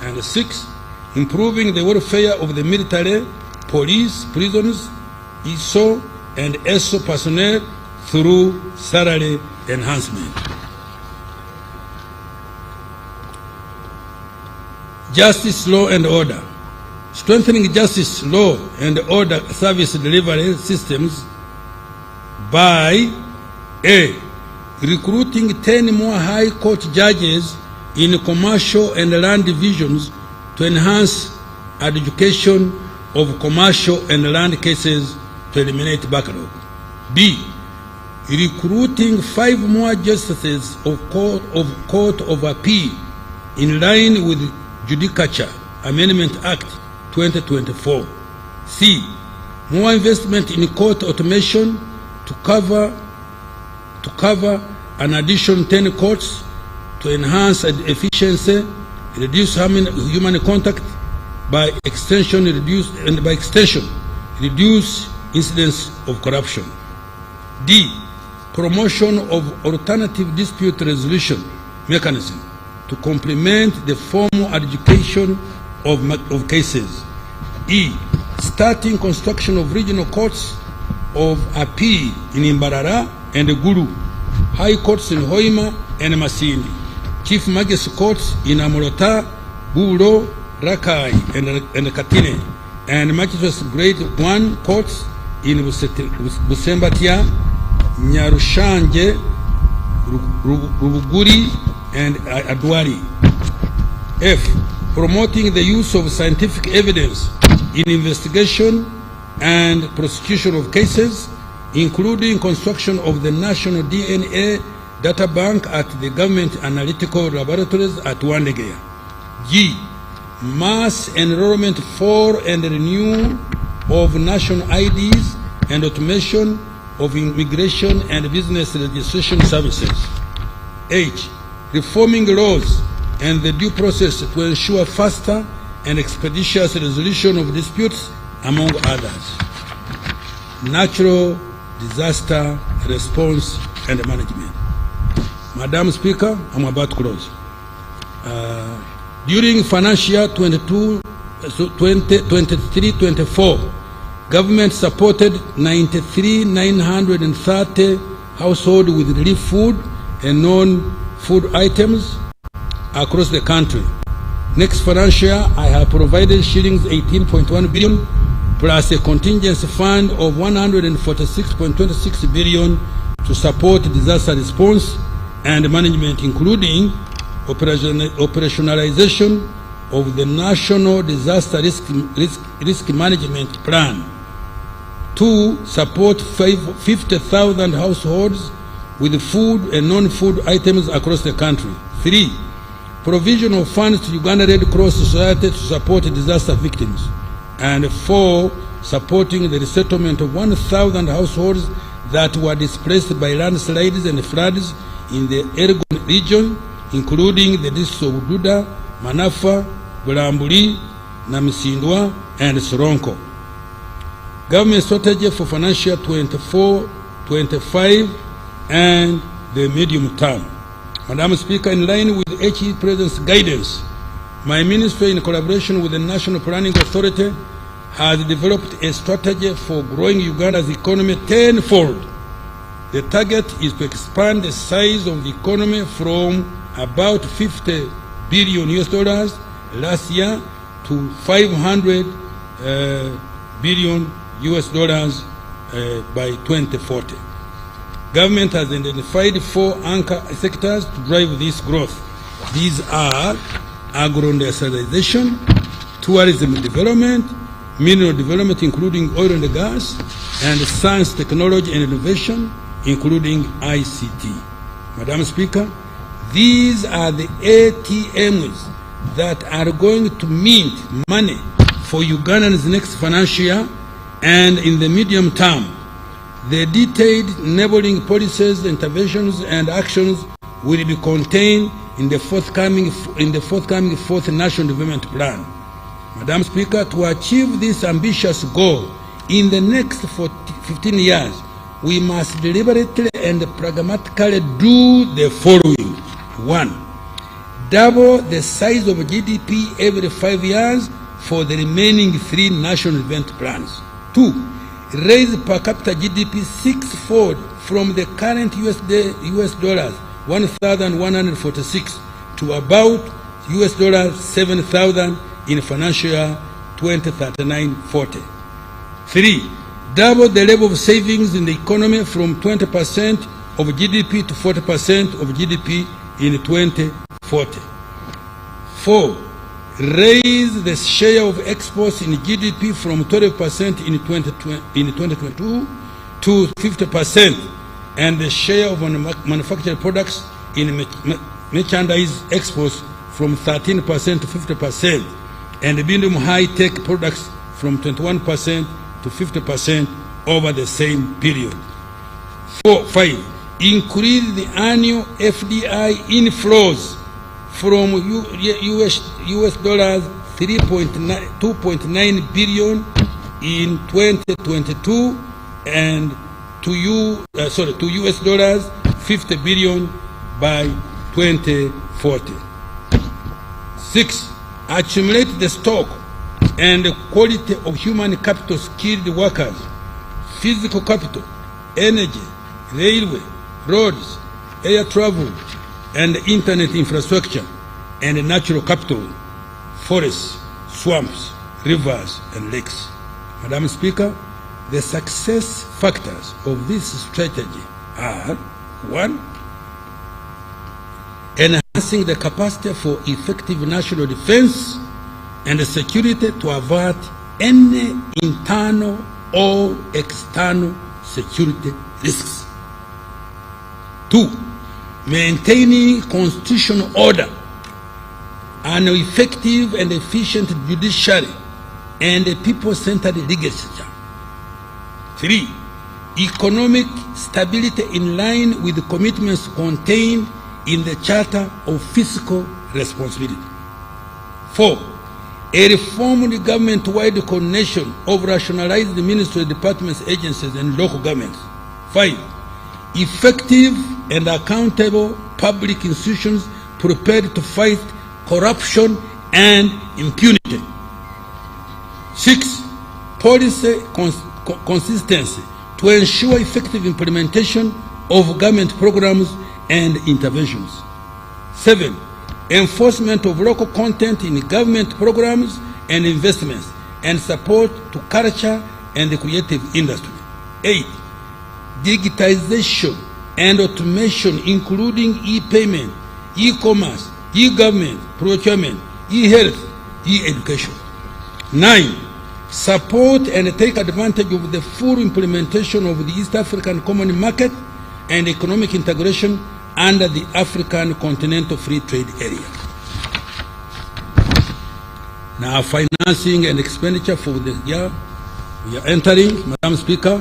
And 6, improving the welfare of the military, police, prisons, ESO, and ESO personnel through salary enhancement. Justice, law, and order. Strengthening justice, law, and order service delivery systems by A. Recruiting 10 more high court judges in commercial and land divisions to enhance adjudication of commercial and land cases to eliminate backlog. B. Recruiting 5 more justices of Court of Appeal in line with Judicature Amendment Act 2024. C. More investment in court automation to cover an additional 10 courts to enhance efficiency, reduce human contact, by extension reduce incidents of corruption. D. Promotion of alternative dispute resolution mechanism to complement the formal adjudication of cases. E. Starting construction of regional courts of appeal in Imbarara and Gulu, high courts in Hoima and Masindi, chief magistrate courts in Amurata, Buro, Rakai, and Katine, and magistrates grade 1 courts in Busembatia, Nyarushanje, Rubuguri, and Adwari. F. Promoting the use of scientific evidence in investigation and prosecution of cases, including construction of the National DNA Data Bank at the Government Analytical Laboratories at Wandegeya. G. Mass enrollment for and renewal of national IDs and automation of immigration and business registration services. H. Reforming laws and the due process to ensure faster and expeditious resolution of disputes, among others. Natural disaster response and management. Madam Speaker, I'm about to close. During financial year 23-24, government supported 93,930 households with relief food and non-food items across the country. Next financial year, I have provided shillings 18.1 billion plus a contingency fund of 146.26 billion to support disaster response and management, including operationalization of the National Disaster Risk Management Plan. 2. Support 50,000 households with food and non-food items across the country. 3. Provision of funds to Uganda Red Cross Society to support disaster victims. And 4. Supporting the resettlement of 1,000 households that were displaced by landslides and floods in the Elgon region, including the districts of Duda, Manafa, Bulambuli, Namisindwa, and Soronko. Government strategy for financial 24-25 and the medium term. Madam Speaker, in line with HE President's guidance, my ministry, in collaboration with the National Planning Authority, has developed a strategy for growing Uganda's economy tenfold. The target is to expand the size of the economy from about $50 billion last year to $500 billion by 2040. Government has identified 4 anchor sectors to drive this growth. These are agro-industrialization, tourism development, mineral development including oil and gas, and science, technology and innovation including ICT. Madam Speaker, these are the ATMs that are going to mint money for Ugandans next financial year and in the medium term. The detailed enabling policies, interventions, and actions will be contained in the forthcoming 4th National Development Plan. Madam Speaker, to achieve this ambitious goal in the next 15 years, we must deliberately and pragmatically do the following. 1. Double the size of GDP every 5 years for the remaining 3 national event plans. 2. Raise per capita GDP 6-fold from the current US dollars 1,146 to about US dollars 7,000 in financial year 2039-40. 3. Double the level of savings in the economy from 20% of GDP to 40% of GDP in 2040. 4. Raise the share of exports in GDP from 12% in 2022 to 50%, and the share of manufactured products in merchandise exports from 13% to 50%, and medium high-tech products from 21% to 50% over the same period. 5. Increase the annual FDI inflows from US dollars 2.9 billion in 2022 and to US dollars 50 billion by 2040. 6. Accumulate the stock and the quality of human capital, skilled workers, physical capital, energy, railway, roads, air travel, and internet infrastructure, and natural capital, forests, swamps, rivers, and lakes. Madam Speaker, the success factors of this strategy are: 1. Enhancing the capacity for effective national defense and security to avert any internal or external security risks. 2. Maintaining constitutional order, an effective and efficient judiciary, and a people-centered legislature. 3. Economic stability in line with the commitments contained in the Charter of Fiscal Responsibility. 4. A reformed government-wide coordination of rationalized ministry, departments, agencies, and local governments. 5. Effective and accountable public institutions prepared to fight corruption and impunity. 6. Policy consistency to ensure effective implementation of government programs and interventions. 7. Enforcement of local content in government programs and investments, and support to culture and the creative industry. 8. Digitization and automation, including e-payment, e-commerce, e-government, procurement, e-health, e-education. 9. Support and take advantage of the full implementation of the East African Common Market and economic integration under the African Continental Free Trade Area. Now, financing and expenditure for the year we are entering, Madam Speaker,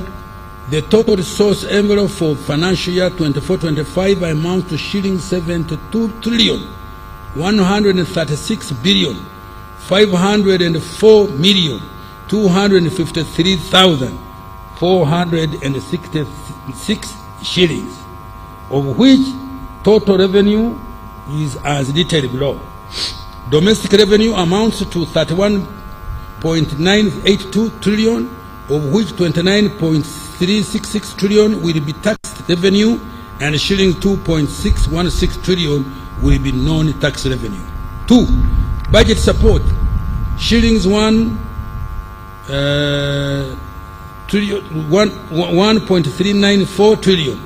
the total resource envelope for financial year 24-25 amounts to shillings 72,136,504,253,466 shillings, of which total revenue is as detailed below. Domestic revenue amounts to 31.982 trillion, of which 29.366 trillion will be tax revenue and shilling 2.616 trillion will be non-tax revenue. 2. Budget support, shillings 1.394 trillion.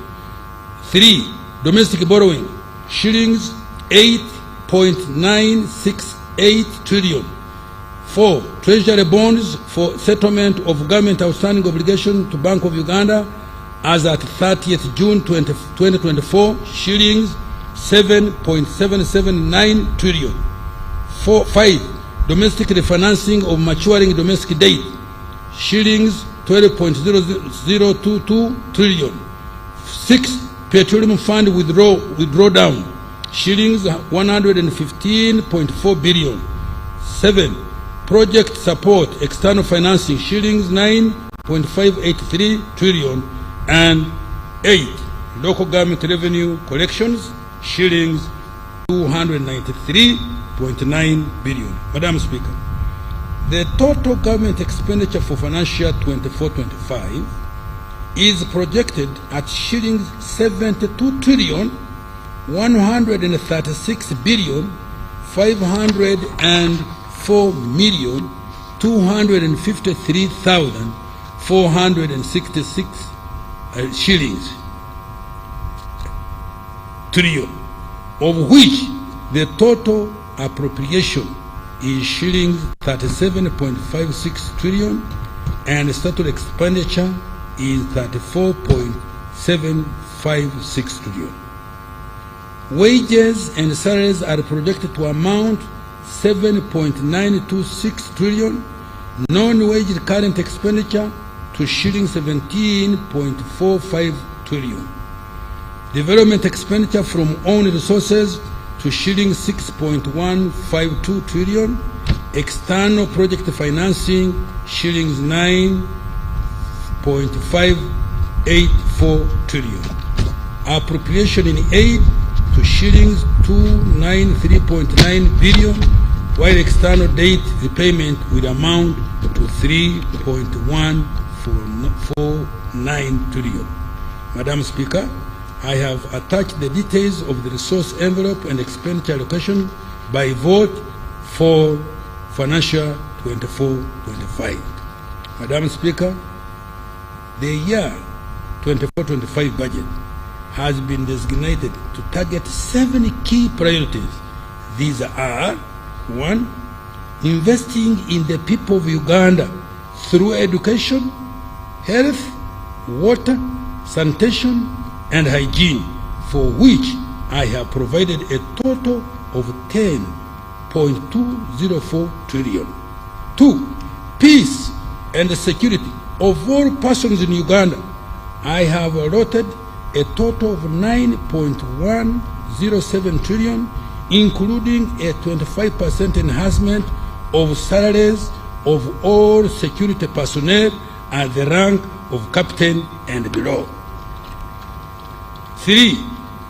3. Domestic borrowing, shillings 8.968 trillion. 4. Treasury bonds for settlement of government outstanding obligation to Bank of Uganda as at 30th June 2024, shillings 7.779 trillion. 5. Domestic refinancing of maturing domestic debt, shillings 12.0022 trillion. 6. Petroleum fund withdrawdown, shillings 115.4 billion. 7. Project support external financing, shillings 9.583 trillion. And 8, local government revenue collections, shillings 293.9 billion. Madam Speaker, the total government expenditure for financial 24-25 is projected at shillings 72 trillion 136 billion 504 million 253,466 shillings trillion, of which the total appropriation is shillings 37.56 trillion and statutory expenditure is 34.756 trillion. Wages and salaries are projected to amount 7.926 trillion, non-wage current expenditure to shilling 17.45 trillion. Development expenditure from own resources to shilling 6.152 trillion. External project financing shillings 9.584 trillion. Appropriation in aid to shillings 293.9 billion, while external debt repayment will amount to 3.149 trillion. Madam Speaker, I have attached the details of the resource envelope and expenditure allocation by vote for financial 24-25. Madam Speaker, the year 24-25 budget has been designated to target 7 key priorities. These are: 1, investing in the people of Uganda through education, health, water, sanitation, and hygiene, for which I have provided a total of 10.204 trillion. 2, peace and security of all persons in Uganda. I have allotted a total of 9.107 trillion, including a 25% enhancement of salaries of all security personnel at the rank of captain and below. 3,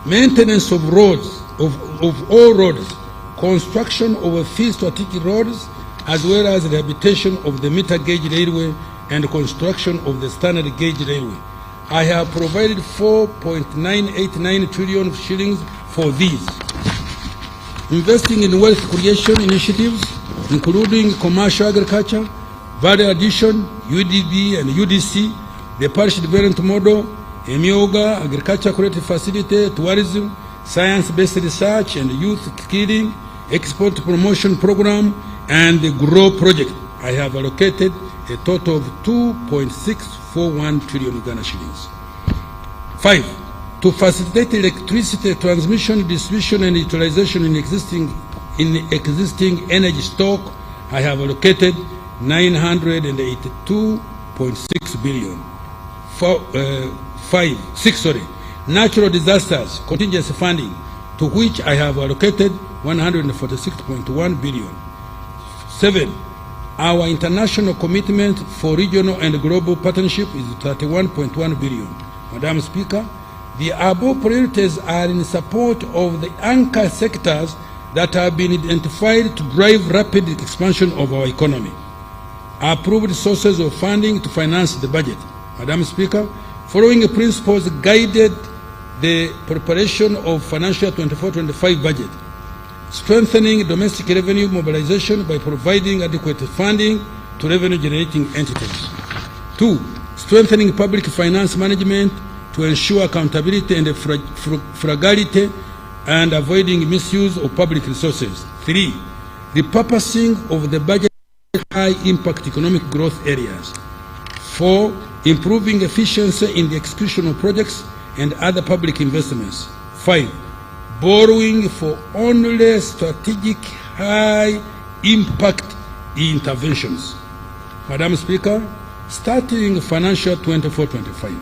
maintenance of roads, of all roads, construction of 3 strategic roads, as well as rehabilitation of the meter gauge railway and construction of the standard gauge railway. I have provided 4.989 trillion shillings for these. Investing in wealth creation initiatives, including commercial agriculture, value addition, UDB and UDC, the parish development model, Emioga, agriculture creative facility, tourism, science-based research and youth skilling, export promotion program, and the GROW project. I have allocated a total of 2.641 trillion Uganda shillings. 5, to facilitate electricity transmission, distribution, and utilization in existing energy stock, I have allocated 982.6 billion. 6, natural disasters contingency funding, to which I have allocated 146.1 billion. 7, our international commitment for regional and global partnership is 31.1 billion. Madam Speaker, the above priorities are in support of the anchor sectors that have been identified to drive rapid expansion of our economy. Approved sources of funding to finance the budget. Madam Speaker, following principles guided the preparation of financial 24-25 budget: strengthening domestic revenue mobilization by providing adequate funding to revenue-generating entities. 2, strengthening public finance management to ensure accountability and frugality and avoiding misuse of public resources. 3, repurposing of the budget high-impact economic growth areas. 4, improving efficiency in the execution of projects and other public investments. 5, borrowing for only strategic high-impact interventions. Madam Speaker, starting financial 24-25,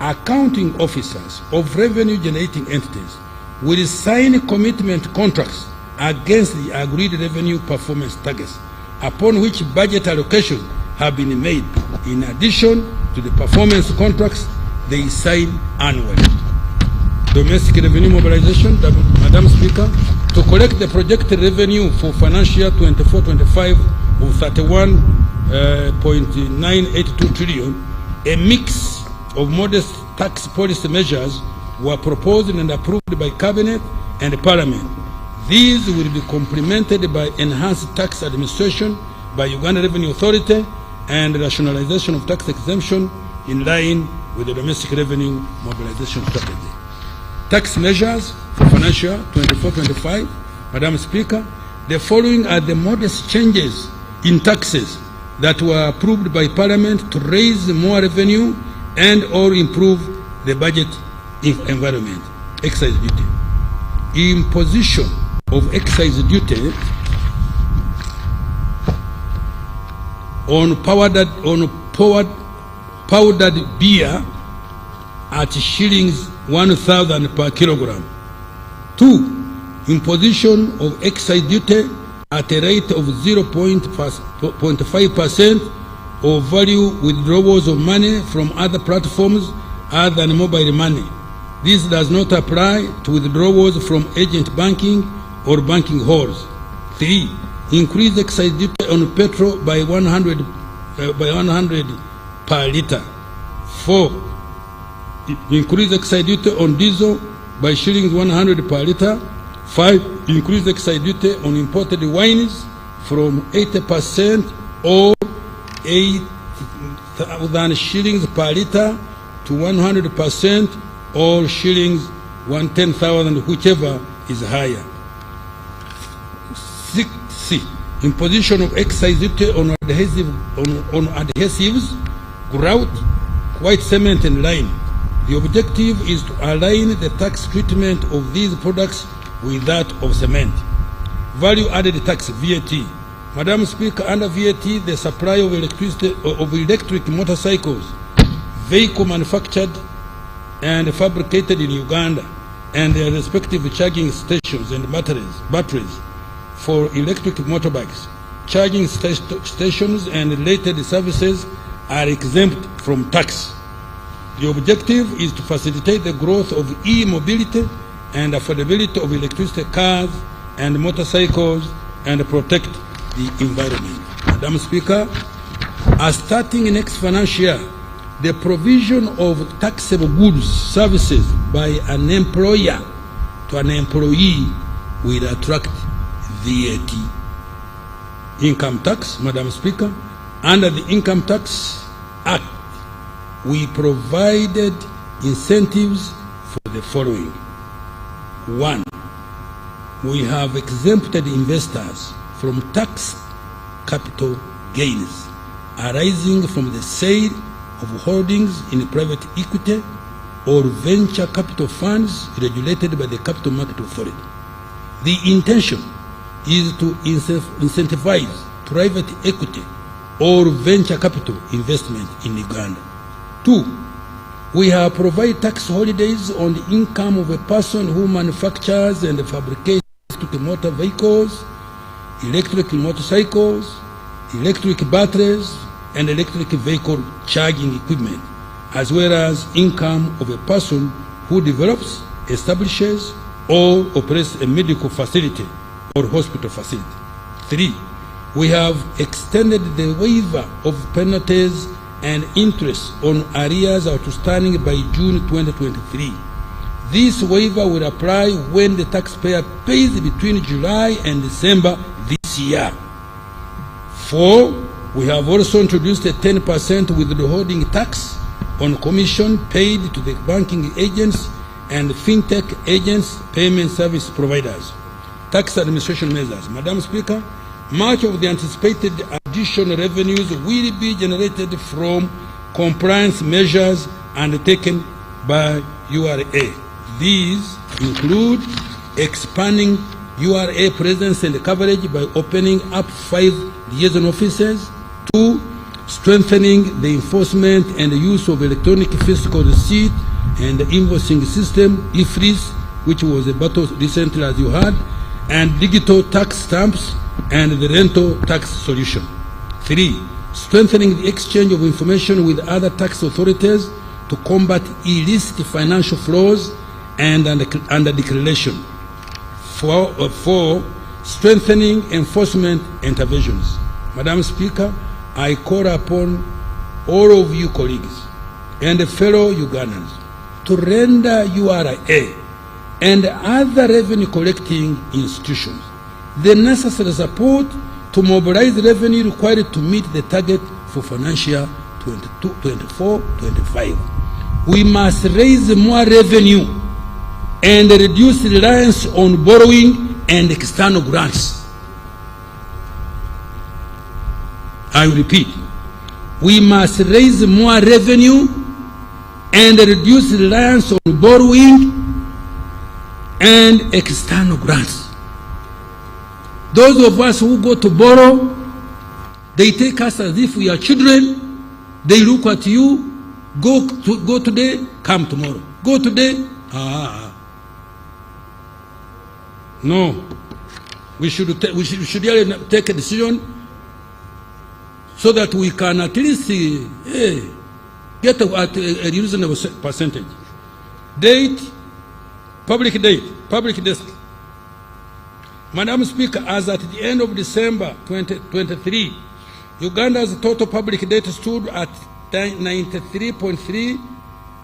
accounting officers of revenue-generating entities will sign commitment contracts against the agreed revenue performance targets, upon which budget allocations have been made. In addition to the performance contracts, they sign annually. Domestic revenue mobilization, Madam Speaker, to collect the projected revenue for financial year 24-25 of 31.982 trillion, a mix of modest tax policy measures were proposed and approved by Cabinet and Parliament. These will be complemented by enhanced tax administration by Uganda Revenue Authority and rationalization of tax exemption in line with the domestic revenue mobilization strategy. Tax measures for financial year 24-25, Madam Speaker, the following are the modest changes in taxes that were approved by Parliament to raise more revenue and or improve the budget environment. Excise duty. Imposition of excise duty on powdered beer at shillings 1,000 per kilogram. 2. Imposition of excise duty at a rate of 0.5% of value withdrawals of money from other platforms other than mobile money. This does not apply to withdrawals from agent banking or banking halls. 3. Increase excise duty on petrol by 100 per litre. 4. Increase excise duty on diesel by shillings 100 per litre. 5. Increase excise duty on imported wines from 80% or 8,000 shillings per litre to 100% or shillings 110,000, whichever is higher. 6. Imposition of excise duty on adhesives, grout, white cement and lime. The objective is to align the tax treatment of these products with that of cement. Value added tax, VAT. Madam Speaker, under VAT, the supply of electric motorcycles, vehicle manufactured and fabricated in Uganda, and their respective charging stations and batteries for electric motorbikes, charging stations and related services are exempt from tax. The objective is to facilitate the growth of e-mobility and affordability of electricity cars and motorcycles and protect the environment. Madam Speaker, as starting next financial year, the provision of taxable goods, services by an employer to an employee will attract VAT. Income tax, Madam Speaker, under the Income Tax Act, we provided incentives for the following. 1. We have exempted investors from tax capital gains arising from the sale of holdings in private equity or venture capital funds regulated by the Capital Market Authority. The intention is to incentivize private equity or venture capital investment in Uganda. 2. We have provided tax holidays on the income of a person who manufactures and fabricates electric motor vehicles, electric motorcycles, electric batteries, and electric vehicle charging equipment, as well as income of a person who develops, establishes, or operates a medical facility or hospital facility. 3. We have extended the waiver of penalties and interest on arrears outstanding by June 2023. This waiver will apply when the taxpayer pays between July and December this year. 4. We have also introduced a 10% withholding tax on commission paid to the banking agents and fintech agents, payment service providers. Tax administration measures. Madam Speaker, much of the anticipated additional revenues will be generated from compliance measures undertaken by URA. These include expanding URA presence and coverage by opening up 5 liaison offices. 2. Strengthening the enforcement and the use of electronic fiscal receipt and the invoicing system, IFRIS, which was a battle recently as you heard, and digital tax stamps and the rental tax solution. 3. Strengthening the exchange of information with other tax authorities to combat illicit financial flows and under declaration. 4, strengthening enforcement interventions. Madam Speaker, I call upon all of you colleagues and fellow Ugandans to render URA and other revenue collecting institutions the necessary support to mobilize revenue required to meet the target for financial 24-25. We must raise more revenue and reduce reliance on borrowing and external grants. I repeat, we must raise more revenue and reduce reliance on borrowing and external grants. Those of us who go to borrow, they take us as if we are children. They look at you, go today, come tomorrow. Go today, No, we should really take a decision so that we can at least get at a reasonable percentage. Date, public desk. Madam Speaker, as at the end of December 2023, Uganda's total public debt stood at 93.3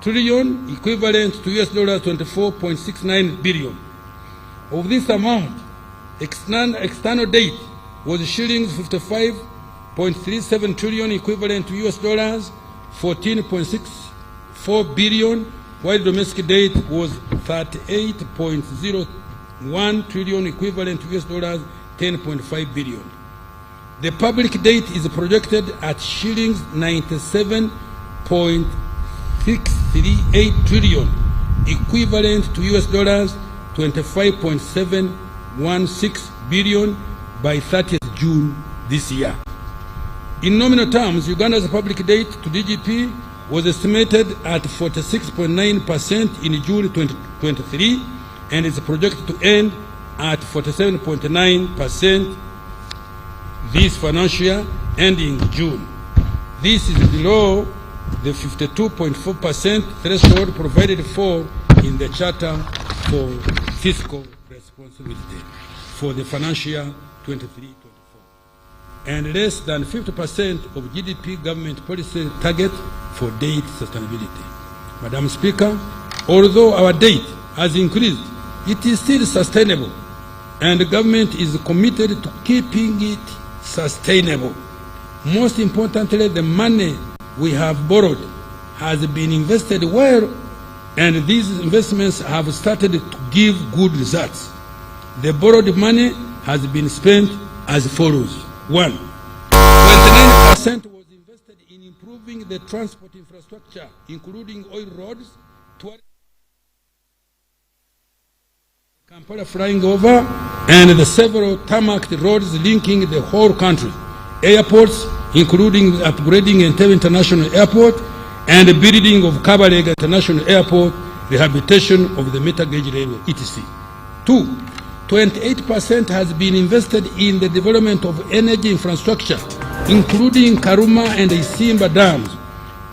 trillion, equivalent to US dollars 24.69 billion. Of this amount, external debt was shillings 55.37 trillion, equivalent to US dollars 14.64 billion, while domestic debt was 38.01 trillion, equivalent to US dollars 10.5 billion. The public debt is projected at shillings 97.638 trillion, equivalent to US dollars 25.716 billion by 30th June this year. In nominal terms, Uganda's public debt to GDP was estimated at 46.9% in June 2023 and is projected to end at 47.9% this financial year ending June. This is below the 52.4% threshold provided for in the Charter for Fiscal Responsibility for the financial year 23-24, and less than 50% of GDP government policy target for debt sustainability. Madam Speaker, although our debt has increased, it is still sustainable, and the government is committed to keeping it sustainable. Most importantly, the money we have borrowed has been invested well, and these investments have started to give good results. The borrowed money has been spent as follows. 1, 29% was invested in improving the transport infrastructure, including oil roads, Kampala flying over, and the several tarmac roads linking the whole country, airports, including upgrading Entebbe International Airport and the building of Kabalega International Airport, rehabilitation of the meter gauge railway, etc. 2, 28% has been invested in the development of energy infrastructure, including Karuma and Isimba dams,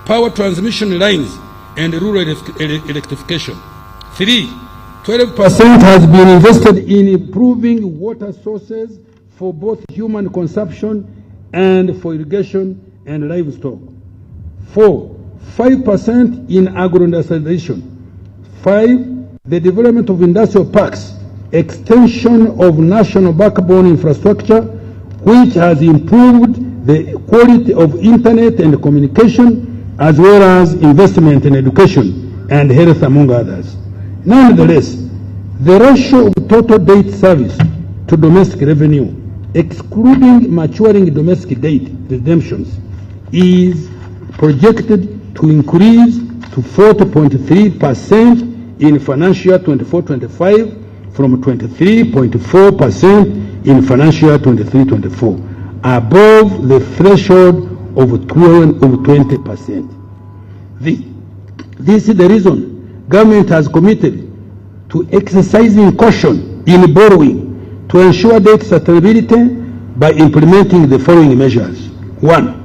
power transmission lines, and rural electrification. 3, 12% has been invested in improving water sources for both human consumption and for irrigation and livestock. 4, 5% in agro-industrialization. 5, the development of industrial parks, extension of national backbone infrastructure, which has improved the quality of internet and communication, as well as investment in education and health, among others. Nonetheless, the ratio of total debt service to domestic revenue, excluding maturing domestic debt redemptions, is projected to increase to 40.3% in financial year 24-25 from 23.4% in financial year 23-24, above the threshold of 20%. This is the reason government has committed to exercising caution in borrowing to ensure debt sustainability by implementing the following measures. 1,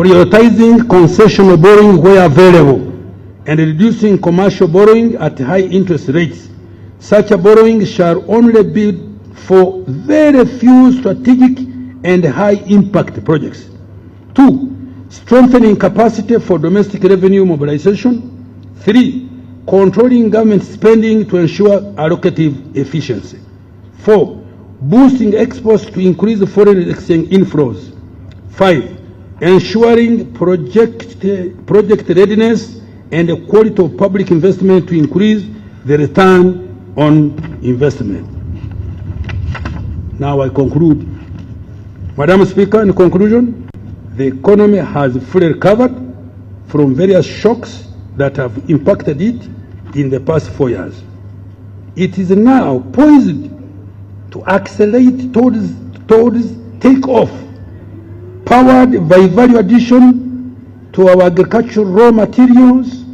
prioritizing concessional borrowing where available, and reducing commercial borrowing at high interest rates. Such a borrowing shall only be for very few strategic and high-impact projects. 2, strengthening capacity for domestic revenue mobilization. 3, controlling government spending to ensure allocative efficiency. 4, boosting exports to increase foreign exchange inflows. 5, ensuring project readiness and the quality of public investment to increase the return on investment. Now I conclude. Madam Speaker, in conclusion, the economy has fully recovered from various shocks that have impacted it in the past 4 years. It is now poised to accelerate towards take-off, powered by value addition to our agricultural raw materials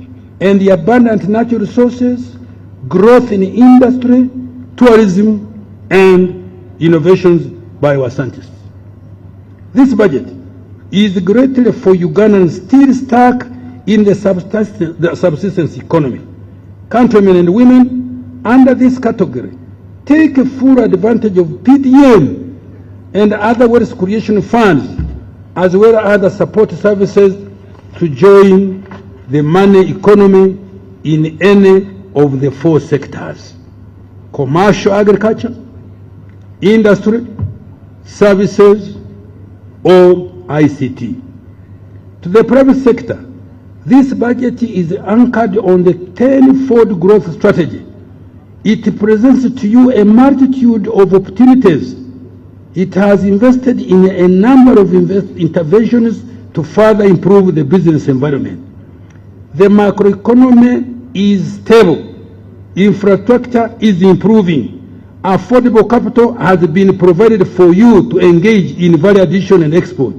and the abundant natural resources, growth in industry, tourism, and innovations by our scientists. This budget is greatly for Ugandans still stuck in the subsistence economy. Countrymen and women under this category take full advantage of PDM and other wealth creation funds, as well as other support services, to join the money economy in any of the 4 sectors: commercial agriculture, industry, services, or ICT. To the private sector, this budget is anchored on the 10-fold growth strategy. It presents to you a multitude of opportunities. It has invested in a number of interventions to further improve the business environment. The macroeconomy is stable. Infrastructure is improving. Affordable capital has been provided for you to engage in value addition and export.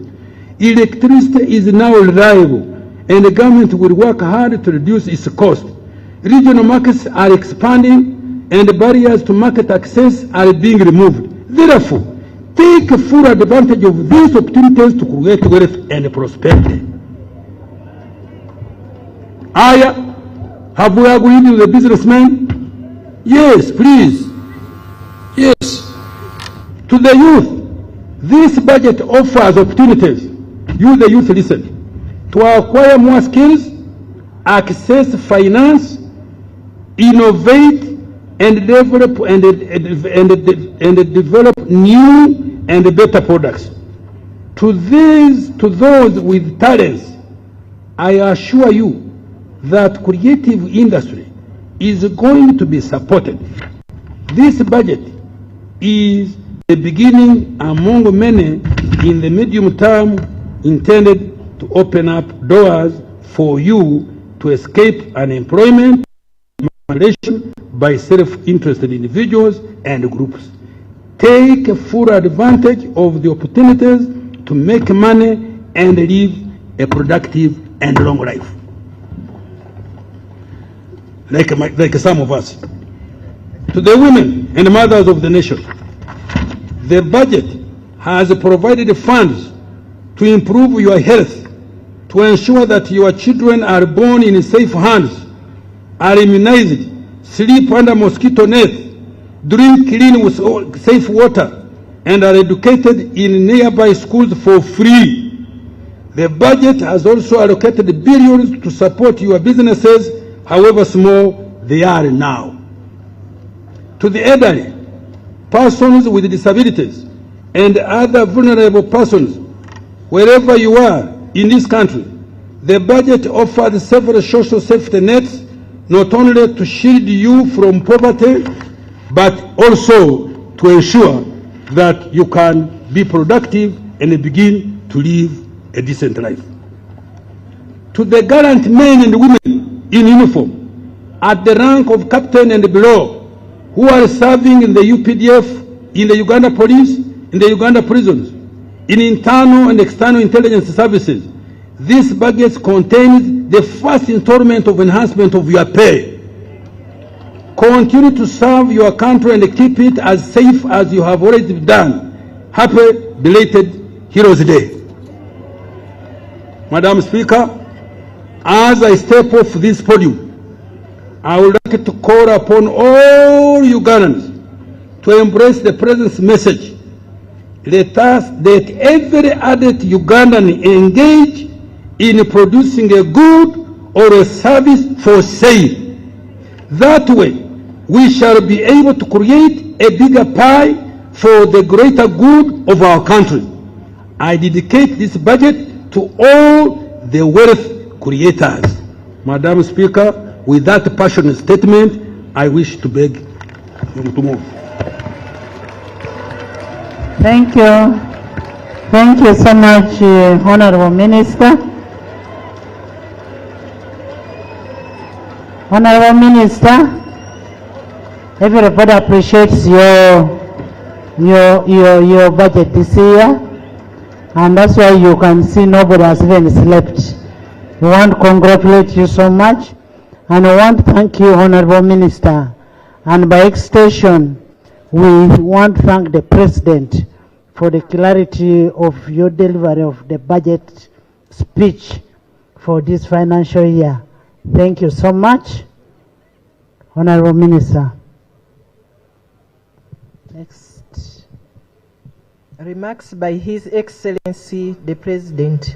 Electricity is now reliable, and the government will work hard to reduce its cost. Regional markets are expanding, and barriers to market access are being removed. Therefore, take full advantage of these opportunities to create wealth and prosperity. Have we agreed with the businessmen? Yes, please. Yes. To the youth, this budget offers opportunities. You, the youth, listen. To acquire more skills, access finance, innovate, and develop new and better products. To those with talents, I assure you that creative industry is going to be supported. This budget is the beginning among many in the medium term intended to open up doors for you to escape unemployment by self-interested individuals and groups. Take full advantage of the opportunities to make money and live a productive and long life. Like some of us. To the women and mothers of the nation, the budget has provided funds to improve your health, to ensure that your children are born in safe hands, are immunized, sleep under mosquito net, drink clean with safe water, and are educated in nearby schools for free. The budget has also allocated billions to support your businesses, however small they are now. To the elderly, persons with disabilities, and other vulnerable persons, wherever you are in this country, the budget offers several social safety nets, not only to shield you from poverty, but also to ensure that you can be productive and begin to live a decent life. To the gallant men and women in uniform, at the rank of captain and below, who are serving in the UPDF, in the Uganda police, in the Uganda prisons, in internal and external intelligence services, this budget contains the first installment of enhancement of your pay. Continue to serve your country and keep it as safe as you have already done. Happy belated Heroes Day. Madam Speaker, as I step off this podium, I would like to call upon all Ugandans to embrace the President's message. Let every adult Ugandan engage in producing a good or a service for sale. That way, we shall be able to create a bigger pie for the greater good of our country. I dedicate this budget to all the wealth creators. Madam Speaker, with that passionate statement, I wish to beg you to move. Thank you. Thank you so much, Honorable Minister. Honorable Minister, everybody appreciates your budget this year, and that's why you can see nobody has even slept. We want to congratulate you so much, and we want to thank you, Honorable Minister, and by extension, we want to thank the President for the clarity of your delivery of the budget speech for this financial year. Thank you so much, Honorable Minister. Next. Remarks by His Excellency the President.